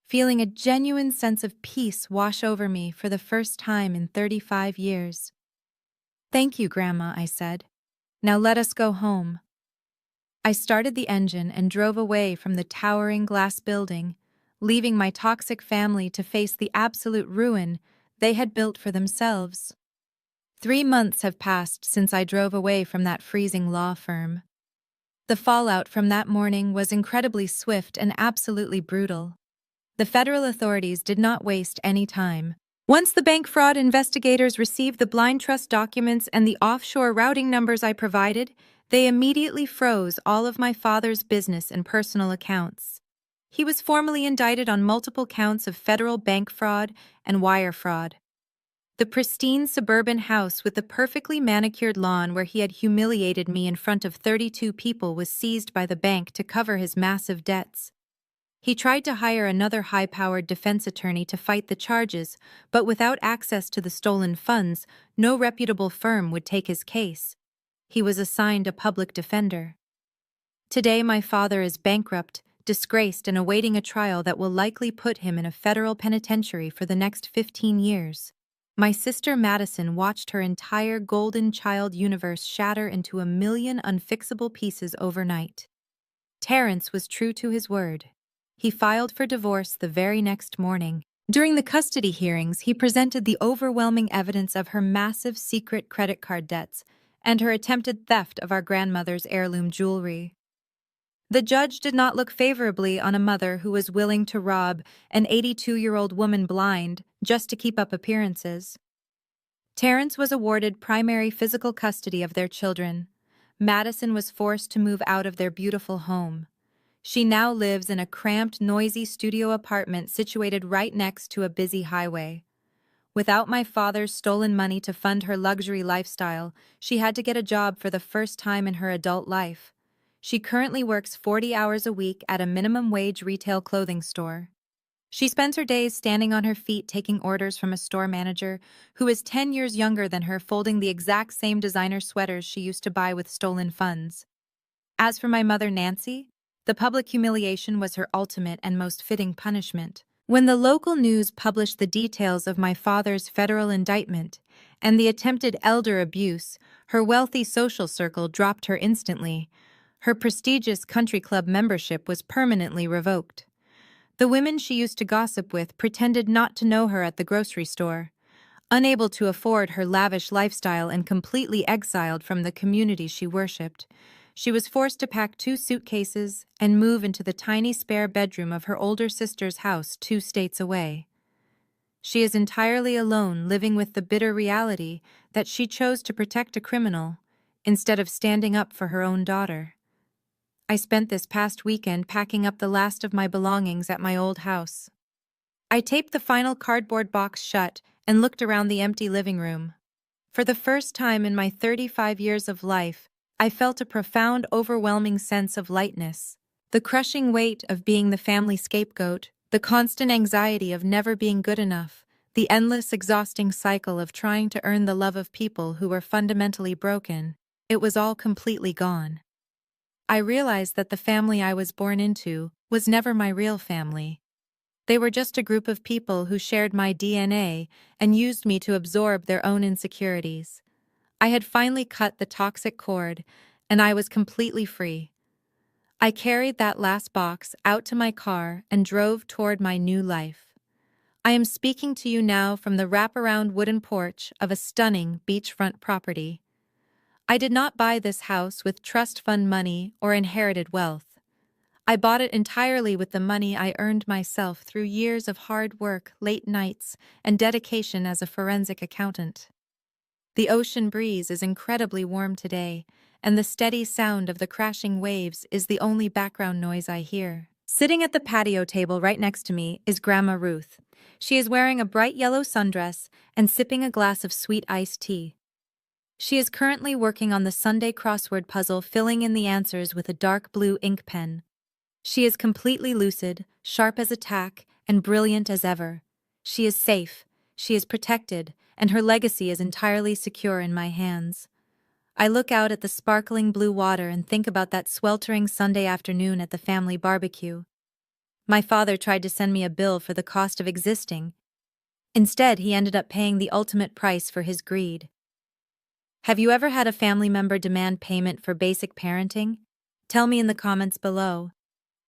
feeling a genuine sense of peace wash over me for the first time in 35 years. "Thank you, Grandma," I said. "Now let us go home." I started the engine and drove away from the towering glass building, leaving my toxic family to face the absolute ruin they had built for themselves. 3 months have passed since I drove away from that freezing law firm. The fallout from that morning was incredibly swift and absolutely brutal. The federal authorities did not waste any time. Once the bank fraud investigators received the blind trust documents and the offshore routing numbers I provided, they immediately froze all of my father's business and personal accounts. He was formally indicted on multiple counts of federal bank fraud and wire fraud. The pristine suburban house with the perfectly manicured lawn where he had humiliated me in front of 32 people was seized by the bank to cover his massive debts. He tried to hire another high-powered defense attorney to fight the charges, but without access to the stolen funds, no reputable firm would take his case. He was assigned a public defender. Today my father is bankrupt, disgraced, and awaiting a trial that will likely put him in a federal penitentiary for the next 15 years. My sister Madison watched her entire golden child universe shatter into a million unfixable pieces overnight. Terrence was true to his word. He filed for divorce the very next morning. During the custody hearings, he presented the overwhelming evidence of her massive secret credit card debts and her attempted theft of our grandmother's heirloom jewelry. The judge did not look favorably on a mother who was willing to rob an 82-year-old woman blind just to keep up appearances. Terrence was awarded primary physical custody of their children. Madison was forced to move out of their beautiful home. She now lives in a cramped, noisy studio apartment situated right next to a busy highway. Without my father's stolen money to fund her luxury lifestyle, she had to get a job for the first time in her adult life. She currently works 40 hours a week at a minimum wage retail clothing store. She spends her days standing on her feet taking orders from a store manager who is 10 years younger than her, folding the exact same designer sweaters she used to buy with stolen funds. As for my mother Nancy, the public humiliation was her ultimate and most fitting punishment. When the local news published the details of my father's federal indictment and the attempted elder abuse, her wealthy social circle dropped her instantly. Her prestigious country club membership was permanently revoked. The women she used to gossip with pretended not to know her at the grocery store. Unable to afford her lavish lifestyle and completely exiled from the community she worshipped, she was forced to pack 2 suitcases and move into the tiny spare bedroom of her older sister's house 2 states away. She is entirely alone, living with the bitter reality that she chose to protect a criminal instead of standing up for her own daughter. I spent this past weekend packing up the last of my belongings at my old house. I taped the final cardboard box shut and looked around the empty living room. For the first time in my 35 years of life, I felt a profound, overwhelming sense of lightness. The crushing weight of being the family scapegoat, the constant anxiety of never being good enough, the endless, exhausting cycle of trying to earn the love of people who were fundamentally broken, it was all completely gone. I realized that the family I was born into was never my real family. They were just a group of people who shared my DNA and used me to absorb their own insecurities. I had finally cut the toxic cord, and I was completely free. I carried that last box out to my car and drove toward my new life. I am speaking to you now from the wraparound wooden porch of a stunning beachfront property. I did not buy this house with trust fund money or inherited wealth. I bought it entirely with the money I earned myself through years of hard work, late nights, and dedication as a forensic accountant. The ocean breeze is incredibly warm today, and the steady sound of the crashing waves is the only background noise I hear. Sitting at the patio table right next to me is Grandma Ruth. She is wearing a bright yellow sundress and sipping a glass of sweet iced tea. She is currently working on the Sunday crossword puzzle, filling in the answers with a dark blue ink pen. She is completely lucid, sharp as a tack, and brilliant as ever. She is safe, she is protected, and her legacy is entirely secure in my hands. I look out at the sparkling blue water and think about that sweltering Sunday afternoon at the family barbecue. My father tried to send me a bill for the cost of existing. Instead, he ended up paying the ultimate price for his greed. Have you ever had a family member demand payment for basic parenting? Tell me in the comments below.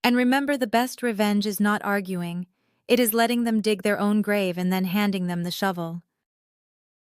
And remember, the best revenge is not arguing. It is letting them dig their own grave and then handing them the shovel.